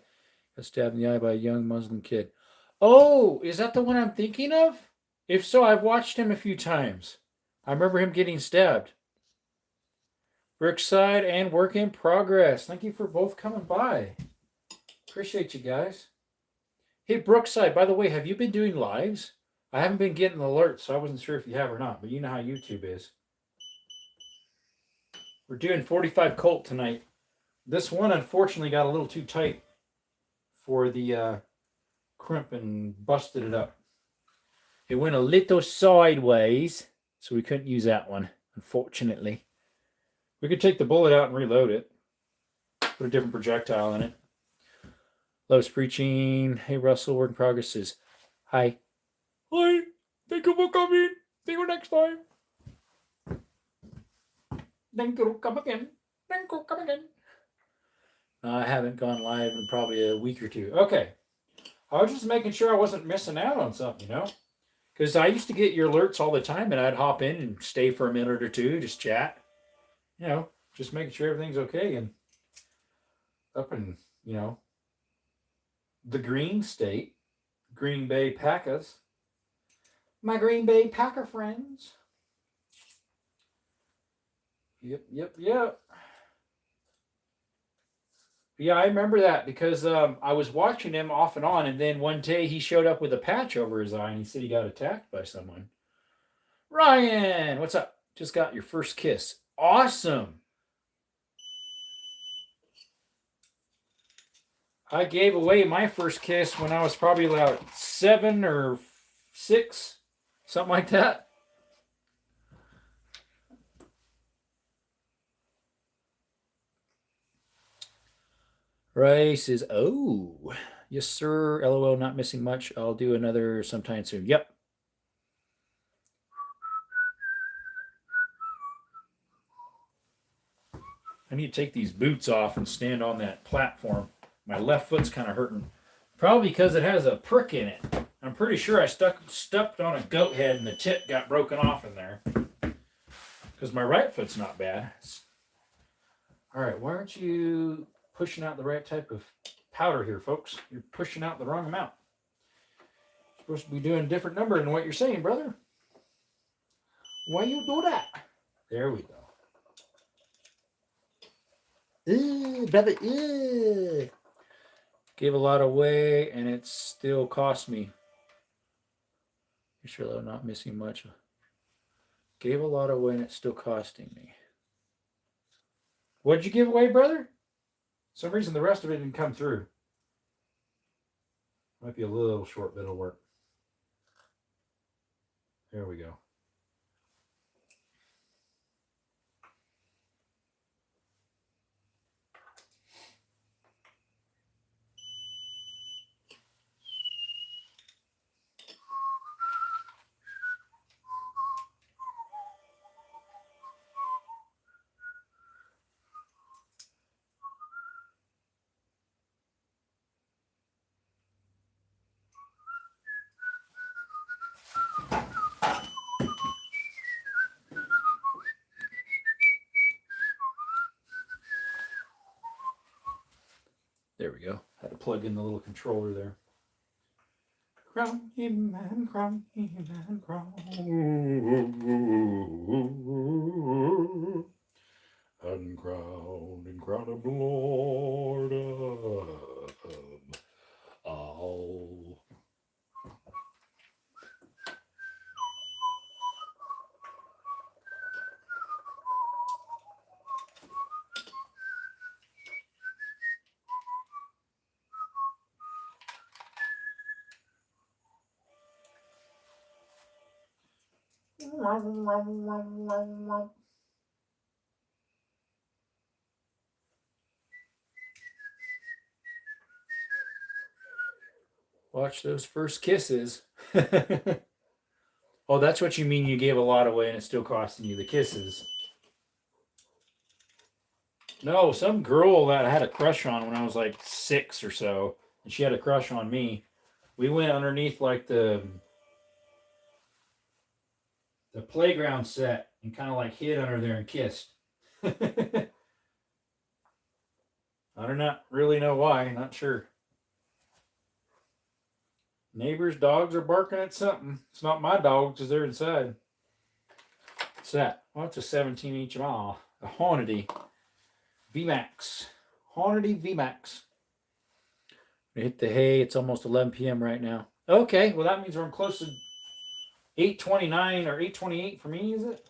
Got stabbed in the eye by a young Muslim kid. Oh, is that the one I'm thinking of? If so, I've watched him a few times. I remember him getting stabbed. Brookside and Work in Progress. Thank you for both coming by. Appreciate you guys. Hey, Brookside, by the way, have you been doing lives? I haven't been getting alerts, so I wasn't sure if you have or not, but you know how YouTube is. We're doing 45 Colt tonight. This one, unfortunately, got a little too tight for the crimp and busted it up. It went a little sideways, so we couldn't use that one, unfortunately. We could take the bullet out and reload it. Put a different projectile in it. Love's preaching. Hey, Russell, Work in Progress says, hi. Hi. Thank you for coming. See you next time. Thank you. Come again. Thank you. Come again. I haven't gone live in probably a week or two. Okay. I was just making sure I wasn't missing out on something, you know? Because I used to get your alerts all the time, and I'd hop in and stay for a minute or two, just chat. You know, just making sure everything's okay and up in, you know, the Green State, Green Bay Packers. My Green Bay Packer friends. Yep. Yeah, I remember that because I was watching him off and on, and then one day he showed up with a patch over his eye, and he said he got attacked by someone. Ryan, what's up? Just got your first kiss. Awesome. I gave away my first kiss when I was probably about 7 or 6, something like that. Ray says, oh, yes, sir. LOL, not missing much. I'll do another sometime soon. Yep. I need to take these boots off and stand on that platform. My left foot's kind of hurting. Probably because it has a prick in it. I'm pretty sure I stepped on a goat head and the tip got broken off in there. Because my right foot's not bad. All right, why aren't you pushing out the right type of powder here, folks? You're pushing out the wrong amount. You're supposed to be doing a different number than what you're saying, brother. Why you do that? There we go. Brother, gave a lot away, and it still cost me. You're sure I'm not missing much. Gave a lot away, and it's still costing me. What'd you give away, brother? For some reason, the rest of it didn't come through. Might be a little short bit of work. There we go. There we go. Had to plug in the little controller there. Crown him and crown him and crown. And crown him the Lord of all. Watch those first kisses. Oh, that's what you mean you gave a lot away and it's still costing you the kisses. No, some girl that I had a crush on when I was like 6 or so, and she had a crush on me. We went underneath like the playground set and kind of like hid under there and kissed. I do not really know why, not sure. Neighbors' dogs are barking at something. It's not my dogs because they're inside. What's that? Well, it's a 17 inch mile. A Hornady VMAX. Hornady VMAX. We hit the hay. It's almost 11 p.m. right now. Okay, well that means we're close to 8:29 or 8:28 for me, is it?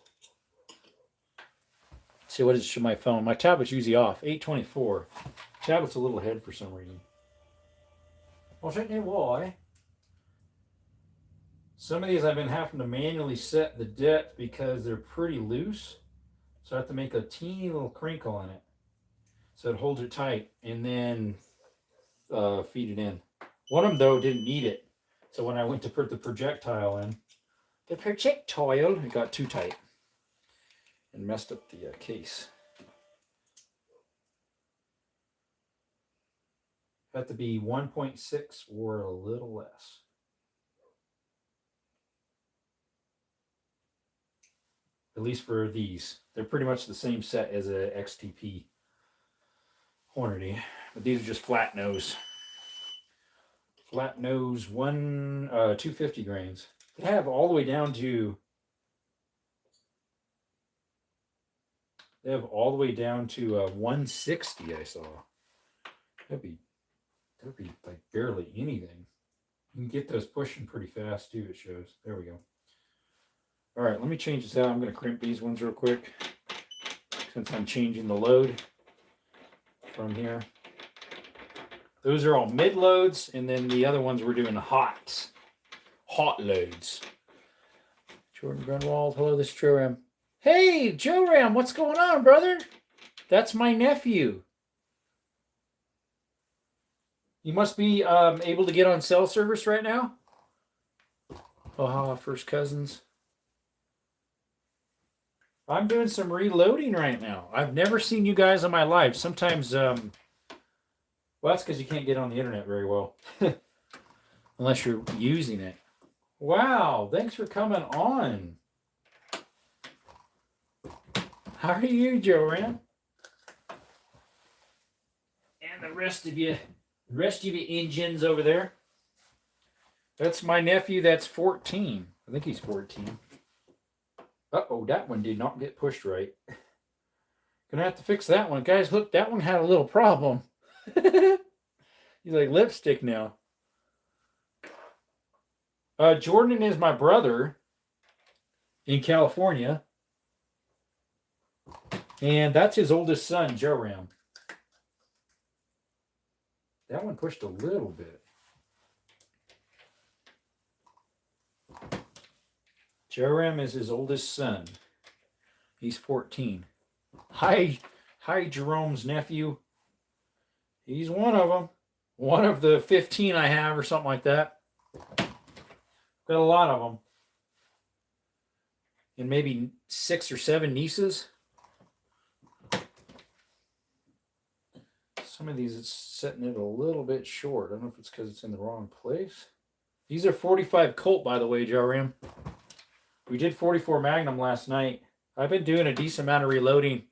Let's see, what is it on my phone? My tablet's usually off. 8:24. Tablet's a little ahead for some reason. Well, shouldn't it why? Some of these I've been having to manually set the depth because they're pretty loose. So I have to make a teeny little crinkle in it. So it holds it tight and then feed it in. One of them, though, didn't need it. So when I went to put the projectile in, it got too tight and messed up the case. Had to be 1.6 or a little less. At least for these. They're pretty much the same set as a XTP Hornady, but these are just flat nose. Flat nose 250 grains. They have all the way down to 160. I saw. That'd be like barely anything. You can get those pushing pretty fast too. It shows. There we go. All right, let me change this out. I'm going to crimp these ones real quick since I'm changing the load from here. Those are all mid loads, and then the other ones we're doing hot loads. Jordan Grunwald, hello, this is Joe Ram. Hey, Joe Ram, what's going on, brother? That's my nephew. You must be able to get on cell service right now. Oh, first cousins. I'm doing some reloading right now. I've never seen you guys in my life. Sometimes, well, that's because you can't get on the internet very well. Unless you're using it. Wow, thanks for coming on. How are you, Joe Ram? And the rest of you engines over there. That's my nephew that's 14. I think he's 14. Uh-oh, that one did not get pushed right. Gonna have to fix that one. Guys, look, that one had a little problem. He's like lipstick now. Jordan is my brother in California. And that's his oldest son, Joe Ram. That one pushed a little bit. Joe Ram is his oldest son. He's 14. Hi, Jerome's nephew. He's one of them. One of the 15 I have or something like that. Got a lot of them. And maybe 6 or 7 nieces. Some of these, it's setting it a little bit short. I don't know if it's because it's in the wrong place. These are 45 Colt, by the way, Joe Ram. We did 44 Magnum last night. I've been doing a decent amount of reloading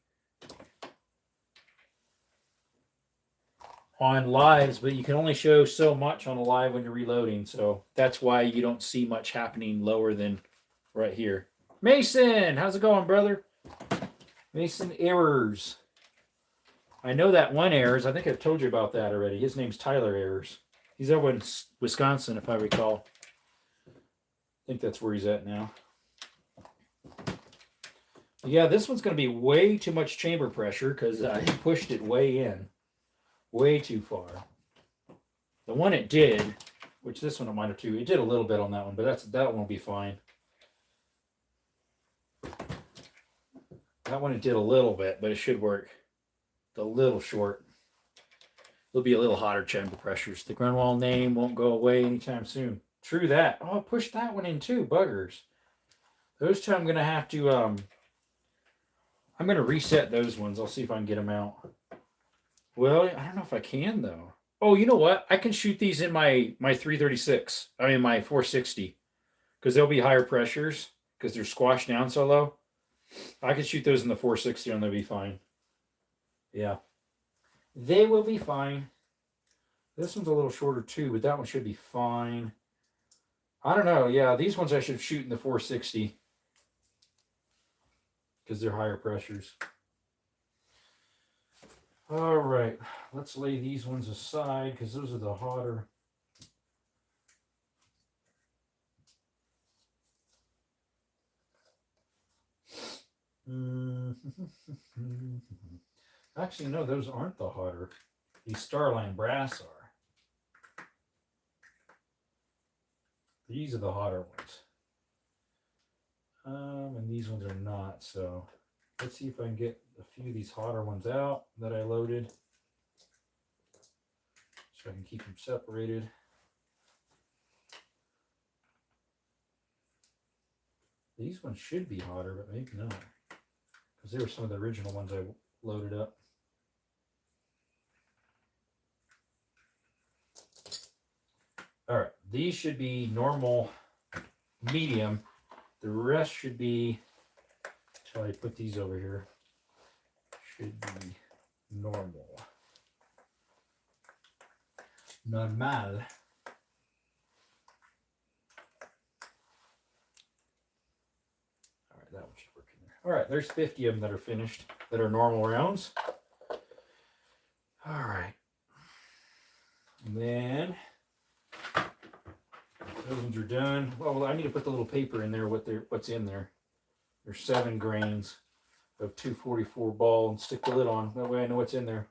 on lives, but you can only show so much on a live when you're reloading. So that's why you don't see much happening lower than right here. Mason, how's it going, brother? Mason Errors. I know that one Errors. I think I've told you about that already. His name's Tyler Errors. He's over in Wisconsin, if I recall. I think that's where he's at now. Yeah, this one's going to be way too much chamber pressure because I pushed it way in. Way too far. The one it did, which this one I might have too, it did a little bit on that one, but that one will be fine. That one it did a little bit, but it should work. The little short. there'll be a little hotter chamber pressures. The Grunwald name won't go away anytime soon. True that. Oh, I pushed that one in too. Buggers. Those two I'm going to have to, I'm going to reset those ones. I'll see if I can get them out. Well, I don't know if I can though. Oh, you know what? I can shoot these in my 336. I mean, my 460. Because they'll be higher pressures because they're squashed down so low. I can shoot those in the 460 and they'll be fine. Yeah. They will be fine. This one's a little shorter too, but that one should be fine. I don't know. Yeah, these ones I should shoot in the 460 because they're higher pressures. All right, let's lay these ones aside because those are the hotter. Actually, no, those aren't the hotter. These Starline Brass are. These are the hotter ones. And these ones are not. So let's see if I can get a few of these hotter ones out that I loaded. So I can keep them separated. These ones should be hotter, but maybe not. Because they were some of the original ones I loaded up. All right, these should be normal, medium. The rest should be, until I put these over here, should be normal. Normal. All right, that one should work in there. All right, there's 50 of them that are finished, that are normal rounds. All right. And then those ones are done. Well, I need to put the little paper in there, what's in there. There's 7 grains of 244 ball and stick the lid on. That way I know what's in there.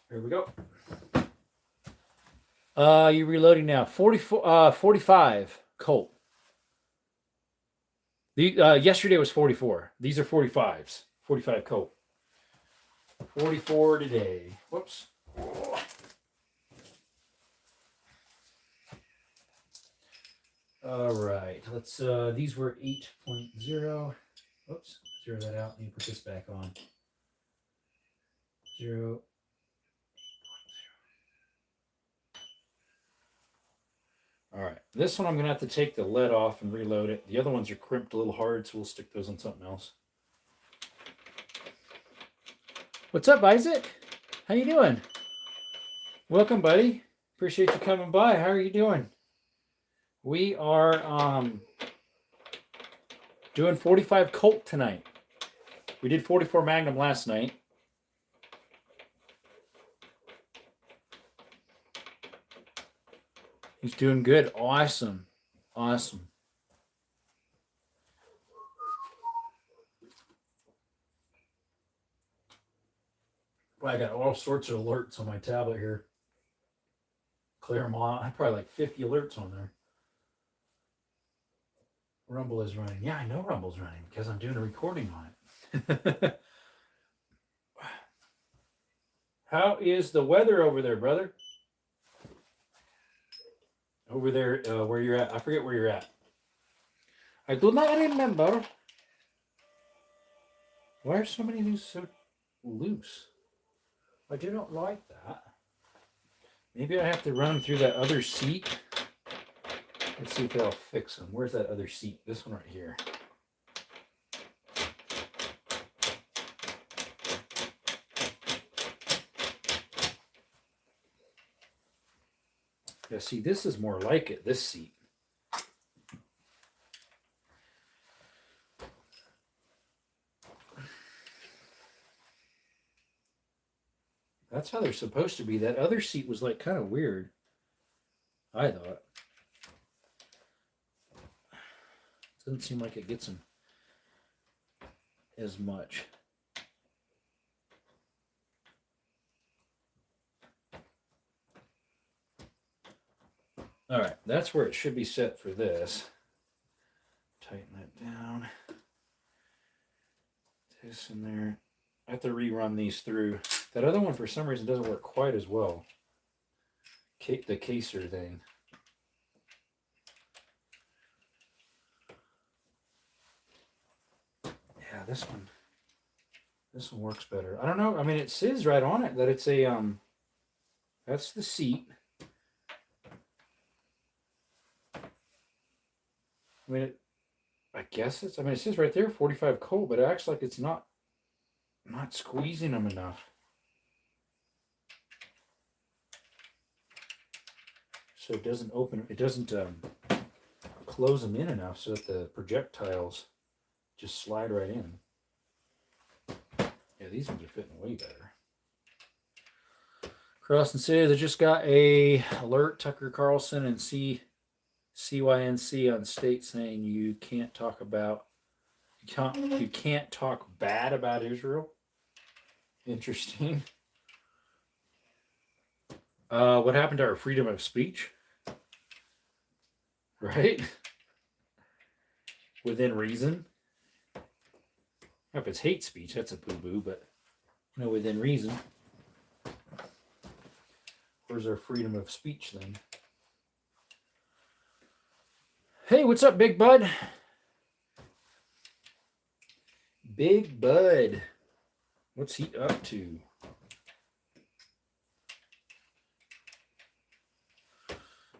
Here we go. You're reloading now. 45 Colt. Yesterday was 44. These are 45s. 45 Colt. 44 today. Whoops. All right. Let's. These were 8.0. Whoops. Zero that out. Let me put this back on. 0. All right, this one I'm gonna have to take the lead off and reload it. The other ones are crimped a little hard, so we'll stick those on something else. What's up, Isaac? How you doing? Welcome, buddy. Appreciate you coming by. How are you doing? We are doing 45 Colt tonight. We did 44 Magnum last night. He's doing good. Awesome. Awesome. Well, I got all sorts of alerts on my tablet here. Clear them all out. I have probably like 50 alerts on there. Rumble is running. Yeah, I know Rumble's running because I'm doing a recording on it. How is the weather over there, brother? Over there, where you're at. I forget where you're at. I do not remember. Why are so many things so loose? I do not like that. Maybe I have to run them through that other seat. Let's see if that'll fix them. Where's that other seat? This one right here. Yeah, see, this is more like it, this seat. That's how they're supposed to be. That other seat was like kind of weird, I thought. Doesn't seem like it gets them as much. All right, that's where it should be set for this. Tighten that down. This in there. I have to rerun these through That other one, for some reason, doesn't work quite as well. The caser thing. Yeah, this one works better. I don't know. I mean, it says right on it that it's a that's the seat. I mean, I guess it's. I mean, it says right there 45 Colt, but it acts like it's not squeezing them enough. So it doesn't open. It doesn't close them in enough so that the projectiles just slide right in. Yeah, these ones are fitting way better. Carlson says I just got a alert. Tucker Carlson and CYNC on state saying you can't talk bad about Israel. Interesting. What happened to our freedom of speech? Right? Within reason. If it's hate speech, that's a boo-boo, but within reason. Where's our freedom of speech then? Hey, what's up, Big Bud? Big Bud. What's he up to?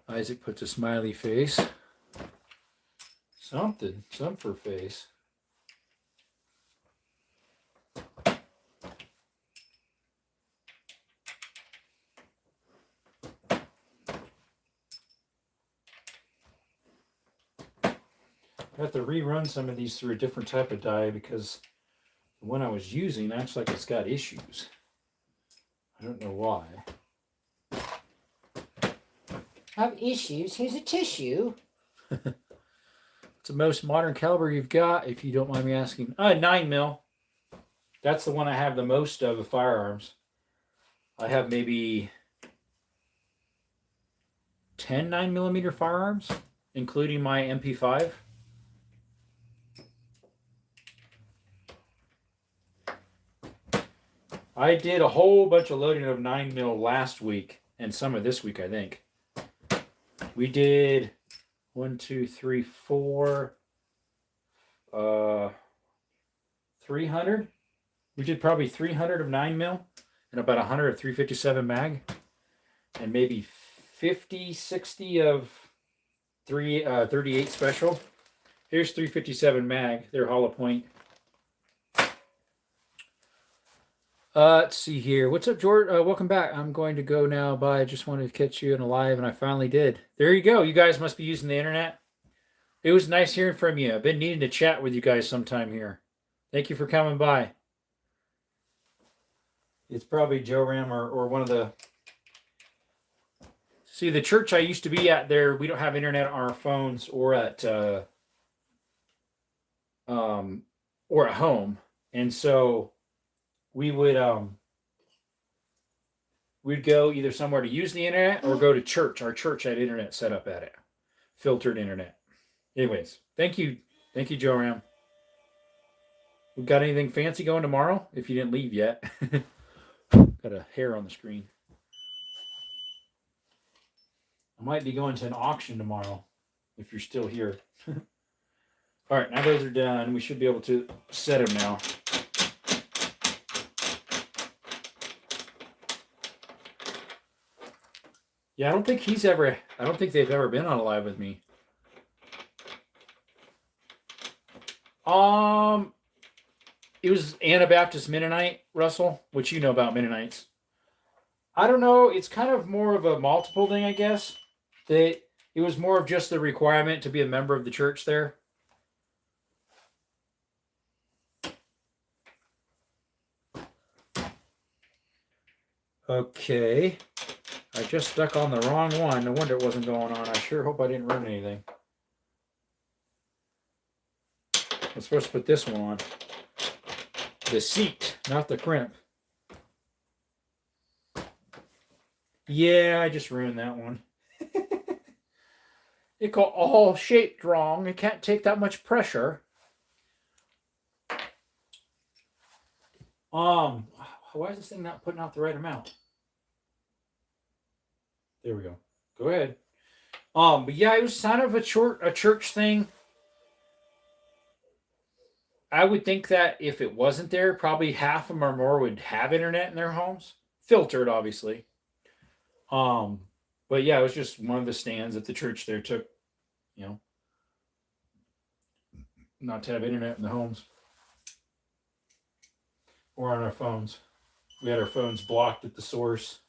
Isaac puts a smiley face. Some for face. I have to rerun some of these through a different type of die because the one I was using acts like it's got issues. I don't know why. Have issues? Here's a tissue. It's the most modern caliber you've got, if you don't mind me asking. 9 mil. That's the one I have the most of firearms. I have maybe 10 9mm firearms, including my MP5. I did a whole bunch of loading of 9mm last week and some of this week, I think. We did 1, 2, 3, 4, 300. We did probably 300 of 9mm and about 100 of 357 mag, and maybe 50, 60 of 38 special. Here's 357 mag. They're hollow point. Let's see here. What's up, George? Welcome back. I'm going to go now. Bye. I just wanted to catch you in a live, and I finally did. There you go. You guys must be using the internet. It was nice hearing from you. I've been needing to chat with you guys sometime here. Thank you for coming by. It's probably Joe Ram or one of the... See, the church I used to be at there, we don't have internet on our phones or at home. And so we would we'd go either somewhere to use the internet or go to church. Our church had internet set up at it. Filtered internet. Anyways, thank you. Thank you, Joe Ram. We got anything fancy going tomorrow? If you didn't leave yet. Got a hair on the screen. I might be going to an auction tomorrow if you're still here. All right, now those are done. We should be able to set them now. Yeah, I don't think they've ever been on a live with me. It was Anabaptist Mennonite, Russell, which you know about Mennonites. I don't know. It's kind of more of a multiple thing, I guess. It was more of just the requirement to be a member of the church there. Okay. I just stuck on the wrong one. No wonder it wasn't going on. I sure hope I didn't ruin anything. I'm supposed to put this one on. The seat, not the crimp. Yeah, I just ruined that one. It got all shaped wrong. It can't take that much pressure. How why is this thing not putting out the right amount? There we go. Go ahead. But yeah, it was kind of a church thing. I would think that if it wasn't there, probably half of them or more would have internet in their homes, filtered, obviously. Um, but yeah, it was just one of the stands that the church there took, you know, not to have internet in the homes or on our phones. We had our phones blocked at the source.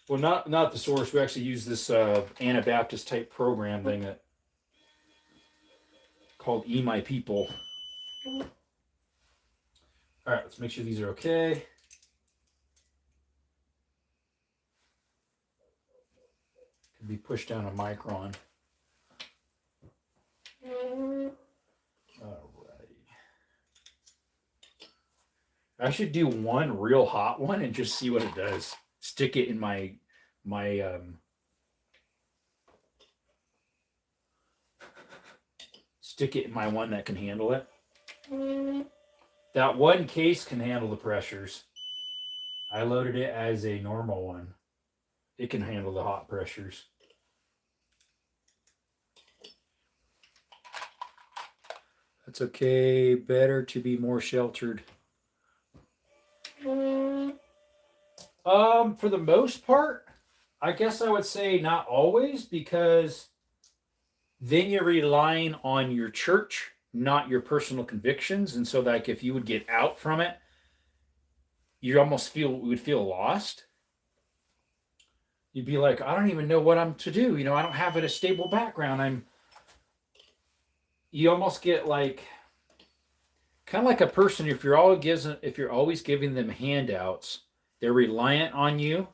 Well, not the source. We actually use this Anabaptist type program thing that called E My People. All right, let's make sure these are okay. Could be pushed down a micron. Alrighty. I should do one real hot one and just see what it does. Stick it in my stick it in my one that can handle it. That one case can handle the pressures. I loaded it as a normal one. It can handle the hot pressures. That's okay. Better to be more sheltered. For the most part, I guess I would say not always, because then you're relying on your church, not your personal convictions. And so like if you would get out from it, you almost would feel lost. You'd be like, I don't even know what I'm to do. I don't have a stable background. You almost get like kind of like a person, if you're always giving them handouts, they're reliant on you.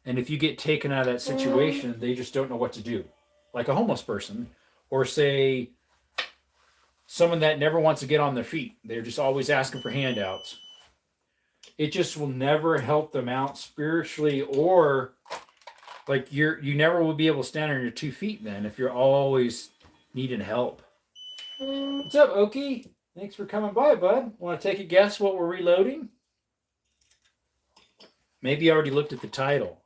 And if you get taken out of that situation, they just don't know what to do. Like a homeless person, or say someone that never wants to get on their feet. They're just always asking for handouts. It just will never help them out spiritually, or like you never will be able to stand on your 2 feet then if you're always needing help. What's up, Okie? Thanks for coming by, bud. Want to take a guess what we're reloading? Maybe you already looked at the title.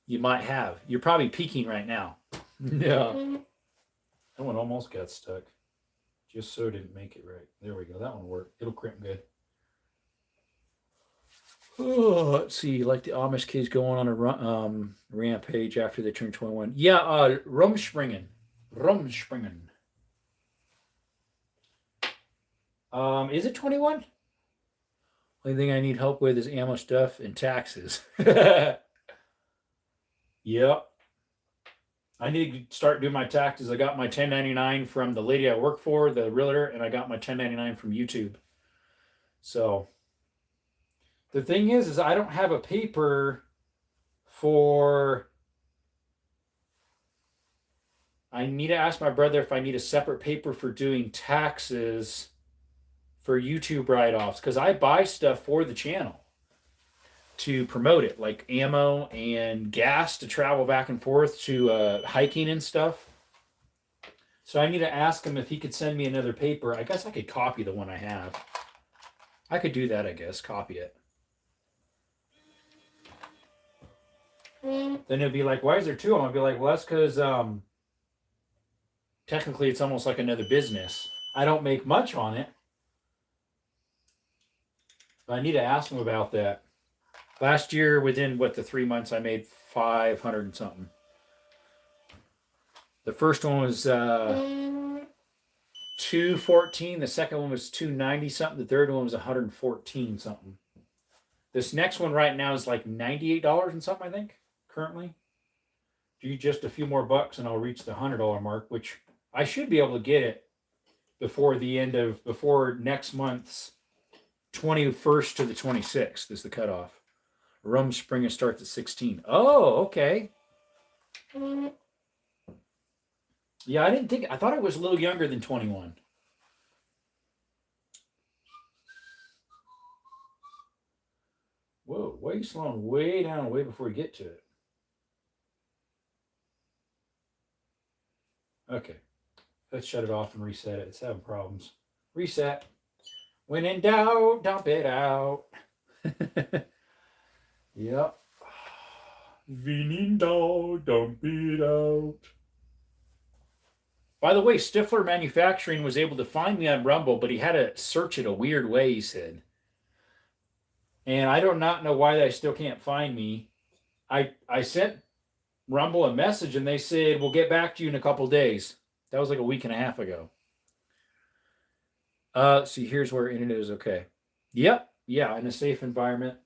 You might have. You're probably peeking right now. Yeah. That one almost got stuck. Just so didn't make it right. There we go. That one worked. It'll crimp good. Oh, let's see. Like the Amish kids going on a rampage after they turn 21. Yeah, Rumspringen. Rumspringen. Is it 21? Only thing I need help with is ammo stuff and taxes. Yep. I need to start doing my taxes. I got my 1099 from the lady I work for, the realtor, and I got my 1099 from YouTube. So the thing is I don't have a paper for. I need to ask my brother if I need a separate paper for doing taxes for YouTube write-offs, because I buy stuff for the channel to promote it, like ammo and gas to travel back and forth to hiking and stuff. So I need to ask him if he could send me another paper. I guess I could copy the one I have. I could do that, I guess. Copy it. Then it'd be like, why is there 2 of them? I'd be like, well, that's because technically it's almost like another business. I don't make much on it. But I need to ask him about that. Last year, within the 3 months, I made 500 and something. The first one was 214. The second one was 290 something. The third one was 114 something. This next one right now is like $98 and something, I think, currently. Do just a few more bucks and I'll reach the $100 mark, which I should be able to get it before next month's 21st to the 26th is the cutoff. Rumspringen starts at 16. Oh, okay. Yeah, I thought it was a little younger than 21. Whoa, why are you slowing way down way before you get to it? Okay. Let's shut it off and reset it. It's having problems. Reset. When in doubt, dump it out. Yep. When in doubt, dump it out. By the way, Stifler Manufacturing was able to find me on Rumble, but he had to search it a weird way, he said. And I do not know why they still can't find me. I sent Rumble a message and they said, we'll get back to you in a couple days. That was like a week and a half ago. See, here's where internet is okay. Yep. Yeah, in a safe environment.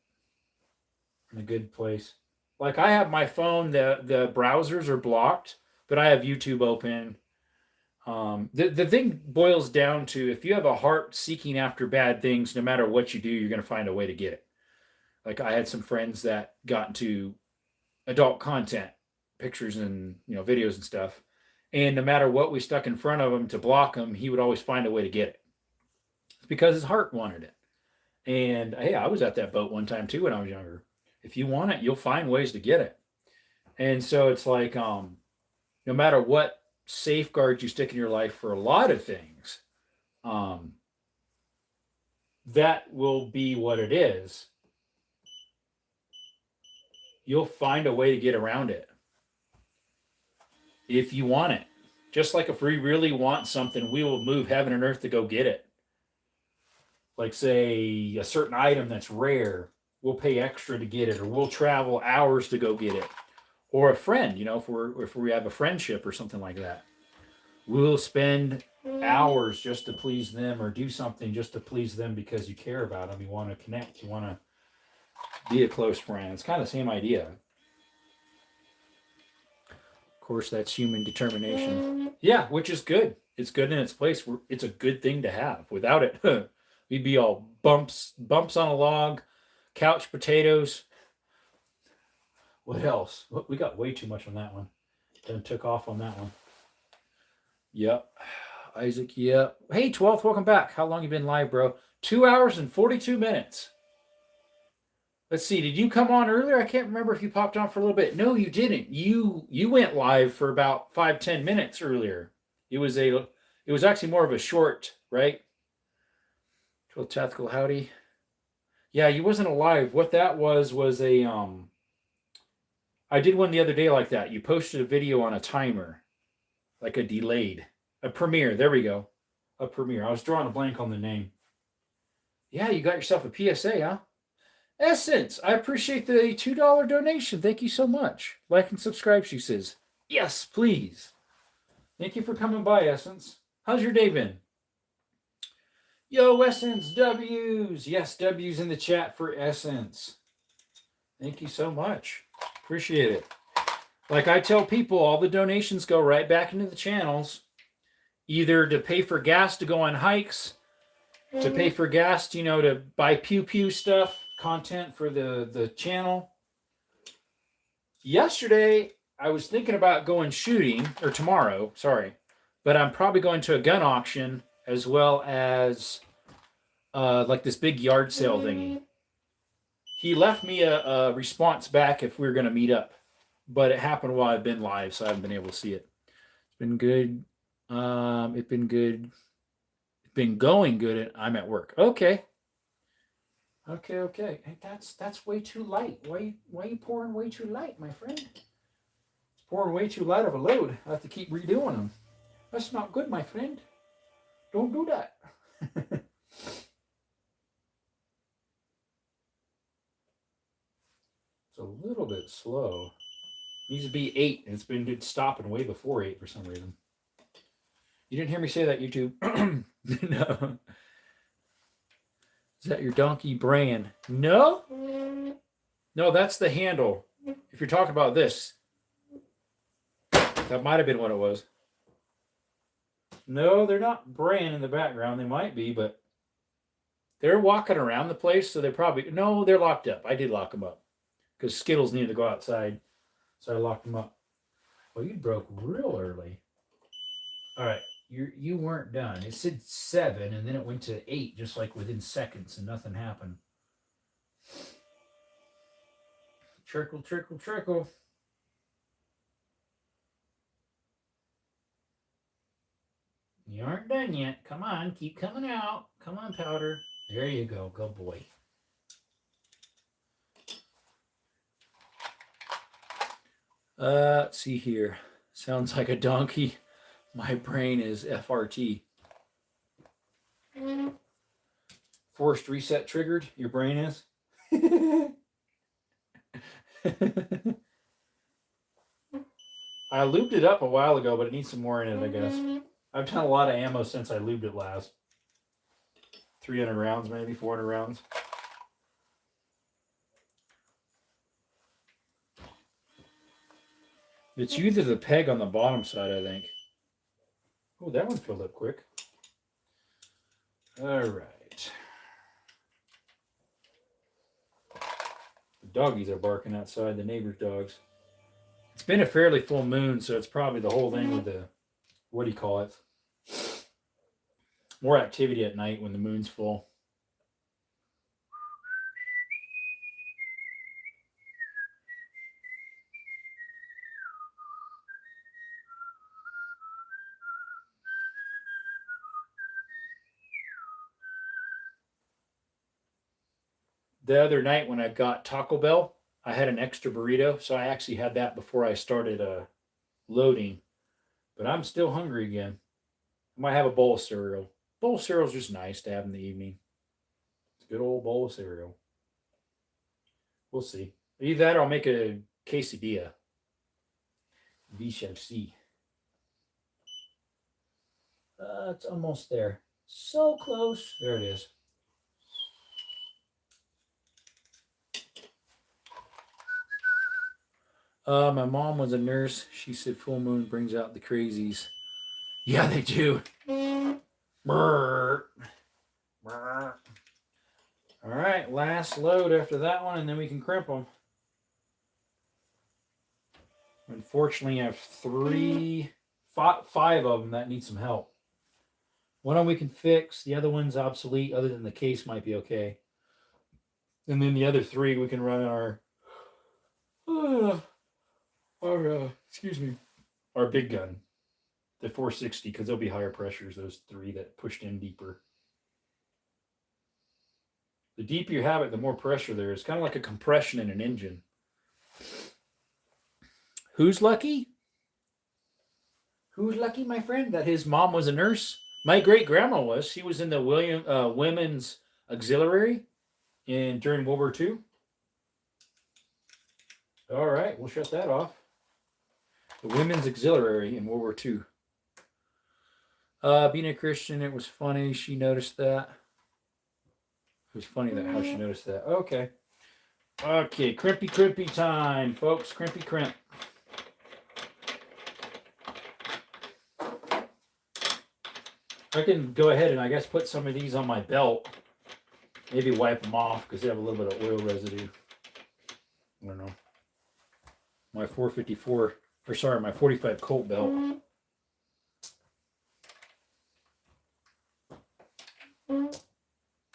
In a good place. Like I have my phone, the browsers are blocked, but I have YouTube open. The thing boils down to if you have a heart seeking after bad things, no matter what you do, you're going to find a way to get it. Like I had some friends that got into adult content, pictures and videos and stuff, and no matter what we stuck in front of him to block him, he would always find a way to get it. It's because his heart wanted it. And hey, I was at that boat one time too when I was younger. If you want it, you'll find ways to get it. And so it's like, no matter what safeguards you stick in your life for a lot of things, that will be what it is. You'll find a way to get around it if you want it. Just like if we really want something, we will move heaven and earth to go get it. Like say a certain item that's rare, we'll pay extra to get it, or we'll travel hours to go get it. Or a friend, if we have a friendship or something like that, we'll spend hours just to please them, or do something just to please them because you care about them. You want to connect. You want to be a close friend. It's kind of the same idea. Of course, that's human determination. Yeah, which is good. It's good in its place. It's a good thing to have. Without it, we'd be all bumps on a log, couch potatoes. What else? We got way too much on that one. Then took off on that one. Yep. Isaac, yep. Hey, 12th, welcome back. How long you been live, bro? 2 hours and 42 minutes. Let's see. Did you come on earlier? I can't remember if you popped on for a little bit. No, you didn't. You went live for about 5-10 minutes earlier. It was actually more of a short, right? 12 Tactical Howdy. Yeah, you wasn't alive. What that was a I did one the other day like that. You posted a video on a timer, like a delayed, a premiere. There we go, a premiere. I was drawing a blank on the name. Yeah, you got yourself a PSA, huh? Essence, I appreciate the $2 donation. Thank you so much. Like and subscribe, she says. Yes, please. Thank you for coming by, Essence. How's your day been? Yo, Essence, W's. Yes, W's in the chat for Essence. Thank you so much. Appreciate it. Like I tell people, all the donations go right back into the channels, either to pay for gas to go on hikes, to pay for gas, to buy pew stuff, content for the channel. Yesterday, I was thinking about going shooting, or tomorrow, sorry, but I'm probably going to a gun auction as well as like this big yard sale thingy. He left me a response back if we were going to meet up, but it happened while I've been live, so I haven't been able to see it. It's been good. It's been good. It's been going good. I'm at work. Okay. Hey, that's way too light. Why are you pouring way too light, my friend? It's pouring way too light of a load. I have to keep redoing them. That's not good, my friend. Don't do that. A little bit slow. Needs to be 8, and it's been stopping way before 8 for some reason. You didn't hear me say that, YouTube. No. Is that your donkey brand? No? No, that's the handle. If you're talking about this, that might have been what it was. No, they're not braying in the background. They might be, but they're walking around the place, so they probably... No, they're locked up. I did lock them up. Because Skittles needed to go outside, so I locked them up. Well, you broke real early. All right, you weren't done. It said 7, and then it went to 8, just like within seconds, and nothing happened. Trickle, trickle, trickle. You aren't done yet. Come on, keep coming out. Come on, Powder. There you go. Go boy. Let's see here. Sounds like a donkey. My brain is FRT. Forced reset triggered. Your brain is. I lubed it up a while ago, but it needs some more in it, I guess. I've done a lot of ammo since I lubed it last. 300 rounds, maybe 400 rounds. It's either the peg on the bottom side, I think. Oh, that one filled up quick. All right. The doggies are barking outside, the neighbor's dogs. It's been a fairly full moon, so it's probably the whole thing with the, what do you call it? More activity at night when the moon's full. The other night when I got Taco Bell, I had an extra burrito, so I actually had that before I started loading. But I'm still hungry again. I might have a bowl of cereal. Bowl of cereal is just nice to have in the evening. It's a good old bowl of cereal. We'll see. Either that or I'll make a quesadilla. We shall see. It's almost there. So close. There it is. My mom was a nurse. She said full moon brings out the crazies. Yeah, they do. Brr. Brr. All right, last load after that one, and then we can crimp them. Unfortunately, I have five of them that need some help. One of them we can fix. The other one's obsolete, other than the case might be okay. And then the other three we can run our big gun, the 460, because they'll be higher pressures. Those three that pushed in deeper. The deeper you have it, the more pressure there is. Kind of like a compression in an engine. Who's lucky? Who's lucky, my friend, that his mom was a nurse? My great grandma was. She was in the Women's Auxiliary during World War II. All right, we'll shut that off. The Women's Auxiliary in World War II. Being a Christian, it was funny. She noticed that. It was funny that how she noticed that. Okay. Okay, crimpy time, folks. Crimpy crimp. I can go ahead and I guess put some of these on my belt. Maybe wipe them off because they have a little bit of oil residue. I don't know. My 454, or sorry, my 45 Colt belt.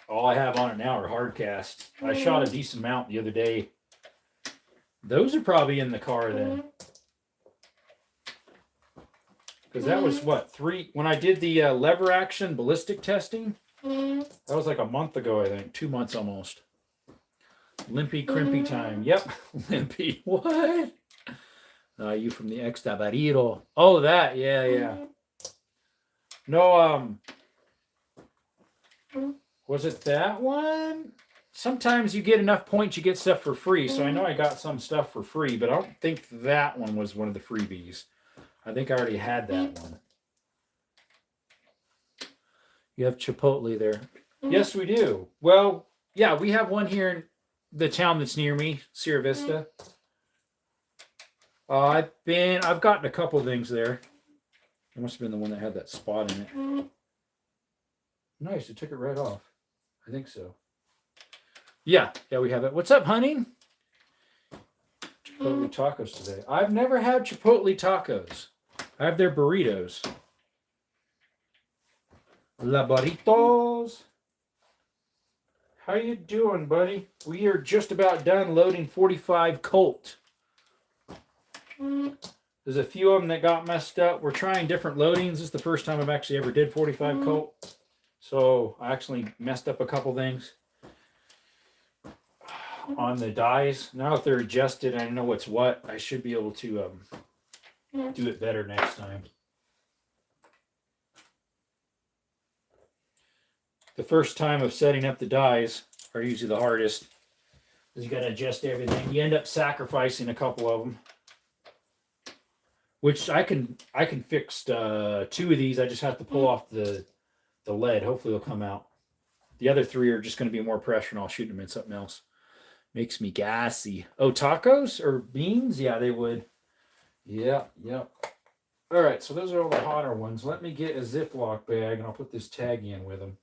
All I have on it now are hard casts. I shot a decent amount the other day. Those are probably in the car then. Because that was what, when I did the lever action ballistic testing, that was like a month ago, I think. 2 months almost. Limpy, crimpy time. Yep. Limpy. What? You from the Extabariro. Oh, that. Yeah. No, was it that one? Sometimes you get enough points, you get stuff for free. So I know I got some stuff for free, but I don't think that one was one of the freebies. I think I already had that one. You have Chipotle there. Yes, we do. Well, yeah, we have one here in the town that's near me, Sierra Vista. I've gotten a couple things there. It must have been the one that had that spot in it. Nice, it took it right off. I think so. Yeah, we have it. What's up, honey? Chipotle tacos today. I've never had Chipotle tacos. I have their burritos. La burritos. How you doing, buddy? We are just about done loading 45 Colt. There's a few of them that got messed up. We're trying different loadings. This is the first time I've actually ever did 45 Colt. So I actually messed up a couple things on the dies. Now that they're adjusted, I know what's what. I should be able to do it better next time. The first time of setting up the dies are usually the hardest, because you got to adjust everything. You end up sacrificing a couple of them, which I can fix 2 of these. I just have to pull off the lead. Hopefully they'll come out. The other 3 are just going to be more pressure, and I'll shoot them in something else. Makes me gassy. Oh, tacos or beans? Yeah, they would. Yeah. All right, so those are all the hotter ones. Let me get a Ziploc bag, and I'll put this tag in with them.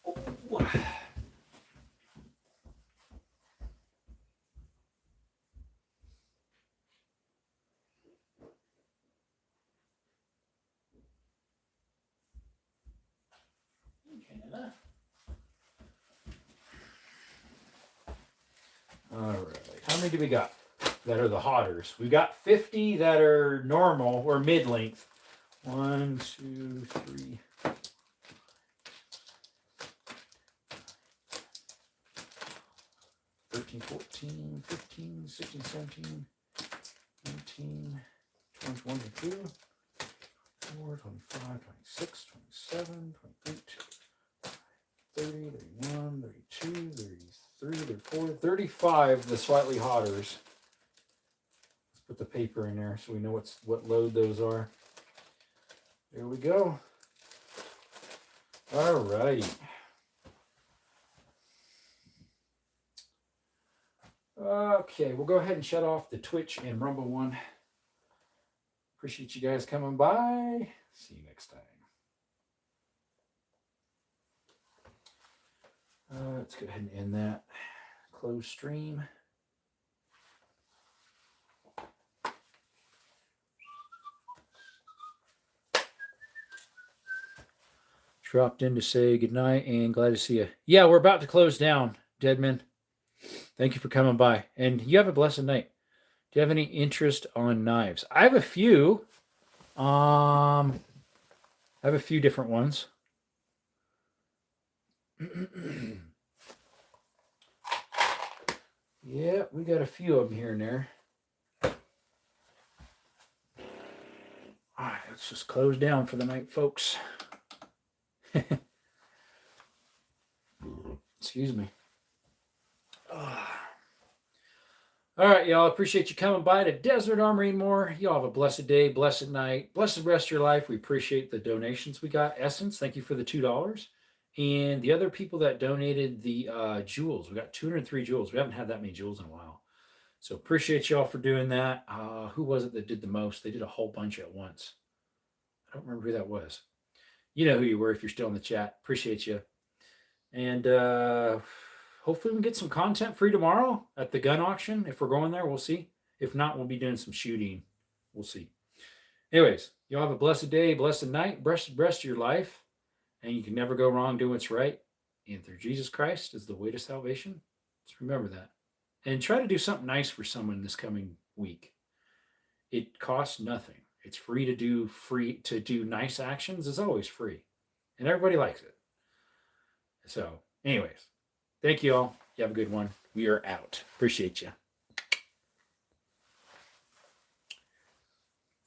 Oh. All right, how many do we got that are the hotters? We got 50 that are normal or mid-length. 1, 2, 3. 13, 14, 15, 16, 17, 19, 20, 21, 22, 24, 25, 26, 27, 28, 30, 31, 32, 33, 34, 35, the slightly hotters. Let's put the paper in there so we know what load those are. There we go. All righty. Okay, we'll go ahead and shut off the Twitch and Rumble one. Appreciate you guys coming by. See you next time. Let's go ahead and end that. Close stream. Dropped in to say goodnight and glad to see you. Yeah, we're about to close down, Deadman. Thank you for coming by. And you have a blessed night. Do you have any interest on knives? I have a few. I have a few different ones. Yeah, we got a few of them here and there. All right, let's just close down for the night, folks. Excuse me. All right, y'all. Appreciate you coming by to Desert Armory and more. Y'all have a blessed day, blessed night, blessed rest of your life. We appreciate the donations we got. Essence, thank you for the $2. And the other people that donated the jewels. We got 203 jewels. We haven't had that many jewels in a while. So appreciate y'all for doing that. Who was it that did the most? They did a whole bunch at once. I don't remember who that was. You know who you were if you're still in the chat. Appreciate you. And hopefully we can get some content free tomorrow at the gun auction. If we're going there, we'll see. If not, we'll be doing some shooting. We'll see. Anyways, y'all have a blessed day, blessed night, blessed rest of your life. And you can never go wrong doing what's right. And through Jesus Christ is the way to salvation. Just remember that. And try to do something nice for someone this coming week. It costs nothing. It's free to do nice actions is always free. And everybody likes it. So, anyways, thank you all. You have a good one. We are out. Appreciate you.